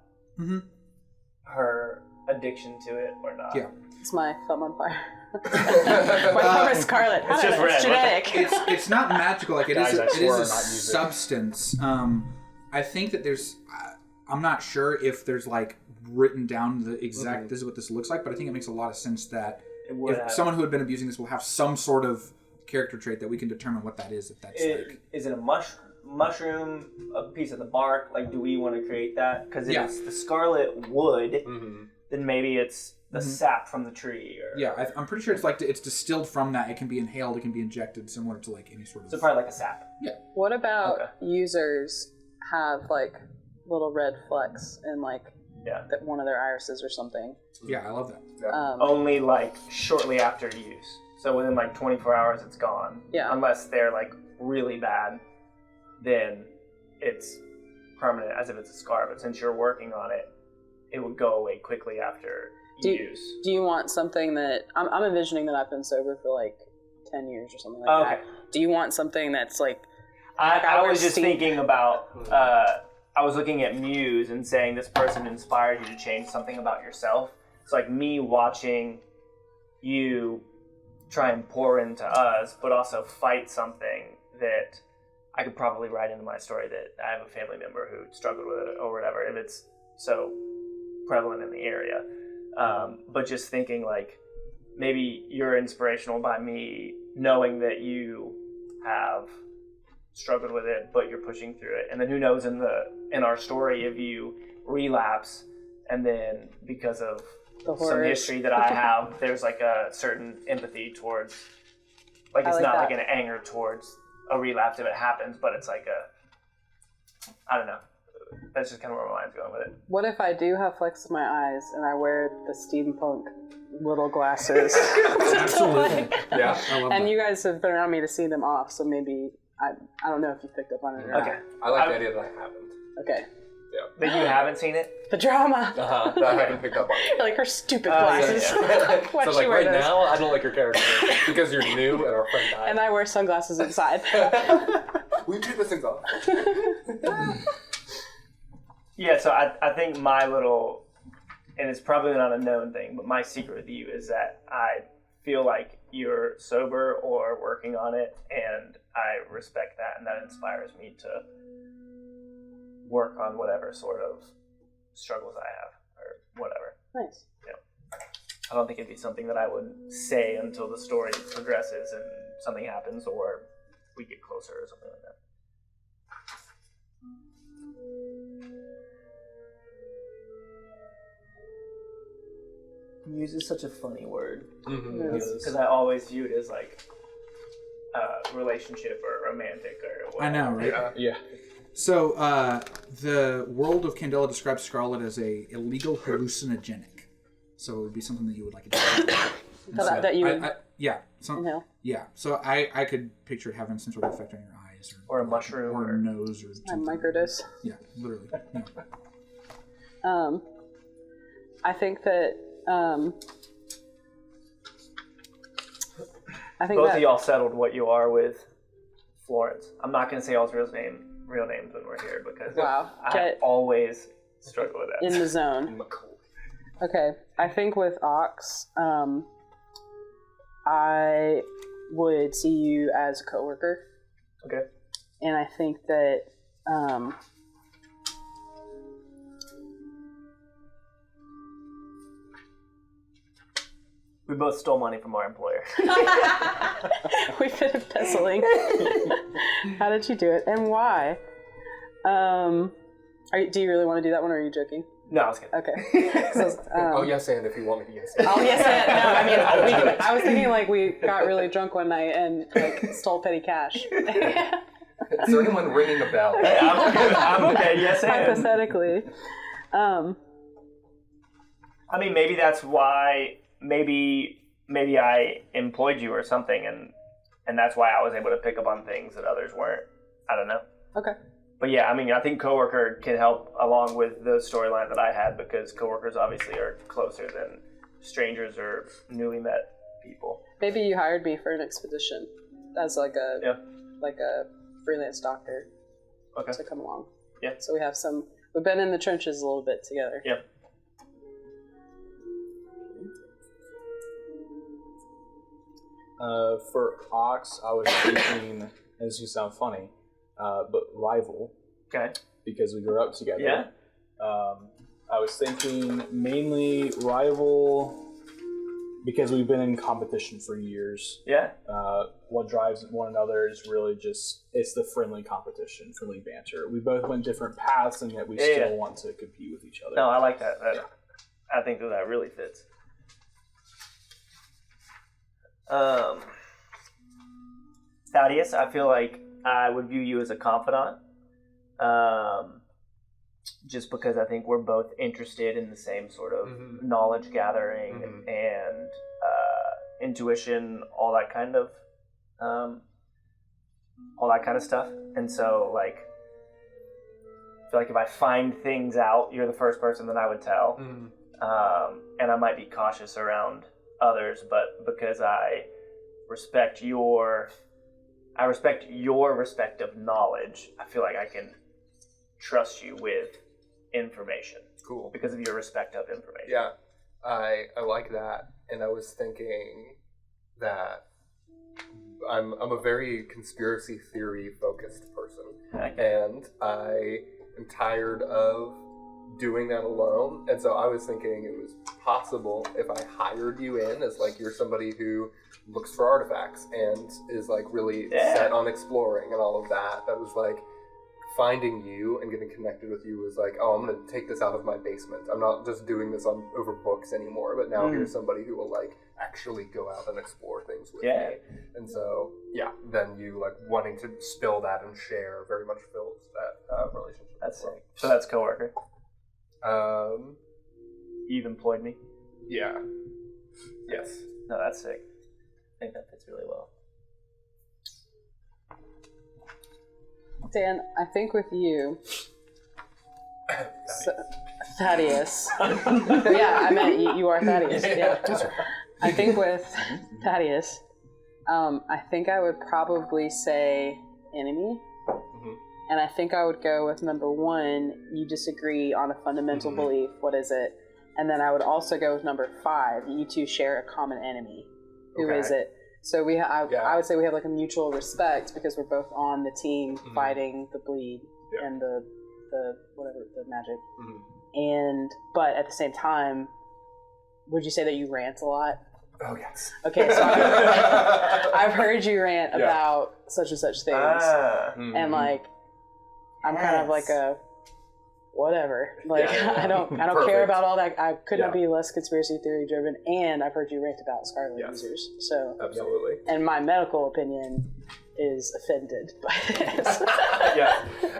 her addiction to it or not. Yeah. It's my thumb on fire. My thumb is scarlet. It's just red. It's genetic. It's not magical. Like it Guys, is. I It swear is a I'm not using it. substance. I think that there's. I'm not sure if there's like written down the exact. This is what this looks like, but I think it makes a lot of sense that if someone who had been abusing this will have some sort of character trait that we can determine what that is. If that's like. Is it a mushroom, a piece of the bark? Like, do we want to create that? Because if it's the scarlet wood, then maybe it's the sap from the tree. Or, Yeah, I'm pretty sure it's like it's distilled from that. It can be inhaled. It can be injected, similar to like any sort of. So probably like a sap. Yeah. What about users have like little red flecks in like one of their irises or something? Yeah, I love that. Only like shortly after use. So within like 24 hours, it's gone. Yeah. Unless they're like really bad, then it's permanent, as if it's a scar. But since you're working on it, it would go away quickly after use. Do you want something that I'm envisioning that I've been sober for like 10 years or something like that? Do you want something that's like? I was just thinking about. I was looking at Muse and saying this person inspired you to change something about yourself. It's like me watching you try and pour into us, but also fight something that I could probably write into my story that I have a family member who struggled with it or whatever, if it's so prevalent in the area. But just thinking like maybe you're inspirational by me knowing that you have struggled with it, but you're pushing through it. And then who knows in our story if you relapse and then because of some history that I have, there's like a certain empathy towards, like it's not like an anger towards a relapse if it happens, but it's like I don't know. That's just kind of where my mind's going with it. What if I do have flecks in my eyes and I wear the steampunk little glasses? Absolutely. Yeah. I love And that. you guys have been around me to see them off, so maybe I don't know if you picked up on it or Okay. not. I like the idea that I haven't. Okay. That you haven't seen it? The drama. That I haven't picked up on. Like her stupid glasses. Why'd So she like wear right those? now, I don't like your character because you're new and our friend died. And I wear sunglasses inside. We take those things off. Yeah, so I think my little, and it's probably not a known thing, but my secret with you is that I feel like you're sober or working on it, and I respect that, and that inspires me to work on whatever sort of struggles I have, or whatever. Nice. Yeah. I don't think it'd be something that I would say until the story progresses and something happens, or we get closer or something like that. Muse is such a funny word. Because I always view it as like a relationship or romantic or whatever. I know, right? Yeah. So, the world of Candela describes Scarlet as a illegal hallucinogenic. So it would be something that you would like to do. That you would yeah. inhale? Yeah. So I could picture it having some sort of effect on your eyes. Or a mushroom. Or nose or A something. microdose. Yeah, literally. Yeah. I think that Both of y'all settled what you are with Florence. I'm not going to say y'all's real names when we're here because I always struggle with that. in the zone. Okay, I think with Ox, I would see you as a coworker. Okay. And I think that we both stole money from our employer. we've been embezzling. How did you do it, and why? Do you really want to do that one, or are you joking? No, I was kidding. Okay. So, Oh, yes, and if you want me to, yes. And. Oh yes, and no. I mean, I was thinking like we got really drunk one night and like stole petty cash. Is there anyone ringing a bell? Hey, I'm okay. Yes, and. Hypothetically. I mean, maybe that's why. Maybe I employed you or something, and that's why I was able to pick up on things that others weren't. I don't know. Okay. But yeah, I mean, I think coworker can help along with the storyline that I had because coworkers obviously are closer than strangers or newly met people. Maybe you hired me for an expedition as like a freelance doctor to come along. Yeah. So we've been in the trenches a little bit together. Yeah. For Ox, I was thinking, and this can sound funny, but rival. Okay. Because we grew up together. Yeah. I was thinking mainly rival because we've been in competition for years. Yeah. What drives one another is really just, it's the friendly competition, friendly banter. We both went different paths, and yet we still want to compete with each other. No, I like that. I think that really fits. Thaddeus, I feel like I would view you as a confidant. Just because I think we're both interested in the same sort of knowledge gathering and intuition, all that kind of stuff. And so, like, I feel like if I find things out, you're the first person that I would tell. And I might be cautious around others, but because I respect your respect of knowledge, I feel like I can trust you with information. Cool. Because of your respect of information. Yeah, I like that, and I was thinking that I'm a very conspiracy theory focused person, and I am tired of doing that alone. And so I was thinking it was possible if I hired you in as like you're somebody who looks for artifacts and is like really set on exploring and all of that. That was like finding you and getting connected with you was like, oh, I'm going to take this out of my basement. I'm not just doing this over books anymore, but now here's somebody who will like actually go out and explore things with me. And so, then you like wanting to spill that and share very much fills that relationship. That's sick. So that's coworker. You've employed me? Yeah. Yes. No, that's sick. I think that fits really well. Dan, I think with you, Thaddeus. Yeah, I meant you are Thaddeus. Yeah. I think with Thaddeus, I think I would probably say enemy. And I think I would go with number one, you disagree on a fundamental belief. What is it? And then I would also go with number 5, you two share a common enemy. Who is it? So I would say we have like a mutual respect because we're both on the team fighting the bleed and the magic. But at the same time, would you say that you rant a lot? Oh, yes. Okay, so I've heard you rant about such and such things. And like, I'm kind of like a whatever. Like, I don't care about all that. I could not be less conspiracy theory driven. And I've heard you rant about Scarlet users. So absolutely. And my medical opinion is offended by this.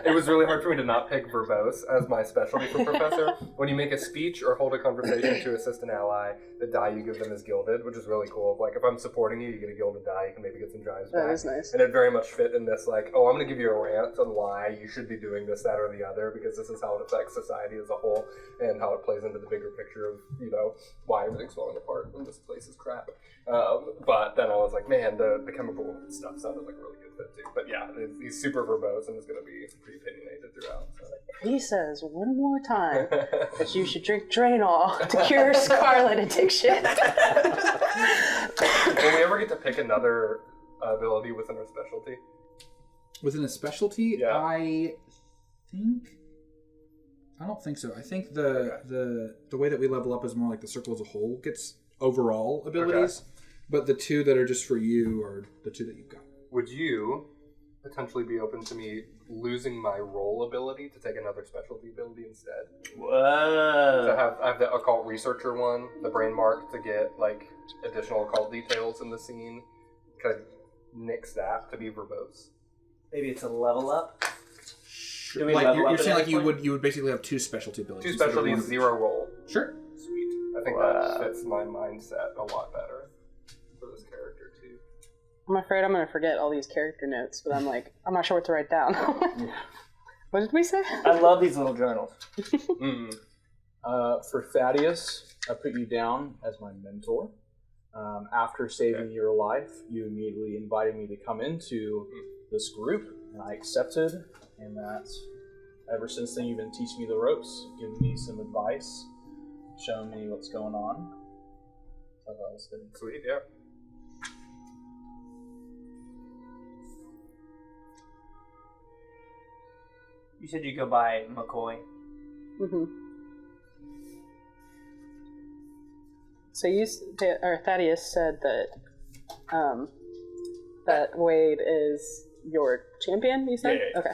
It was really hard for me to not pick verbose as my specialty for professor. When you make a speech or hold a conversation to assist an ally, the die you give them is gilded, which is really cool. Like, if I'm supporting you, you get a gilded die, you can maybe get some drives back. That is nice. And it very much fit in this, like, oh, I'm going to give you a rant on why you should be doing this, that, or the other, because this is how it affects society as a whole, and how it plays into the bigger picture of, you know, why everything's falling apart and this place is crap. But then I was like, man, the chemical stuff sounded like a really good fit too. But yeah, he's super verbose and is going to be pretty opinionated throughout. So. He says one more time that you should drink Draenol to cure scarlet addiction. Will we ever get to pick another ability within our specialty? Within a specialty? Yeah. I don't think so. I think the way that we level up is more like the circle as a whole gets overall abilities. Okay. But the 2 that are just for you are the 2 that you've got. Would you potentially be open to me losing my role ability to take another specialty ability instead? Whoa. So I have the occult researcher one, the brain mark to get like additional occult details in the scene. Could I nix that to be verbose? Maybe it's a level up. Like you're saying, like you would basically have 2 specialty abilities. 2 specialties, 0 role. Sure. Sweet. I think that fits my mindset a lot better for this character too. I'm afraid I'm going to forget all these character notes, but I'm not sure what to write down. What did we say? I love these little journals. For Thaddeus, I put you down as my mentor. After saving your life, you immediately invited me to come into this group, and I accepted, and that ever since then you've been teaching me the ropes, giving me some advice, showing me what's going on. So that was good. Sweet, yeah. You said you go by McCoy. Mm-hmm. So Thaddeus said that that Wade is your champion. You said, Yeah. Okay.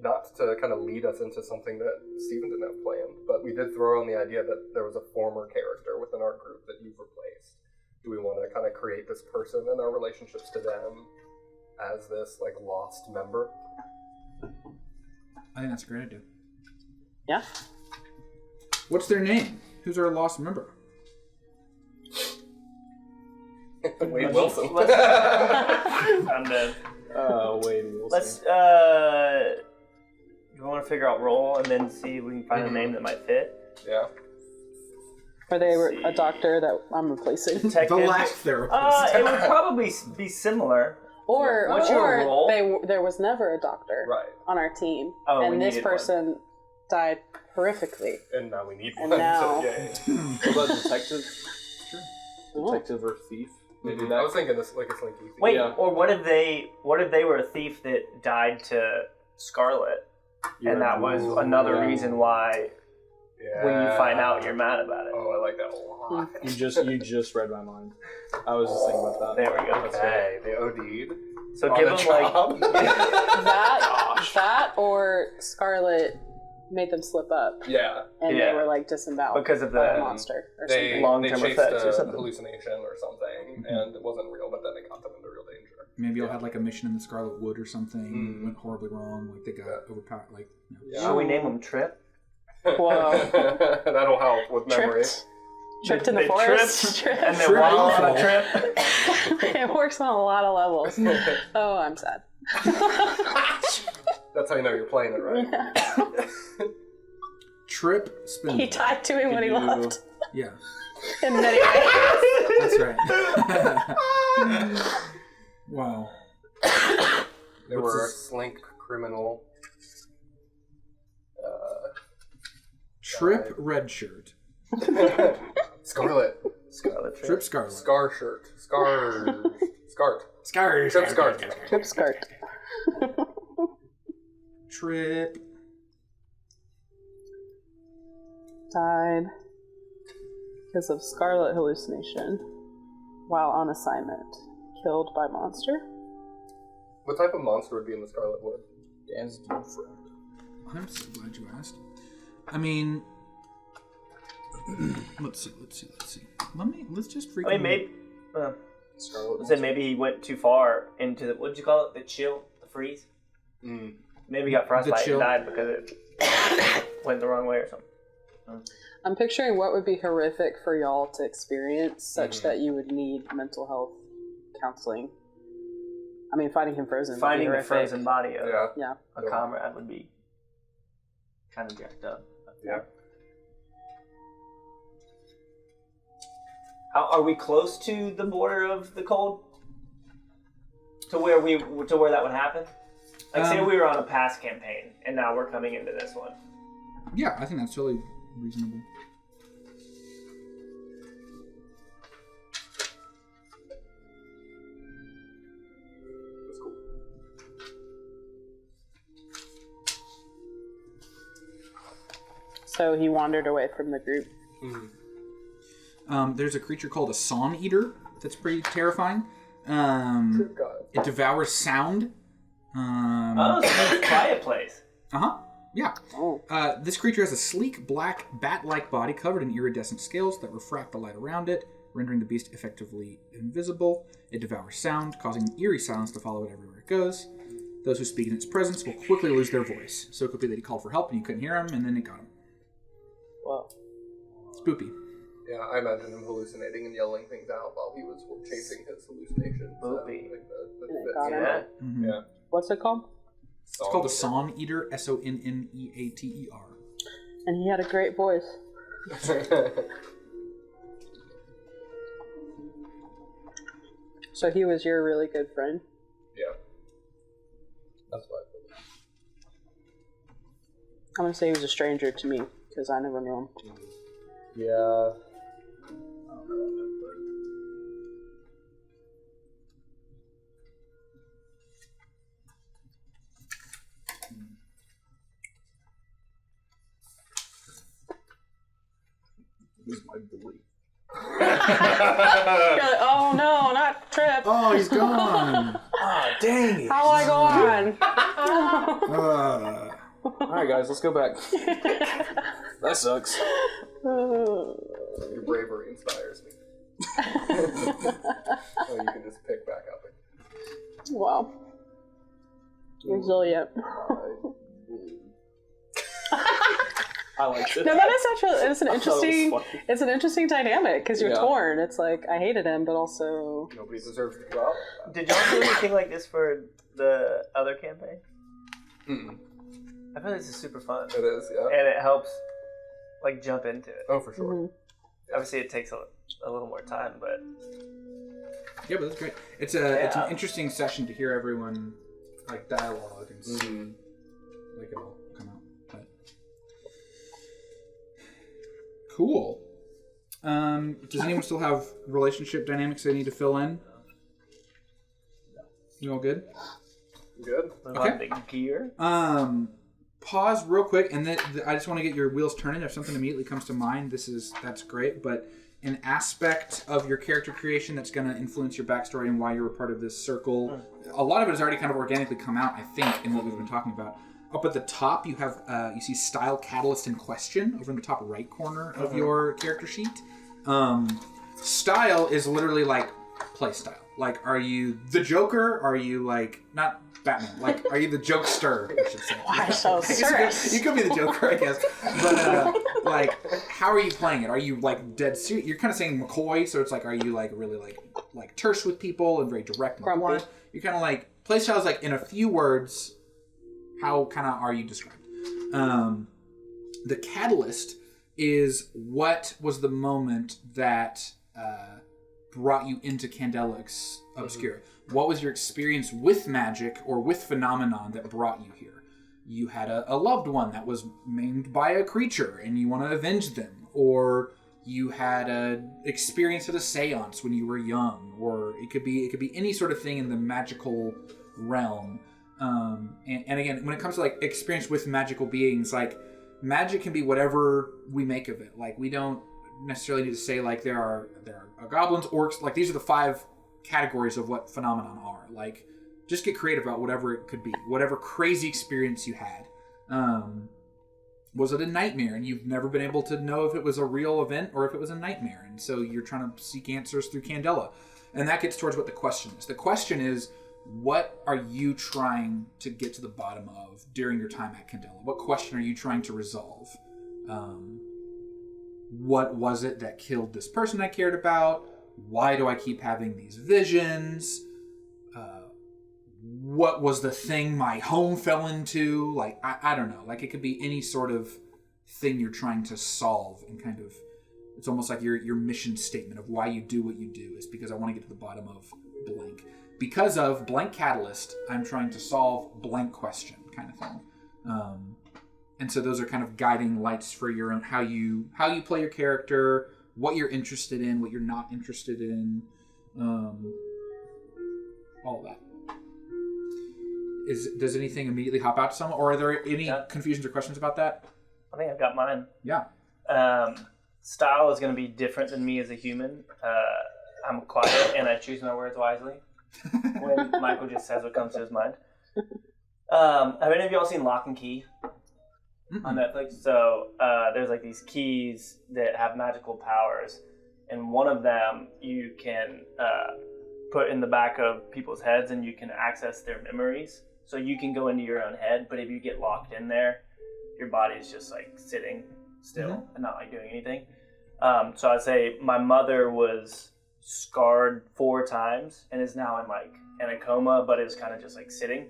Not to kind of lead us into something that Steven didn't have planned, but we did throw on the idea that there was a former character within our group that you've replaced. Do we want to kind of create this person and our relationships to them as this like lost member? I think that's a great idea. Yeah. What's their name? Who's our lost member? Wade Wilson. I'm dead. Wade Wilson. Let's you want to figure out role and then see if we can find a name that might fit. Yeah. Or they were a doctor that I'm replacing. The lack therapist. It would probably be similar. Or, What's your role? there was never a doctor Right. on our team, Oh, we and this needed person died horrifically. And now we need And one. now- So, yeah. What about detective? Oh. Detective or thief? Maybe I that. was thinking this like a slinky thief. Wait, Yeah. or what if they were a thief that died to Scarlet, and that was another reason why Yeah. when you find out you're mad about it. Oh, I like that a lot. You just read my mind. I was just thinking about that. There we go. Okay, they OD'd. So on give the them like job. That or Scarlet made them slip up, Yeah. and Yeah. they were like disemboweled because of by a the monster or They, something. Long-term they chased effects or a something. hallucination or something, and it wasn't real, but then it got them into real danger. Maybe y'all had like a mission in the Scarlet Wood or something. Went horribly wrong. Like they got overpowered. Like no. Yeah. Should we name them Trip? Whoa. That'll help with memory. Tripped in the They forest. tripped, and then Trip while on awful. a trip. It works on a lot of levels. Oh, I'm sad. That's how you know you're playing it right. Trip Spindle. He tied to him when he left. Yeah, In many ways. that's right. Wow. There What's were a this? slink criminal. Trip Redshirt. Scarlet. Scarlet Trip. Trip Scarlet. Scar shirt. Scart. Scar. Trip Scart. Trip skirt. Trip. Died because of scarlet hallucination while on assignment. Killed by monster. What type of monster would be in the Scarlet Wood? Dan's new friend. I'm so glad you asked. I mean, let's see. Let's just freaking. I mean, maybe. Scarlet. Said maybe he went too far into the. What did you call it? The chill, the freeze. Maybe he got frostbite chill. and died because it went the wrong way or something. I'm picturing what would be horrific for y'all to experience such that you would need mental health counseling. I mean, finding him frozen. would be Finding the horrific. frozen body of Yeah. a comrade would be kind of jacked up. Yeah. Are we close to the border of the cold? To where that would happen? Like, say we were on a past campaign, and now we're coming into this one. Yeah, I think that's totally reasonable. That's cool. So he wandered away from the group. There's a creature called a Sawn Eater that's pretty terrifying. Good God. It devours sound. Oh, so it's a quiet place. Yeah. Oh. This creature has a sleek, black, bat-like body covered in iridescent scales that refract the light around it, rendering the beast effectively invisible. It devours sound, causing an eerie silence to follow it everywhere it goes. Those who speak in its presence will quickly lose their voice. So it could be that he called for help and you couldn't hear him, and then it got him. Well, Spoopy. Yeah, I imagine him hallucinating and yelling things out while he was chasing his hallucinations. Spoopy. got him. Yeah. Mm-hmm. Yeah. what's it called? It's called a Sawn Eater, Sonneater. And he had a great voice. So he was your really good friend? Yeah. That's what I believe. I'm gonna say he was a stranger to me, because I never knew him. Yeah. is my belief. Oh no, not Trip. Oh, he's gone. Dang it. How do I go on? Alright, guys, let's go back. That sucks. Your bravery inspires me. So you can just pick back up. Wow. Resilient. I liked it. No, that is actually it's an interesting dynamic because you're torn. It's like I hated him, but also nobody deserves to go out. Did y'all do anything like this for the other campaign? Mm-mm. I feel like this is super fun. It is, yeah. And it helps like jump into it. Oh, for sure. Mm-hmm. Obviously, it takes a little more time, but yeah, but that's great. It's an interesting session to hear everyone like dialogue and see like it all come out. But cool. Does anyone still have relationship dynamics they need to fill in? You all good? Good. Okay. The gear. Pause real quick, and then I just want to get your wheels turning. If something immediately comes to mind, that's great. But an aspect of your character creation that's going to influence your backstory and why you're a part of this circle. A lot of it has already kind of organically come out, I think, in what we've been talking about. Up at the top, you have you see style, catalyst, and question over in the top right corner of your character sheet. Style is literally like play style. Like, are you the Joker? Are you like not Batman? Like, are you the jokester? I should say. Why so serious? You could be the Joker, I guess. But like, how are you playing it? Are you like dead serious? You're kind of saying McCoy, so it's like, are you like really like terse with people and very direct? And Grumbler. You're kind of like playstyle is like in a few words. How kind of are you described? The catalyst is what was the moment that brought you into Candela Obscura. What was your experience with magic or with phenomenon that brought you here? You had a loved one that was maimed by a creature and you want to avenge them, or you had an experience at a seance when you were young, or it could be any sort of thing in the magical realm. And again, when it comes to like experience with magical beings, like magic can be whatever we make of it. Like we don't necessarily need to say like there are goblins, orcs. Like these are the 5 categories of what phenomenon are. Like just get creative about whatever it could be, whatever crazy experience you had. Was it a nightmare and you've never been able to know if it was a real event or if it was a nightmare, and so you're trying to seek answers through Candela, and that gets towards what the question is. The question is, what are you trying to get to the bottom of during your time at Candela? What question are you trying to resolve? What was it that killed this person I cared about? Why do I keep having these visions? What was the thing my home fell into? Like, I don't know. Like, it could be any sort of thing you're trying to solve, and kind of, it's almost like your mission statement of why you do what you do is because I want to get to the bottom of blank. Because of blank catalyst, I'm trying to solve blank question kind of thing. And so those are kind of guiding lights for your own, how you play your character, what you're interested in, what you're not interested in, all of that. Does anything immediately hop out to someone, or are there any confusions or questions about that? I think I've got mine. Yeah. Style is going to be different than me as a human. I'm quiet and I choose my words wisely. When Michael just says what comes to his mind. Have any of y'all seen Lock and Key on Netflix? So there's like these keys that have magical powers, and one of them you can put in the back of people's heads and you can access their memories. So you can go into your own head, but if you get locked in there, your body is just like sitting still and not like doing anything. So I'd say my mother was scarred 4 times and is now in a coma, but is kind of just like sitting,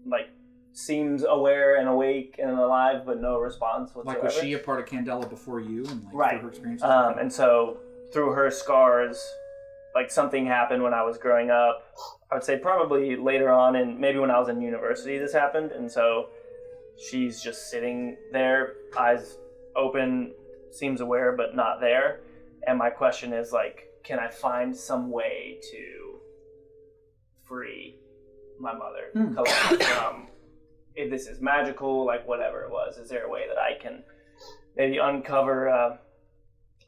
like seems aware and awake and alive, but no response whatsoever. Like, was she a part of Candela before you, and like right? Through her experiences? And so through her scars, like something happened when I was growing up. I would say probably later on, and maybe when I was in university, this happened, and so she's just sitting there, eyes open, seems aware but not there. And my question is like, can I find some way to free my mother from, if this is magical, like whatever it was, is there a way that I can maybe uncover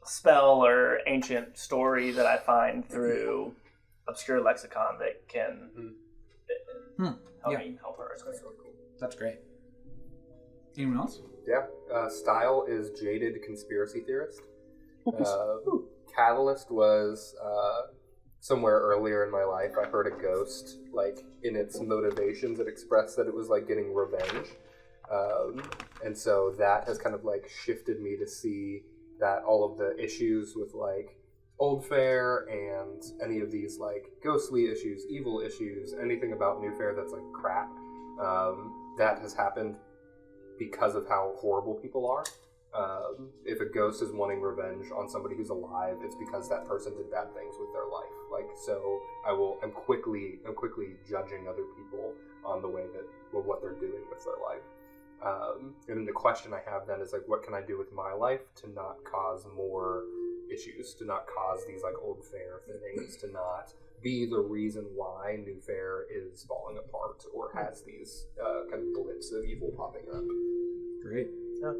spell or ancient story that I find through obscure lexicon that can help her. That's really cool. That's great. Anyone else? Yeah. Style is jaded conspiracy theorist. Catalyst was somewhere earlier in my life. I heard a ghost, like in its motivations, it expressed that it was like getting revenge, and so that has kind of like shifted me to see that all of the issues with like Old Fair and any of these like ghostly issues, evil issues, anything about New Fair that's like crap, that has happened because of how horrible people are. If a ghost is wanting revenge on somebody who's alive, it's because that person did bad things with their life. Like, so I'm quickly judging other people on the way that, well, what they're doing with their life. And the question I have then is like, what can I do with my life to not cause more issues, to not cause these like Old Fair things, to not be the reason why New Fair is falling apart or has these kind of blips of evil popping up. Great. Yeah.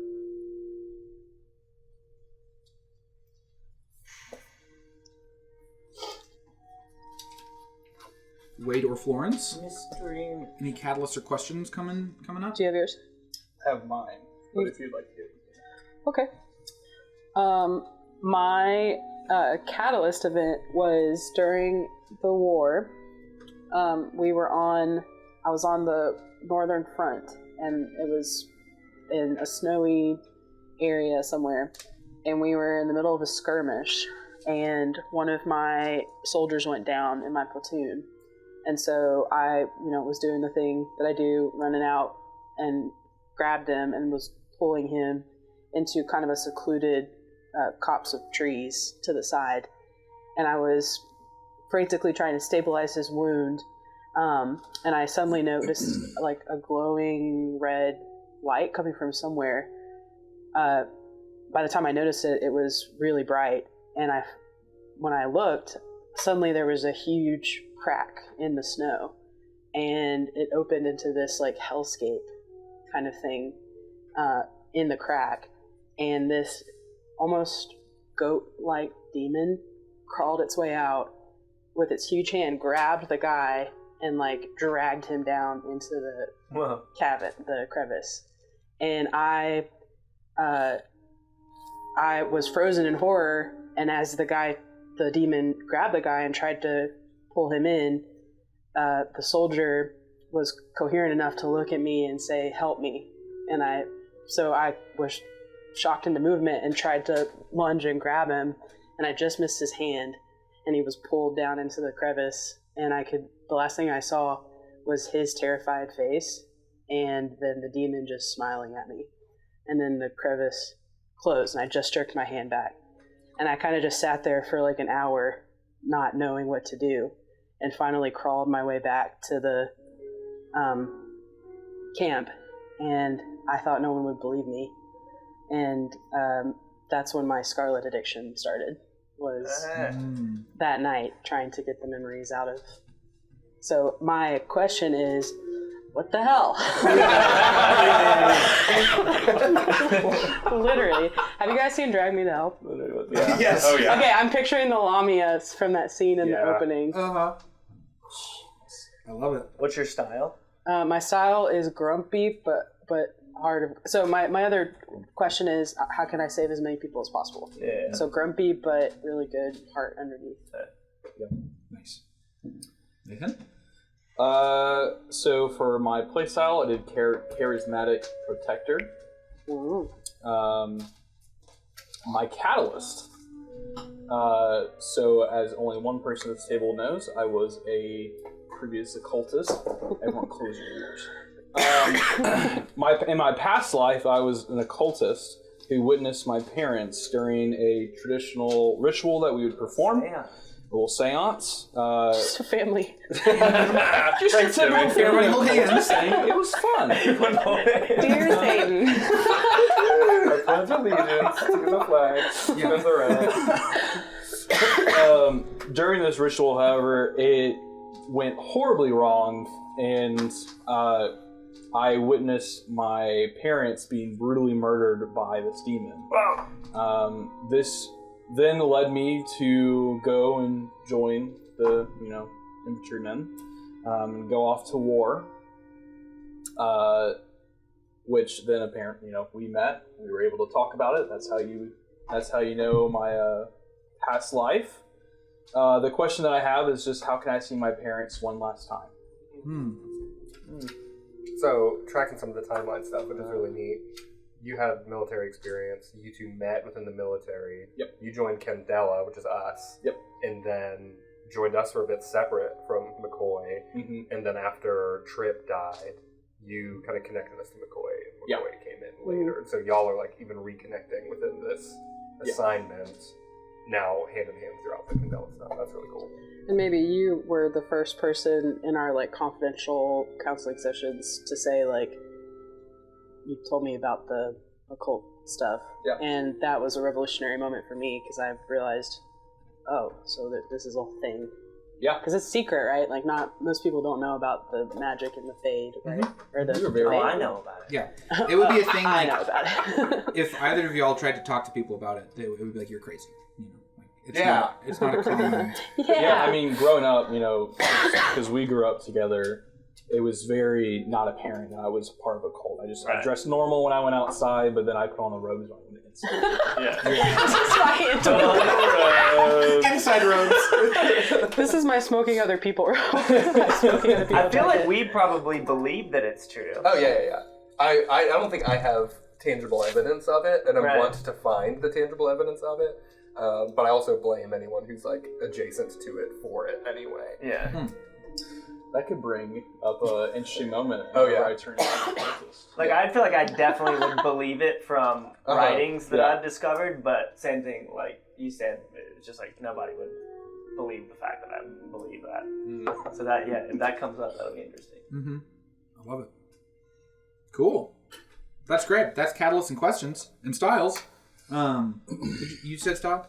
Wade or Florence? Mystery. Any catalysts or questions coming up? Do you have yours? I have mine, but if you'd like to get it. Okay. My catalyst event was during the war. I was on the northern front, and it was in a snowy area somewhere, and we were in the middle of a skirmish, and one of my soldiers went down in my platoon. And so I, was doing the thing that I do, running out and grabbed him and was pulling him into kind of a secluded copse of trees to the side. And I was frantically trying to stabilize his wound. And I suddenly noticed like a glowing red light coming from somewhere. By the time I noticed it, it was really bright. And when I looked, suddenly there was a huge crack in the snow, and it opened into this like hellscape kind of thing in the crack, and this almost goat-like demon crawled its way out with its huge hand, grabbed the guy, and like dragged him down into the the crevice. And I was frozen in horror, and as the demon grabbed the guy and tried to pull him in, the soldier was coherent enough to look at me and say, "Help me." And I was shocked into movement and tried to lunge and grab him, and I just missed his hand, and he was pulled down into the crevice, and the last thing I saw was his terrified face, and then the demon just smiling at me. And then the crevice closed, and I just jerked my hand back. And I kind of just sat there for like an hour, not knowing what to do, and finally crawled my way back to the camp. And I thought no one would believe me. And that's when my scarlet addiction started, was that night, trying to get the memories out of. So my question is, what the hell? Literally. Have you guys seen Drag Me to Hell? Yeah. Yes. Oh, yeah. Okay, I'm picturing the Lamias from that scene in the opening. Uh-huh. I love it. What's your style? My style is grumpy, but hard. So my other question is, how can I save as many people as possible? Yeah. So grumpy, but really good heart underneath. Yep. Nice. Nathan? So for my playstyle, I did Charismatic Protector. Ooh. My catalyst. So as only one person at this table knows, I was a previous occultist. Everyone close your ears. In my past life, I was an occultist who witnessed my parents during a traditional ritual that we would perform. Yeah. A little seance. Just a family. Just a typical family. Hold hands. It was fun. Dear Satan. I pledge allegiance to the flag of the red. During this ritual, however, it went horribly wrong, and I witnessed my parents being brutally murdered by this demon. This then led me to go and join the infantrymen and go off to war. Which then apparently we met. We were able to talk about it. That's how you know my past life. The question that I have is just how can I see my parents one last time? So, tracking some of the timeline stuff, which is really neat. You have military experience. You two met within the military. Yep. You joined Candela, which is us. Yep. And then joined us for a bit separate from McCoy. Mm-hmm. And then after Tripp died, you kind of connected us to McCoy. And McCoy came in later. So y'all are like even reconnecting within this assignment. Now hand in hand throughout the Candela stuff. That's really cool. And maybe you were the first person in our like confidential counseling sessions to say like, you told me about the occult stuff, and that was a revolutionary moment for me because I realized, oh, so that this is a thing. Yeah, because it's secret, right? Like, not most people don't know about the magic and the fade, right? Or the I know about it. Yeah, it would be a thing. Like, I know about it. if either of y'all tried to talk to people about it, it would be like, you're crazy. It's not a common. Yeah, I mean, growing up, because we grew up together, it was very not apparent that I was part of a cult. I dressed normal when I went outside, but then I put on the robes when I went inside. Inside robes. This is my smoking other people robe. I feel like we probably believe that it's true. Oh, yeah. I don't think I have tangible evidence of it, and I want to find the tangible evidence of it. But I also blame anyone who's like adjacent to it for it anyway. Yeah. That could bring up an interesting moment. I turn into Like, I feel like I definitely would believe it from writings that I've discovered, but same thing, like you said, it's just like nobody would believe the fact that I believe that. So that, if that comes up, that'll be interesting. Mm-hmm. I love it. Cool. That's great. That's Catalyst and Questions and Styles. You said style?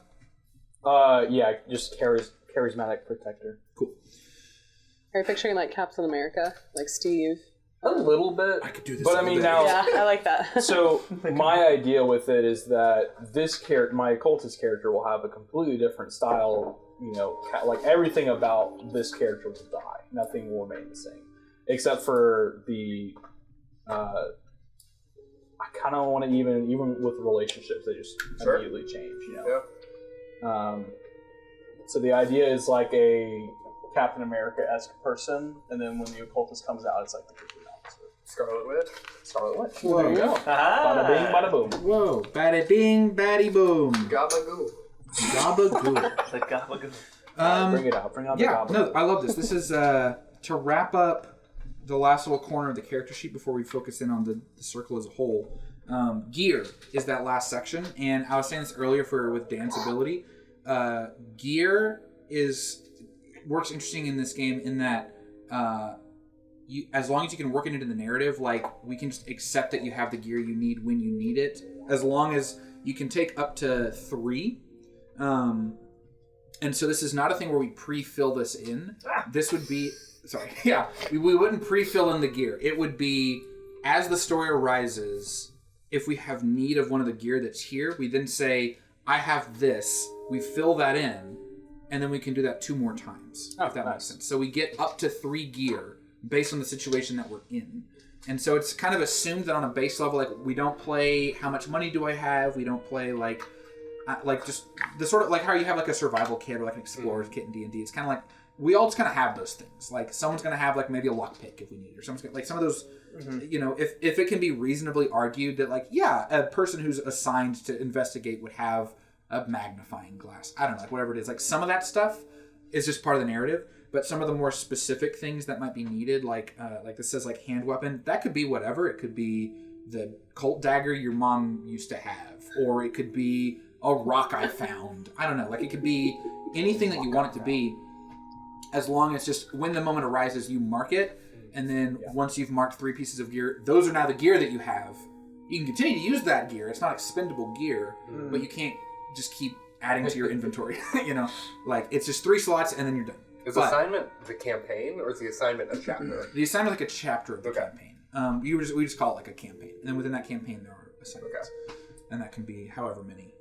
Just charismatic protector. Cool. Are you picturing like Captain America, like Steve? A little bit. I could do this. But I mean, now. Yeah, I like that. So my idea with it is that this my occultist character will have a completely different style. Like everything about this character will die. Nothing will remain the same, except for the. I kind of want to even with relationships, they just immediately change. So the idea is like a Captain America-esque person, and then when the occultist comes out, it's like the complete opposite. Scarlet Witch. Scarlet Witch. Whoa. There you go. Bada bing, bada boom. Whoa. Bada bing, baddy boom. Gabagoo. Gabagoo. The gabagoo. Bring it out. Bring out the gabagoo. No, I love this. This is to wrap up the last little corner of the character sheet before we focus in on the circle as a whole. Gear is that last section, and I was saying this earlier with Dan's ability. Gear works interesting in this game in that as long as you can work it into the narrative, like we can just accept that you have the gear you need when you need it, as long as you can take up to 3. And so this is not a thing where we pre-fill this in. This would be we wouldn't pre-fill in the gear. It would be as the story arises. If we have need of one of the gear that's here, we then say, I have this. We fill that in, and then we can do that 2 more times, if that makes sense. So we get up to 3 gear based on the situation that we're in. And so it's kind of assumed that on a base level, like, we don't play how much money do I have? We don't play, like just the sort of, like how you have, like, a survival kit or, like, an explorer's kit in D&D. It's kind of like, we all just kind of have those things. Like, someone's going to have, like, maybe a lockpick if we need it, or someone's going to, like, some of those... if it can be reasonably argued that, like, a person who's assigned to investigate would have a magnifying glass. I don't know, like, whatever it is. Like, some of that stuff is just part of the narrative, but some of the more specific things that might be needed, like this says, like, hand weapon, that could be whatever. It could be the cult dagger your mom used to have, or it could be a rock I found. I don't know. Like, it could be anything that you want it to be, as long as just when the moment arises, you mark it. And then once you've marked 3 pieces of gear, those are now the gear that you have. You can continue to use that gear. It's not expendable gear, but you can't just keep adding to your inventory. Like, it's just 3 slots and then you're done. Is the assignment the campaign, or is the assignment a chapter? The assignment is like a chapter of the campaign. We just call it like a campaign. And then within that campaign, there are assignments. And that can be however many.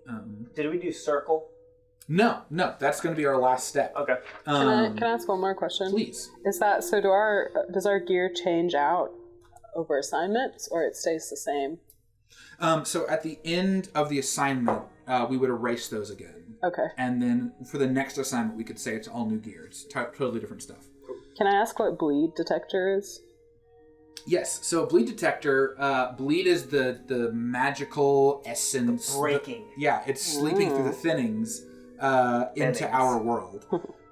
Did we do circle? No, that's going to be our last step. Okay. Can I ask one more question? Please. Is that so? Does our gear change out over assignments, or it stays the same? So at the end of the assignment, we would erase those again. Okay. And then for the next assignment, we could say it's all new gear. It's totally different stuff. Can I ask what bleed detector is? Yes. So bleed detector, bleed is the magical essence. Breaking. It's sleeping through the thinnings into our world.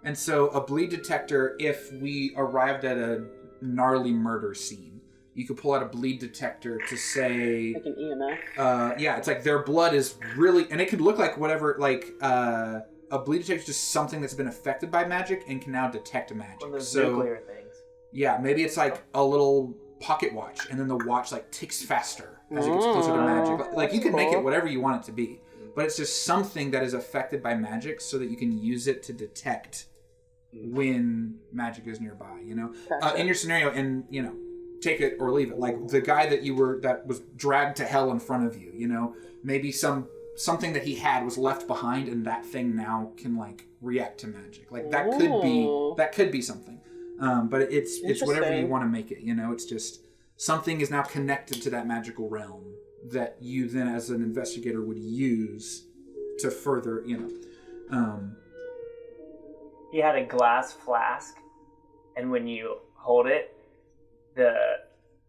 And so a bleed detector, if we arrived at a gnarly murder scene, you could pull out a bleed detector to say... Like an EMF? It's like their blood is really... And it could look like whatever, like... a bleed detector is just something that's been affected by magic and can now detect magic. One of those nuclear things. Yeah, maybe it's like a little pocket watch, and then the watch like ticks faster as it gets closer to magic. Like you can make it whatever you want it to be, but it's just something that is affected by magic so that you can use it to detect when magic is nearby, you know? Gotcha. In your scenario, and, you know, take it or leave it. Like the guy that was dragged to hell in front of you, you know? Maybe something that he had was left behind, and that thing now can, like, react to magic. Like, that could be something. But it's whatever you want to make it, you know? It's just something is now connected to that magical realm that you then, as an investigator, would use to further, you know... He had a glass flask, and when you hold it, the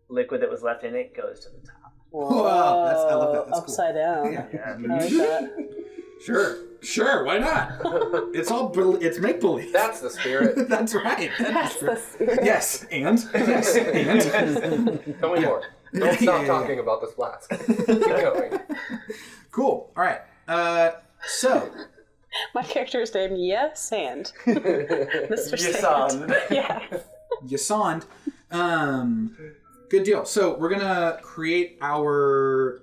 liquid that was left in it goes to the top. Whoa, I love that. That's upside down. Yeah. I like that. Sure, why not? It's make believe. That's the spirit. That's right. That's the spirit. Yes, and Tell me more. Don't stop talking about this flask. Keep going. Cool. All right. So my character's name, Sand. Mr. Sand. Yeah. Yasand. Good deal. So we're gonna create our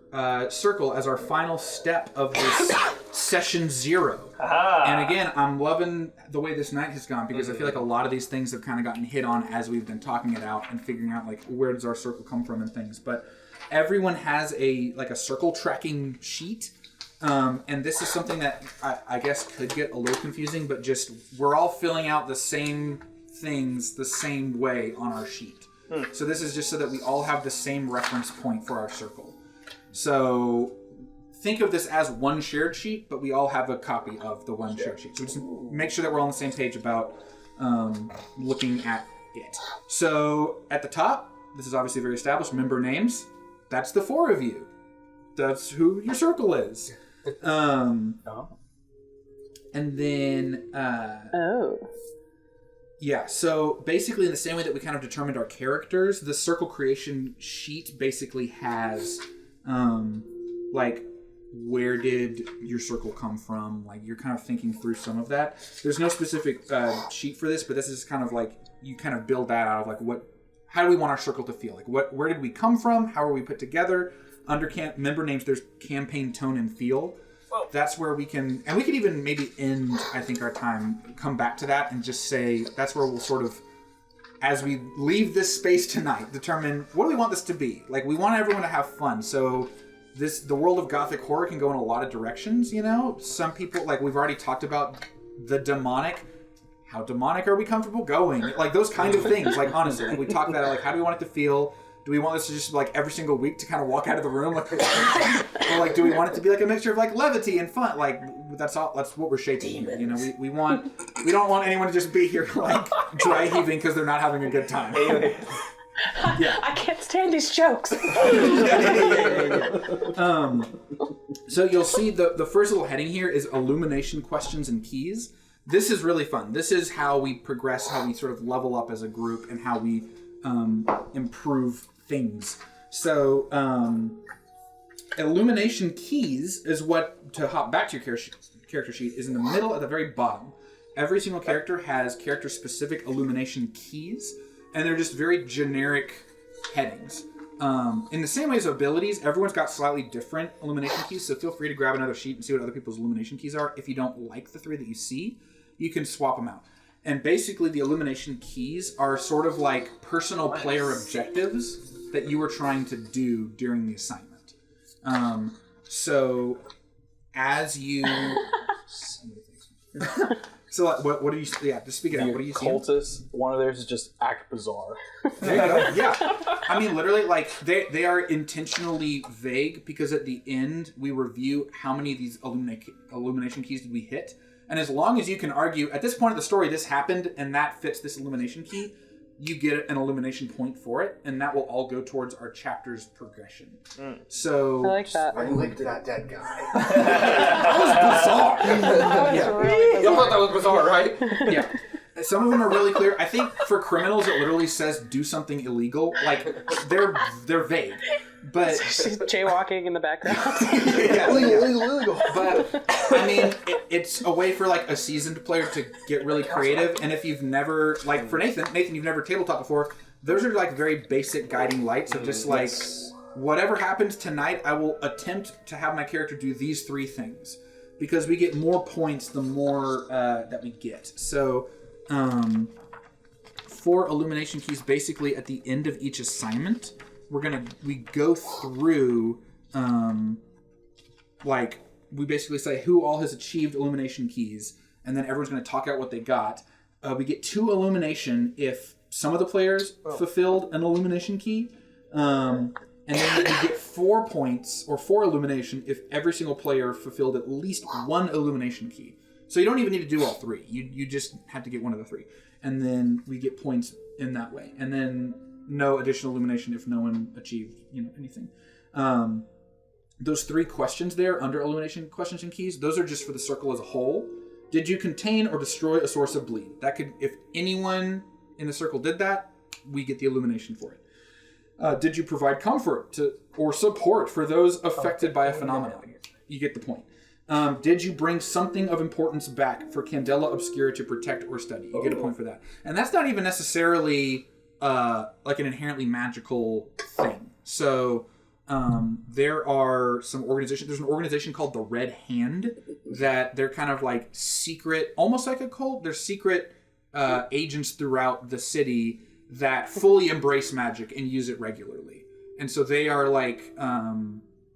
circle as our final step of this session 0. Aha. And again, I'm loving the way this night has gone because I feel like a lot of these things have kind of gotten hit on as we've been talking it out and figuring out like where does our circle come from and things. But everyone has a circle tracking sheet. And this is something that I guess could get a little confusing, but just we're all filling out the same things the same way on our sheet. So this is just so that we all have the same reference point for our circle. So think of this as one shared sheet, but we all have a copy of the one shared sheet. So just make sure that we're all on the same page about looking at it. So at the top, this is obviously very established, member names. That's the 4 of you. That's who your circle is. And then... Yeah, so basically in the same way that we kind of determined our characters, the circle creation sheet basically has, like, where did your circle come from? Like, you're kind of thinking through some of that. There's no specific sheet for this, but this is kind of like, you kind of build that out of, like, how do we want our circle to feel? Like, where did we come from? How are we put together? Under member names, there's campaign tone and feel. That's where we can, and we could even maybe end, I think, our time, come back to that and just say, that's where we'll sort of, as we leave this space tonight, determine, what do we want this to be? Like, we want everyone to have fun, so the world of Gothic horror can go in a lot of directions, you know? Some people, like, we've already talked about the demonic. How demonic are we comfortable going? Like, those kind of things, like, honestly, like, we talked about, like, how do we want it to feel? Do we want this to just, like, every single week to kind of walk out of the room? Like, or, like, do we want it to be, like, a mixture of, like, levity and fun? Like, that's what we're shaping here. You know, we don't want anyone to just be here, like, dry heaving because they're not having a good time. Yeah. I can't stand these jokes. So you'll see the first little heading here is illumination questions and keys. This is really fun. This is how we progress, how we sort of level up as a group, and how we improve things. So, illumination keys is what, to hop back to your character sheet, is in the middle at the very bottom. Every single character has character-specific illumination keys, and they're just very generic headings. In the same way as abilities, everyone's got slightly different illumination keys, so feel free to grab another sheet and see what other people's illumination keys are. If you don't like the 3 that you see, you can swap them out. And basically, the illumination keys are sort of like personal player objectives that you were trying to do during the assignment. So, as you... So many things. So what do you? Yeah, just speak it out. What do you see? Cultists. One of theirs is just act bizarre. There you go. Yeah, I mean, literally, like they are intentionally vague because at the end we review how many of these illumination keys did we hit, and as long as you can argue at this point of the story this happened and that fits this illumination key, you get an illumination point for it, and that will all go towards our chapter's progression. So I like that. I licked that dead guy. that was bizarre. That was really You thought that was bizarre, right? Yeah. Some of them are really clear. I think for criminals, it literally says do something illegal. Like they're vague, but She's jaywalking in the background. yeah, Illegal. But I mean, it's a way for like a seasoned player to get really creative. And if you've never, like for Nathan, you've never tabletop before. Those are like very basic guiding lights of just like whatever happens tonight, I will attempt to have my character do these 3 things because we get more points the more that we get. So. 4 illumination keys basically at the end of each assignment we go through like we basically say who all has achieved illumination keys and then everyone's going to talk out what they got. We get 2 illumination if some of the players fulfilled an illumination key, and then we get 4 points or 4 illumination if every single player fulfilled at least 1 illumination key. So you don't even need to do all 3. You just have to get one of the 3. And then we get points in that way. And then no additional illumination if no one achieved, anything. Those 3 questions there under illumination questions and keys, those are just for the circle as a whole. Did you contain or destroy a source of bleed? That could, if anyone in the circle did that, we get the illumination for it. Did you provide comfort or support for those affected by a phenomenon? You get the point. Did you bring something of importance back for Candela Obscura to protect or study? You get a point for that. And that's not even necessarily like an inherently magical thing. So there are some organizations. There's an organization called the Red Hand that they're kind of like secret, almost like a cult. They're secret agents throughout the city that fully embrace magic and use it regularly. And so they are like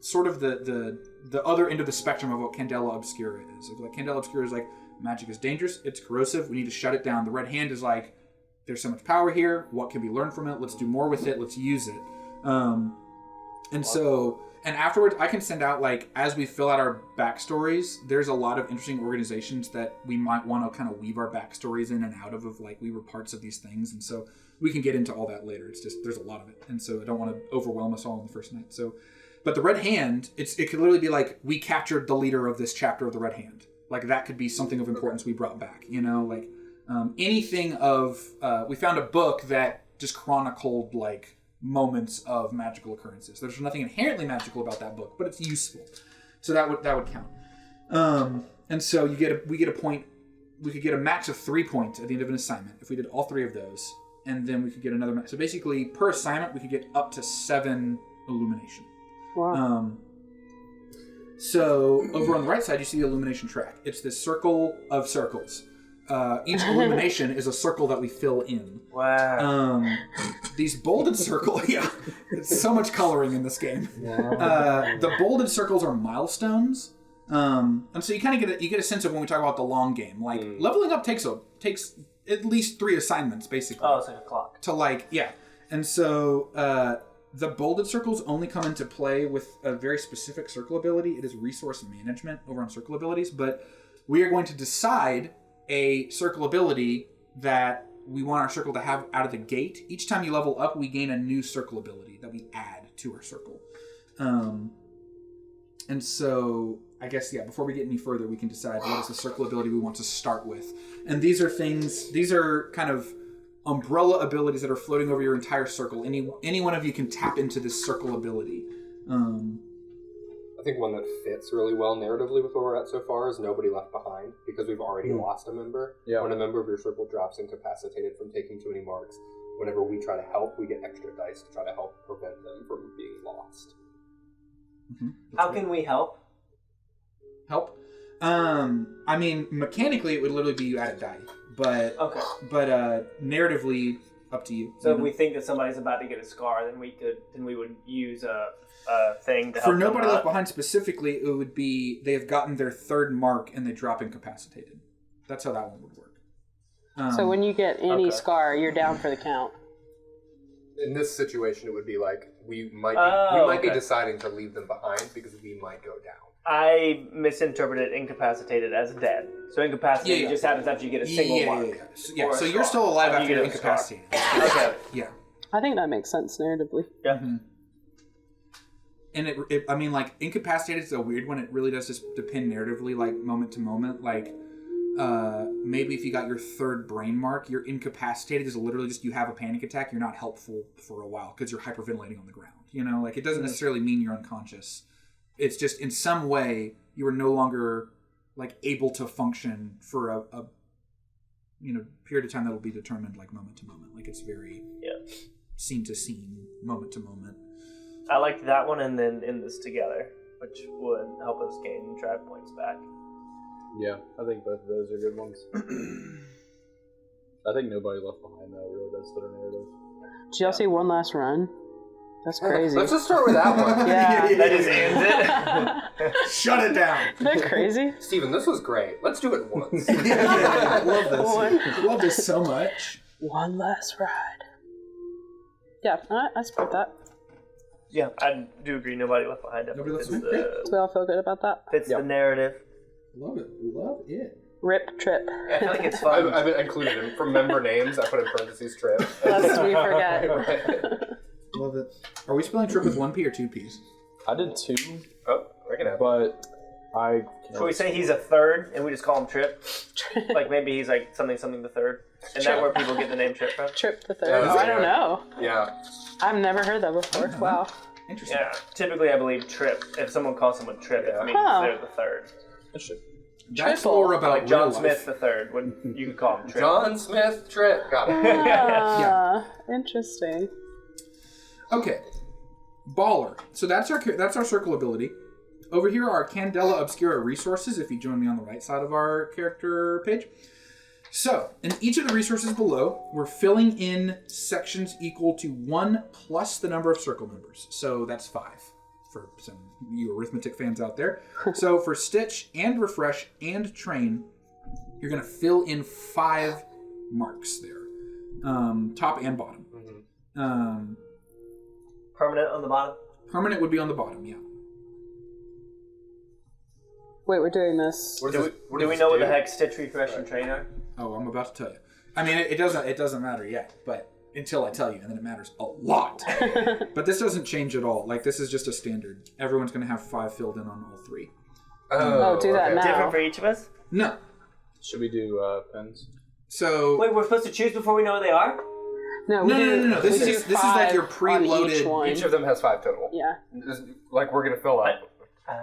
sort of the other end of the spectrum of what Candela Obscura is. Like Candela Obscura is like, magic is dangerous, it's corrosive, we need to shut it down. The Red Hand is like, there's so much power here, what can be learned from it, let's do more with it, let's use it. And afterwards, I can send out, like, as we fill out our backstories, there's a lot of interesting organizations that we might want to kind of weave our backstories in and out of like, we were parts of these things, and so we can get into all that later. It's just, there's a lot of it, and so I don't want to overwhelm us all in the first night. So, but the Red Hand, it could literally be like, we captured the leader of this chapter of the Red Hand. Like, that could be something of importance we brought back, like anything of, we found a book that just chronicled, like, moments of magical occurrences. There's nothing inherently magical about that book, but it's useful. So that would count. And so we get a point, we could get a max of 3 points at the end of an assignment if we did all 3 of those, and then we could get another max. So basically, per assignment, we could get up to 7 illumination. Wow. So over on the right side, you see the illumination track. It's this circle of circles. Each illumination is a circle that we fill in. Wow. These bolded circles, yeah, it's so much coloring in this game. The bolded circles are milestones, and so you kind of get a sense of when we talk about the long game. Like leveling up takes at least 3 assignments, basically. Oh, it's like a clock. And so the bolded circles only come into play with a very specific circle ability. It is resource management over on circle abilities, but we are going to decide a circle ability that we want our circle to have out of the gate. Each time you level up, we gain a new circle ability that we add to our circle. And so, I guess, before we get any further, we can decide what is the circle ability we want to start with. And these are kind of umbrella abilities that are floating over your entire circle. Any one of you can tap into this circle ability. I think one that fits really well narratively with where we're at so far is Nobody Left Behind, because we've already lost a member. Yeah. When a member of your circle drops incapacitated from taking too many marks, whenever we try to help, we get extra dice to try to help prevent them from being lost. Mm-hmm. How can we help? Help? I mean, mechanically, it would literally be you add a die, but narratively, up to you. So if we think that somebody's about to get a scar, then we would use a thing to help for Nobody them Left Behind specifically, it would be they have gotten their 3rd mark and they drop incapacitated. That's how that one would work. So when you get any scar, you're down for the count. In this situation, it would be like we might be deciding to leave them behind because we might go down. I misinterpreted incapacitated as dead. So incapacitated just happens after you get a single mark. So you're still alive after you're incapacitated. Okay. Yeah. I think that makes sense narratively. Yeah. Mm-hmm. And I mean, like, incapacitated is a weird one. It really does just depend narratively, like, moment to moment. Like, maybe if you got your third brain mark, you're incapacitated is literally just you have a panic attack. You're not helpful for a while because you're hyperventilating on the ground. You know, like, it doesn't necessarily mean you're unconscious. It's just in some way you are no longer, like, able to function for a period of time that will be determined, like, moment to moment. Like, it's very scene to scene, moment to moment. I liked that one, and then In This Together, which would help us gain drive points back. Yeah, I think both of those are good ones. I think Nobody Left Behind, though, really does fit a narrative. Did y'all see One Last Run? That's crazy. Let's just start with that one. Yeah. That just ends it. Shut it down. Isn't that crazy? Steven, this was great. Let's do it once. I love this. I love this so much. One Last Ride. Yeah, I support that. Yeah, I do agree. Nobody Left Behind. Nobody Left Do we all feel good about that? Fits the narrative. Love it. Love it. Rip Trip. I feel like it's fun. I've included him. From member names, I put in parentheses Trip. Lest we forget. Love it. Are we spelling Trip with one P or two P's? I did 2. Oh, I can have. But I... Should we say he's a third, and we just call him Trip? Like, maybe he's like something the third? Isn't that where people get the name Trip from? Trip the Third. Yeah, I don't know. Yeah. I've never heard that before. Wow. Interesting. Yeah, typically I believe Trip. If someone calls someone Trip, it means they're the third. That's more about like John real Smith life. the third. When you could call him Trip. John Smith Trip. Got it. Yeah. Interesting. Okay. Baller. So that's our circle ability. Over here are Candela Obscura resources, if you join me on the right side of our character page. So, in each of the resources below, we're filling in sections equal to 1 plus the number of circle members. So that's 5 for some of you arithmetic fans out there. So for Stitch and Refresh and Train, you're going to fill in 5 marks there. Top and bottom. Mm-hmm. Permanent on the bottom? Permanent would be on the bottom, yeah. Wait, we're doing this. Do we know what the heck Stitch, Refresh, and Train are? Oh, I'm about to tell you. I mean, it doesn't matter yet, but until I tell you, and then it matters a lot. But this doesn't change at all. Like, this is just a standard. Everyone's going to have 5 filled in on all 3. Oh, do that now. Different for each of us? No. Should we do pens? So Wait, we're supposed to choose before we know what they are? No. This is like your preloaded. Each of them has 5 total. Yeah. Like, we're going to fill up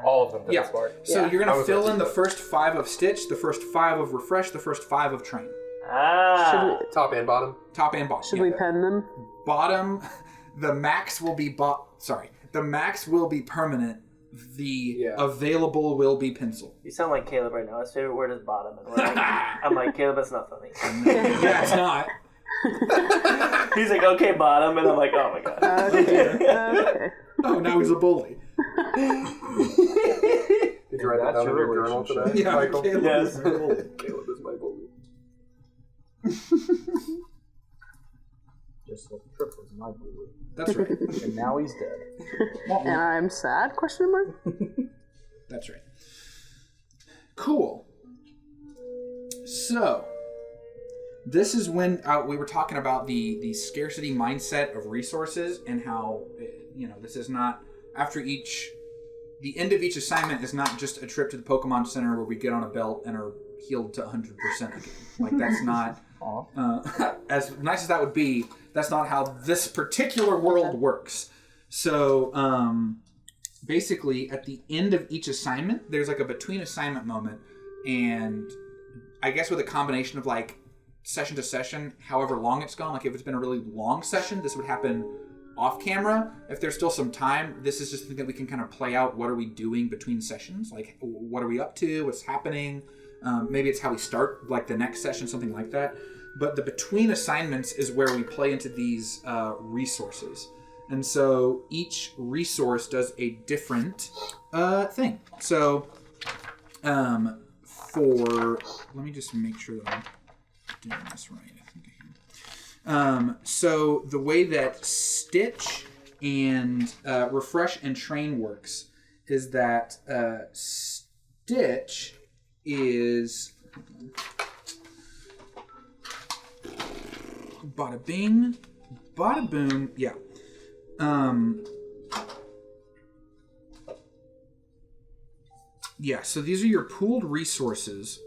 all of them to this part. So you're going to fill in the first 5 of Stitch, the first 5 of Refresh, the first 5 of Train. Ah. Top and bottom? Top and bottom. Should we pen them? Bottom, the max will be the max will be permanent. The available will be pencil. You sound like Caleb right now. His favorite word is bottom. And I'm like, Caleb, that's not funny. Yeah, it's not. He's like, okay, bottom. And I'm like, oh my god. Okay. Oh, now he's a bully. Did you write that down in your journal today, Yeah, Michael? Caleb Yes. is a bully. Caleb is my bully. Just like Trip was my bully. That's right. And now he's dead. And I'm sad? Question mark. That's right. Cool. So, this is when we were talking about the scarcity mindset of resources and how, this is not, the end of each assignment is not just a trip to the Pokemon Center where we get on a belt and are healed to 100% again. Like, that's not, as nice as that would be, that's not how this particular world works. So, basically, at the end of each assignment, there's like a between assignment moment, and I guess with a combination of like session to session, however long it's gone, like if it's been a really long session, this would happen off camera. If there's still some time, this is just something that we can kind of play out. What are we doing between sessions? Like, what are we up to? What's happening? Maybe it's how we start, like the next session, something like that. But the between assignments is where we play into these resources. And so each resource does a different thing. So let me just make sure that I'm doing this right. I think I am. So the way that Stitch and Refresh and Train works is that Stitch is bada bing, bada boom. Yeah. Yeah, so these are your pooled resources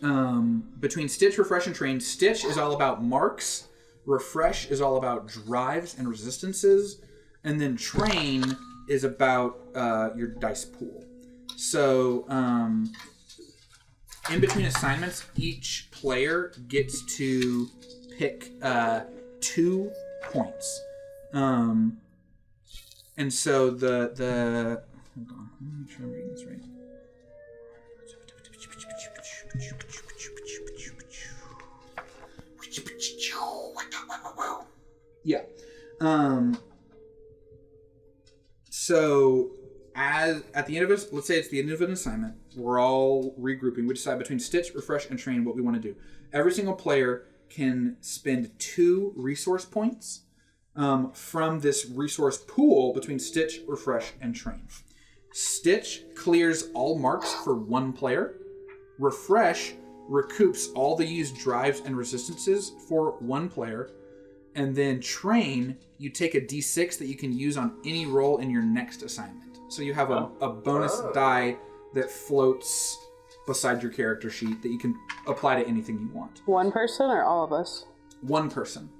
between Stitch, Refresh, and Train. Stitch is all about marks. Refresh is all about drives and resistances. And then Train is about your dice pool. So in between assignments, each player gets to pick 2 points. And so the hold on, let me make sure I'm reading this right. Yeah. So at the end of it, let's say it's the end of an assignment, we're all regrouping. We decide between Stitch, Refresh, and Train what we want to do. Every single player can spend 2 resource points from this resource pool between Stitch, Refresh, and Train. Stitch clears all marks for 1 player. Refresh recoups all the used drives and resistances for 1 player. And then Train, you take a d6 that you can use on any roll in your next assignment. So you have a bonus die that floats beside your character sheet that you can apply to anything you want. 1 person or all of us? 1 person.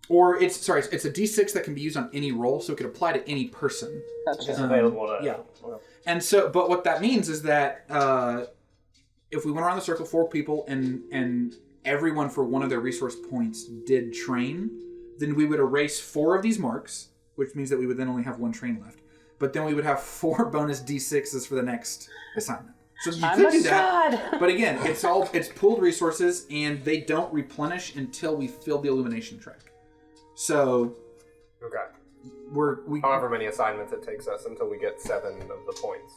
Or it's a d6 that can be used on any roll, so it could apply to any person. Gotcha. It's available to... Yeah. And so, but what that means is that if we went around the circle, 4 people, and everyone for 1 of their resource points did Train, then we would erase 4 of these marks, which means that we would then only have 1 Train left. But then we would have 4 bonus d6s for the next assignment. So you could do that. But again, it's pooled resources, and they don't replenish until we fill the illumination track. So okay, we however many assignments it takes us until we get 7 of the points.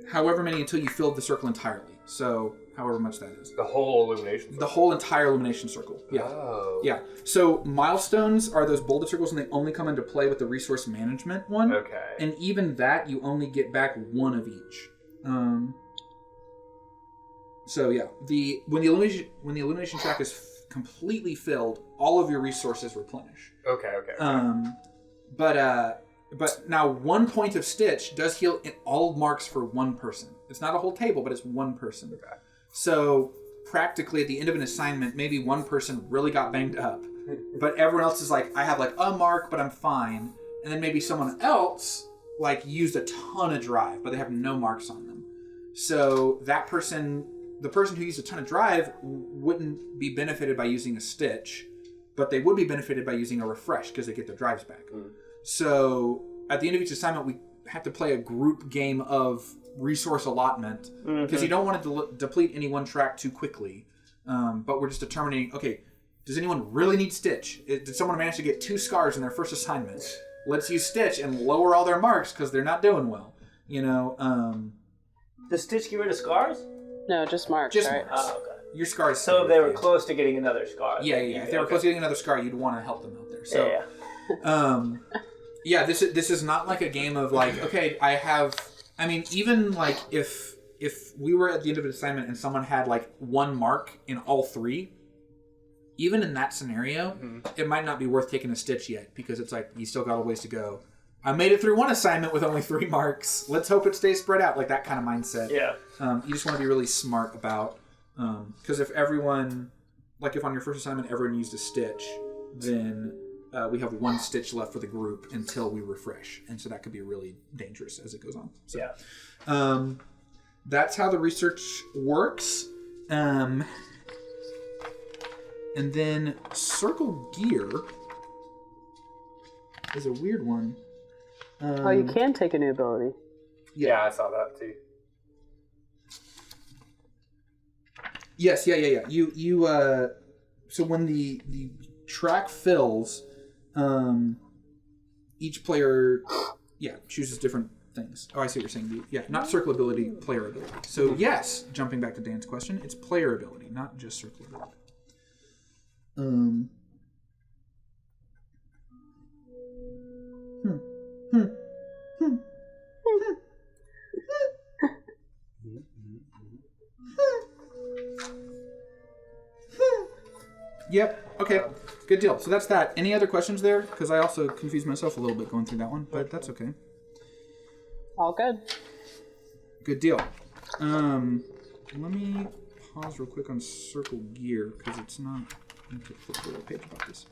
However many until you fill the circle entirely. So however much that is. The whole illumination circle? The whole entire illumination circle. Yeah. Oh. Yeah. So milestones are those bolded circles, and they only come into play with the resource management one. Okay. And even that, you only get back 1 of each. So yeah, when the illumination track is completely filled, all of your resources replenish. Okay. But now 1 point of Stitch does heal in all marks for 1 person. It's not a whole table, but it's 1 person. Okay. So practically at the end of an assignment, maybe 1 person really got banged up, but everyone else is like, I have like a mark, but I'm fine. And then maybe someone else like used a ton of drive, but they have no marks on them. So that person, the person who used a ton of drive, wouldn't be benefited by using a Stitch, but they would be benefited by using a Refresh because they get their drives back. So at the end of each assignment, we have to play a group game of resource allotment because you don't want to deplete any one track too quickly. But we're just determining, okay, does anyone really need Stitch? Did someone manage to get 2 scars in their first assignment? Let's use Stitch and lower all their marks because they're not doing well. You know. Does Stitch get rid of scars? No, just marks. Just right? marks. Oh, okay. Your scars. So if they were close to getting another scar. Yeah. If they were close to getting another scar, you'd want to help them out there. So, yeah. This is not like a game of like, okay, I mean, even like if we were at the end of an assignment and someone had like 1 mark in all 3, even in that scenario, it might not be worth taking a Stitch yet because it's like you still got a ways to go. I made it through 1 assignment with only 3 marks. Let's hope it stays spread out, like that kind of mindset. Yeah. You just want to be really smart about because if everyone, like if on your first assignment everyone used a Stitch, then we have 1 Stitch left for the group until we refresh, and so that could be really dangerous as it goes on. So, yeah. That's how the research works. And then Circle Gear is a weird one. You can take a new ability. Yeah, I saw that too. Yes, yeah. You so when the track fills, each player chooses different things. Oh, I see what you're saying. Yeah, not circle ability, player ability. So yes, jumping back to Dan's question, it's player ability, not just circle ability. Yep. Okay. Good deal. So that's that. Any other questions there? Because I also confused myself a little bit going through that one, but that's okay. All good. Good deal. Let me pause real quick on circle gear because it's not. I need to flip to the page about this.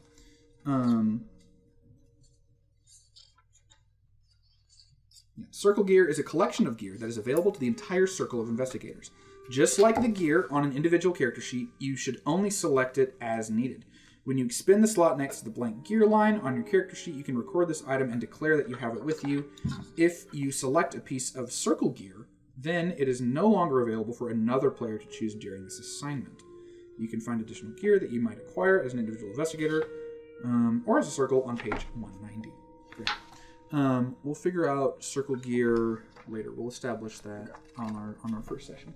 Circle gear is a collection of gear that is available to the entire circle of investigators. Just like the gear on an individual character sheet, you should only select it as needed. When you expend the slot next to the blank gear line on your character sheet, you can record this item and declare that you have it with you. If you select a piece of circle gear, then it is no longer available for another player to choose during this assignment. You can find additional gear that you might acquire as an individual investigator, or as a circle on page 190. Great. We'll figure out circle gear later. We'll establish that on our first session.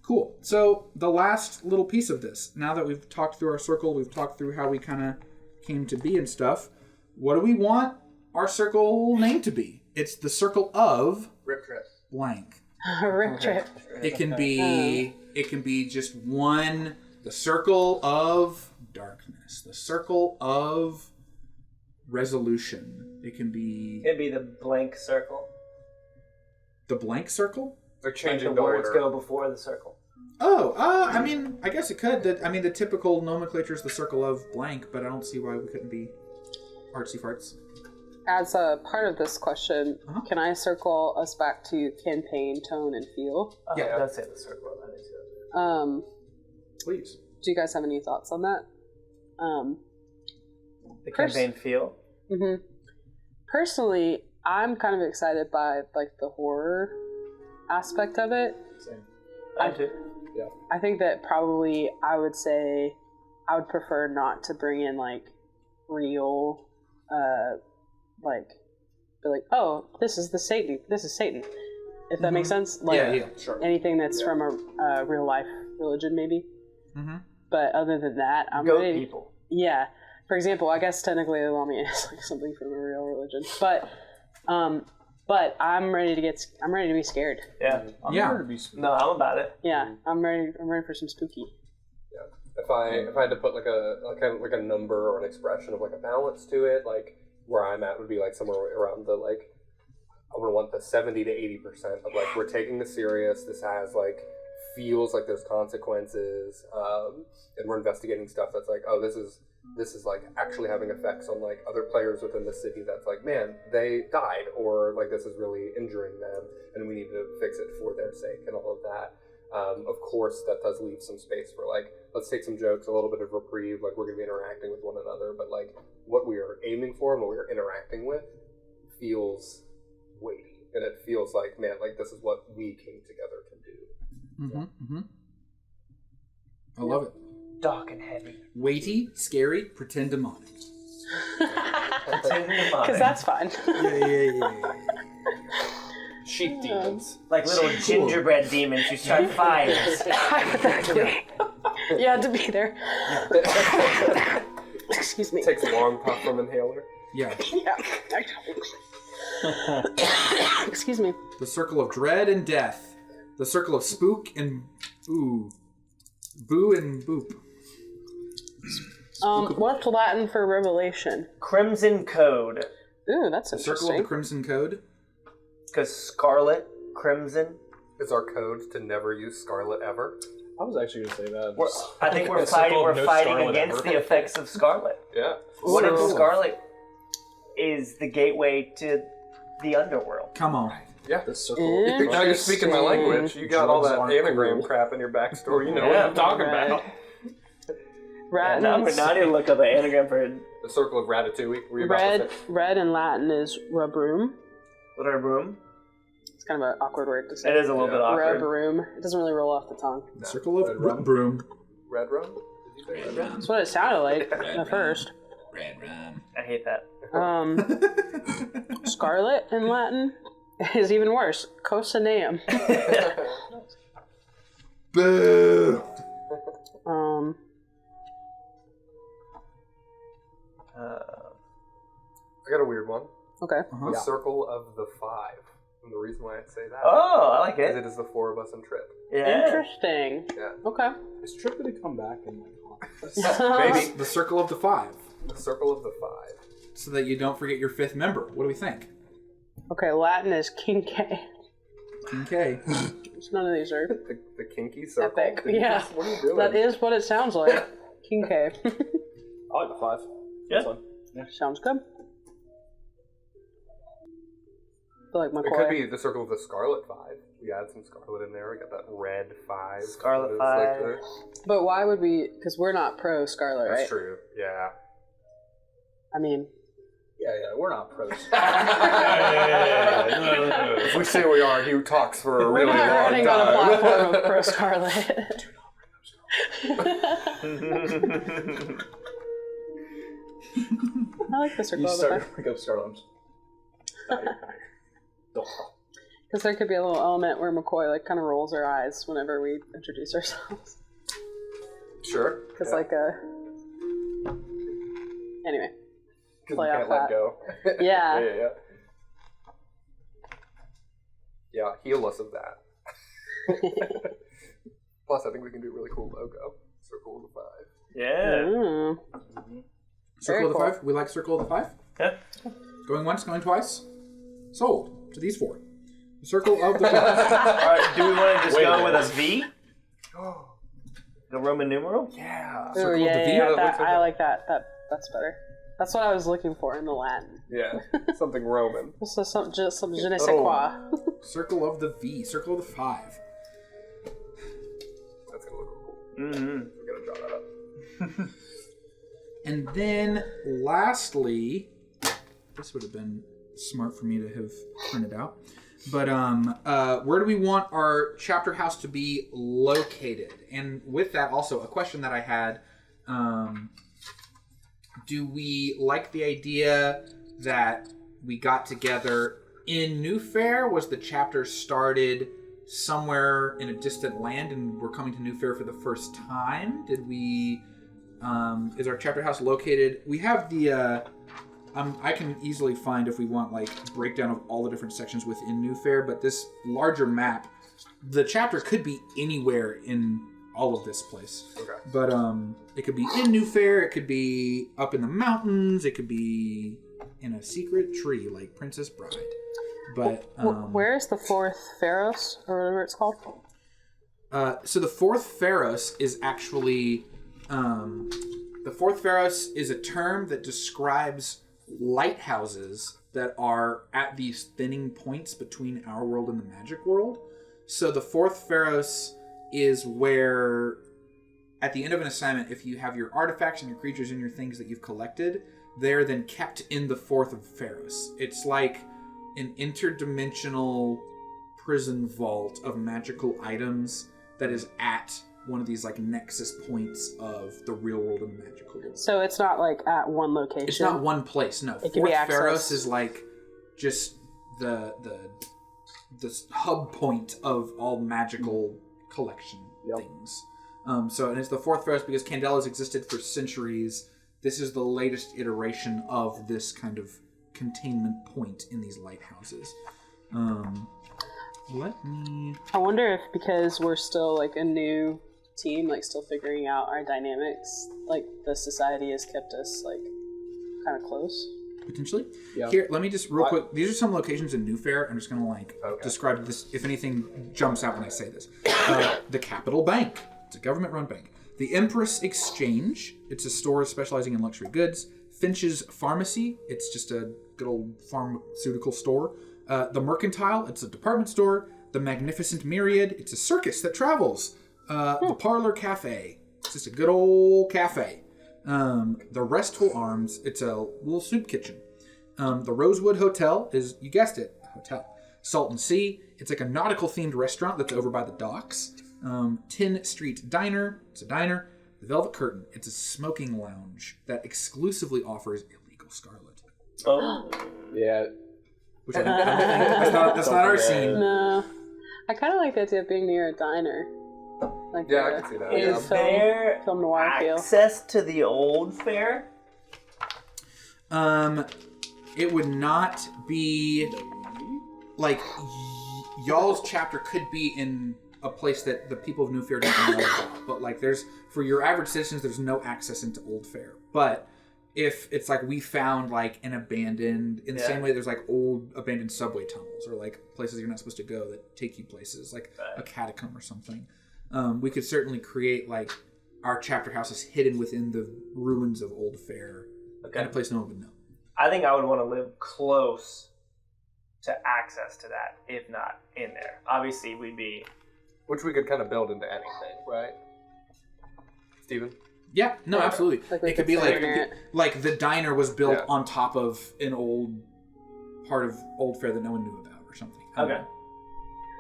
Cool. So the last little piece of this, now that we've talked through our circle, we've talked through how we kind of came to be and stuff, what do we want our circle name to be? It's the circle of Rip Trip. Blank. Rip Trip. It can be just one, the circle of darkness, the circle of resolution. It can be the blank circle. The blank circle? They're changing the words order. go before the circle. Oh, I mean, I guess it could. The typical nomenclature is the circle of blank, but I don't see why we couldn't be artsy farts. As a part of this question, can I circle us back to campaign, tone, and feel? Yeah, that's it. The circle of that is Please. Do you guys have any thoughts on that? the campaign feel. Mm-hmm. Personally, I'm kind of excited by like the horror aspect of it. Same. I do. Yeah. I think that probably I would say I would prefer not to bring in like real, like, be like, oh, this is Satan. If that makes sense. Like, yeah, sure. Anything that's from a real life religion, maybe. Mm-hmm. But other than that, I'm Goat ready. people. Yeah. For example, I guess technically the Lami is like something from a real religion, but I'm ready to be scared. Yeah. I'm Yeah. ready to be spooky. No, I'm about it. Yeah, I'm ready for some spooky. Yeah. If I had to put like a number or an expression of like a balance to it, like where I'm at would be like somewhere around the like I would want the 70 to 80% of like we're taking this serious. This has like feels like there's consequences, and we're investigating stuff that's like, oh, this is like actually having effects on like other players within the city. That's like, man, they died, or like this is really injuring them, and we need to fix it for their sake, and all of that. Of course, that does leave some space for like, let's take some jokes, a little bit of reprieve, like we're going to be interacting with one another, but like what we are aiming for and what we are interacting with feels weighty, and it feels like, man, like this is what we came together to do. Mm-hmm. Mm-hmm. I love it. Dark and heavy. Weighty, scary, pretend demonic. Because that's fun. Yeah. Sheep demons. Like little gingerbread demons who start fires. Hypothetically. You had to be there. Excuse me. Takes a long puff from inhaler. Yeah. Excuse me. The circle of dread and death. The circle of spook and boo. Boo and boop. What's Latin for revelation? Crimson Code. Ooh, that's The circle interesting. of the Crimson Code. Because scarlet, crimson. Is our code to never use Scarlet ever? I was actually going to say that. I think we're A circle of fighting. We're no fighting scarlet against ever. the effects of scarlet. Yeah. What if So- scarlet is the gateway to the underworld? Come on. Yeah. The circle. Now you're speaking my language. You got all that Drugs aren't anagram cool. crap in your backstory. You know what Yeah. I'm talking about. Rat Now I need to look up an anagram for The circle of Ratatouille. Were you about to say? red in Latin is rubrum. little room. It's kind of an awkward word to say. It is a little bit awkward. Rubrum. It doesn't really roll off the tongue. The circle of Red rum? broom. Red rum? Did you say red rum? That's what it sounded like at first. Red rum. I hate that. Scarlet in Latin is even worse. Coccineum. Boo! I got a weird one. Okay. The Circle of the Five. And the reason why I say that Oh, I like is it. it is the four of us in Trip. Yeah. Interesting. Yeah. Okay. Is Trip going to come back and like Maybe. The Circle of the Five. The Circle of the Five. So that you don't forget your fifth member. What do we think? Okay, Latin is Kincaid. Okay. None of these are The kinky circle. epic. Did you Yeah. just- what are you doing? That is what it sounds like. Kincaid. I like the 5. Yeah. That's fine. Sounds good. I feel like It McCoy. could be the Circle of the Scarlet Five. We add some Scarlet in there. We got that red 5. Scarlet It's 5. But why would we? Because we're not pro Scarlet, That's right? true. Yeah. I mean, Yeah, we're not pros. If we say we are, he talks for a we're really not long running on a platform time. of pro Scarlet. I like the You Circle of the start Five. to pick up Starlight. Don't. Because there could be a little element where McCoy like kind of rolls her eyes whenever we introduce ourselves. Sure. Because anyway, Because play we off can't let that. go. Yeah. yeah. Yeah, heal us of that. Plus, I think we can do a really cool logo. Circle of the Five. Yeah. Mm. Circle of the cool. Five? We like Circle of the Five? Yeah. Going once, going twice? Sold to these four. The Circle of the Five. Alright, do we want to just Wait a go with a minute. V? The Roman numeral? Yeah. Ooh, Circle of yeah, the V? yeah, That that, looks like I a- like that. That's better. That's what I was looking for in the Latin. Yeah. Something Roman. This is just some je ne sais quoi. Circle of the V. Circle of the Five. That's going to look cool. Mm-hmm. We got to draw that up. And then, lastly, this would have been smart for me to have printed out. But where do we want our chapter house to be located? And with that, also a question that I had: do we like the idea that we got together in New Fair? Was the chapter started somewhere in a distant land, and we're coming to New Fair for the first time? Did we? Is our chapter house located? We have the. I can easily find, if we want, like breakdown of all the different sections within New Fair. But this larger map, the chapter could be anywhere in all of this place. Okay. But it could be in New Fair. It could be up in the mountains. It could be in a secret tree, like Princess Bride. But Where is the fourth Pharos, or whatever it's called? So the fourth Pharos is actually the fourth Pharos is a term that describes lighthouses that are at these thinning points between our world and the magic world. So the fourth Pharos is where, at the end of an assignment, if you have your artifacts and your creatures and your things that you've collected, they're then kept in the fourth of Pharos. It's like an interdimensional prison vault of magical items that is at one of these like nexus points of the real world and the magical world. So it's not like at one location. It's not one place, no. It can Fourth be Pharos accessed. is like just the hub point of all magical collection things. So and it's the fourth Pharos because Candela's existed for centuries. This is the latest iteration of this kind of containment point in these lighthouses. Let me... I wonder if because we're still like a new team, like still figuring out our dynamics, like the society has kept us like kind of close. Potentially. Yeah. Here, let me just real quick. These are some locations in New Fair. I'm just going to Okay. describe this if anything jumps out when I say this. The Capital Bank. It's a government-run bank. The Empress Exchange. It's a store specializing in luxury goods. Finch's Pharmacy. It's just a good old pharmaceutical store. The Mercantile. It's a department store. The Magnificent Myriad. It's a circus that travels. The Parlor Cafe. It's just a good old cafe. The Restful Arms. It's a little soup kitchen. The Rosewood Hotel is, you guessed it, a hotel. Salton Sea. It's like a nautical themed restaurant that's over by the docks. 10 Street Diner. It's a diner. The Velvet Curtain. It's a smoking lounge that exclusively offers illegal Scarlet. Oh. Yeah. Which I don't think that's not our scene. No. I kind of like the idea of being near a diner. Like Yeah, I can see that. Is there film noir feel. access to the old fair? It would not be like y'all's chapter could be in a place that the people of New Fair don't know about, but like there's for your average citizens, there's no access into Old Fair. But if it's like we found like an abandoned, in the same way there's like old abandoned subway tunnels or like places you're not supposed to go that take you places, like a catacomb or something. We could certainly create like our chapter houses hidden within the ruins of Old Fair, in a place no one would know. I think I would want to live close to access to that, if not in there. Obviously, we'd be... Which we could kind of build into anything, right? Steven? Yeah, no, absolutely. Like it could be like the diner was built on top of an old part of Old Fair that no one knew about or something. Okay.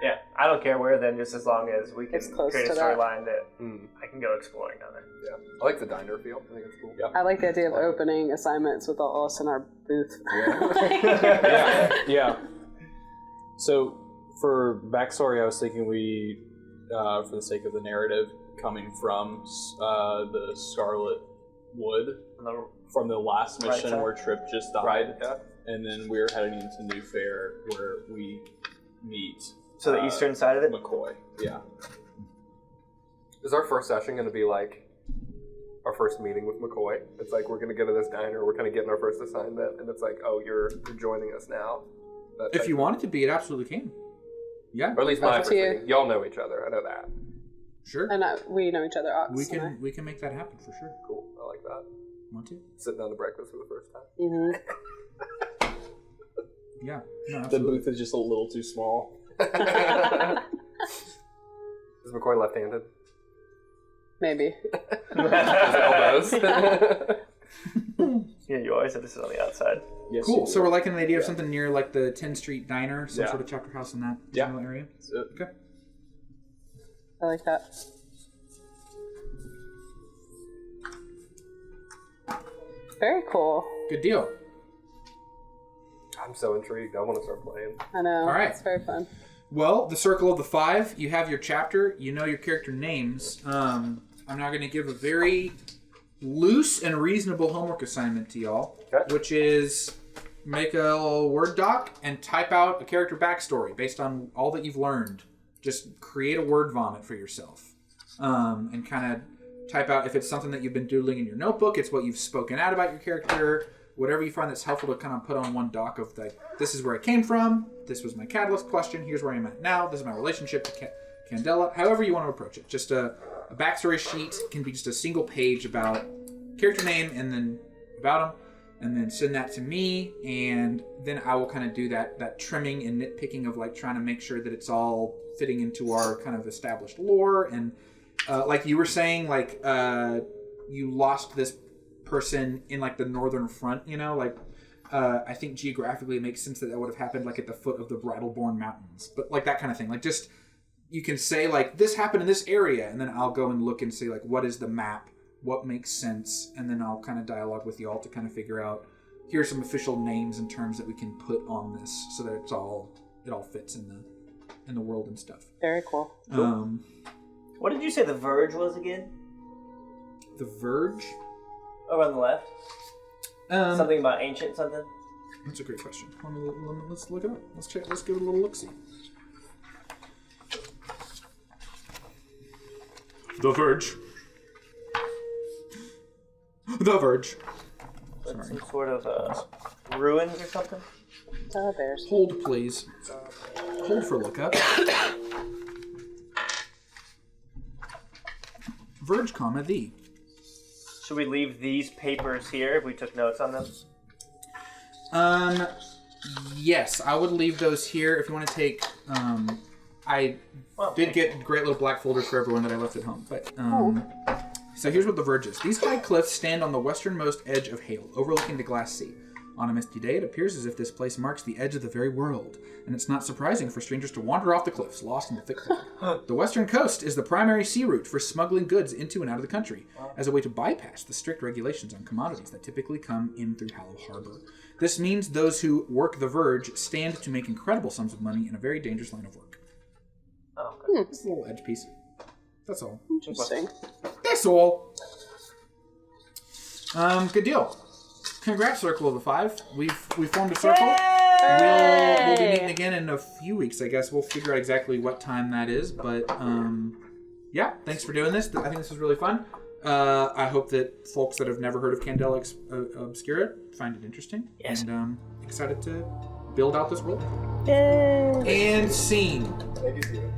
Yeah, I don't care where then, just as long as we can create a storyline that I can go exploring down there. Yeah, I like the diner feel. I think it's cool. I like the idea of opening assignments with all us in our booth. Yeah. So for backstory, I was thinking we, for the sake of the narrative, coming from the Scarlet Wood from the last mission where Trip just died, and then we're heading into New Fair where we meet. So the eastern side of it? McCoy, yeah. Is our first session going to be like our first meeting with McCoy? It's like we're going to go to this diner, we're kind of getting our first assignment, and it's like, oh, you're joining us now. If you want it to be, it absolutely can. Yeah. Or at least my first meeting. Y'all know each other, I know that. Sure. And we know each other. We can make that happen for sure. Cool, I like that. Want to? Sitting down to breakfast for the first time. Mm-hmm. Yeah. No, the booth is just a little too small. Is McCoy left-handed? Maybe. Elbows. Yeah, you always said this is on the outside. Yes, cool. So we're liking the idea of something near like the 10th Street Diner, some sort of chapter house in that general area. Okay. I like that. Very cool. Good deal. I'm so intrigued. I want to start playing. I know. All right. It's very fun. Well, the Circle of the Five, you have your chapter, you know your character names. I'm now going to give a very loose and reasonable homework assignment to y'all, which is make a little Word doc and type out a character backstory based on all that you've learned. Just create a word vomit for yourself and kind of type out if it's something that you've been doodling in your notebook, it's what you've spoken out about your character, whatever you find that's helpful to kind of put on one doc of like, this is where I came from, this was my catalyst question, here's where I'm at now, this is my relationship to Candela, however you want to approach it. Just a backstory sheet can be just a single page about character name and then about them, and then send that to me, and then I will kind of do that trimming and nitpicking of like trying to make sure that it's all fitting into our kind of established lore. And like you were saying, like you lost this person in like the northern front, you know, like I think geographically it makes sense that would have happened like at the foot of the Bridleborn Mountains, but like that kind of thing. Like just you can say like this happened in this area, and then I'll go and look and say like what is the map, what makes sense, and then I'll kind of dialogue with y'all to kind of figure out here's some official names and terms that we can put on this so that it all fits in the world and stuff. Very cool. What did you say the Verge was again? The Verge? Over on the left? Something about ancient something? That's a great question. Let's look it up. Let's check. Let's give it a little look-see. The Verge. The Verge. Sorry. Some sort of ruins or something? Oh, bears. Hold, please. Hold for lookup. Verge, comma, the. Should we leave these papers here if we took notes on them? Yes, I would leave those here if you want to take. I did get great little black folders for everyone that I left at home, but so here's what the Verge is. These high cliffs stand on the westernmost edge of Hale, overlooking the Glass Sea. On a misty day, it appears as if this place marks the edge of the very world, and it's not surprising for strangers to wander off the cliffs, lost in the thick fog. The western coast is the primary sea route for smuggling goods into and out of the country, as a way to bypass the strict regulations on commodities that typically come in through Hallow Harbor. This means those who work the verge stand to make incredible sums of money in a very dangerous line of work. Oh, okay. It's a little edge piece. That's all. Interesting. That's all. Good deal. Congrats, Circle of the Five. We formed a circle. We'll be meeting again in a few weeks, I guess. We'll figure out exactly what time that is. But, yeah, thanks for doing this. I think this was really fun. I hope that folks that have never heard of Candela Obscura find it interesting. Yes. And excited to build out this world. Yay! And scene. Thank you, Steven.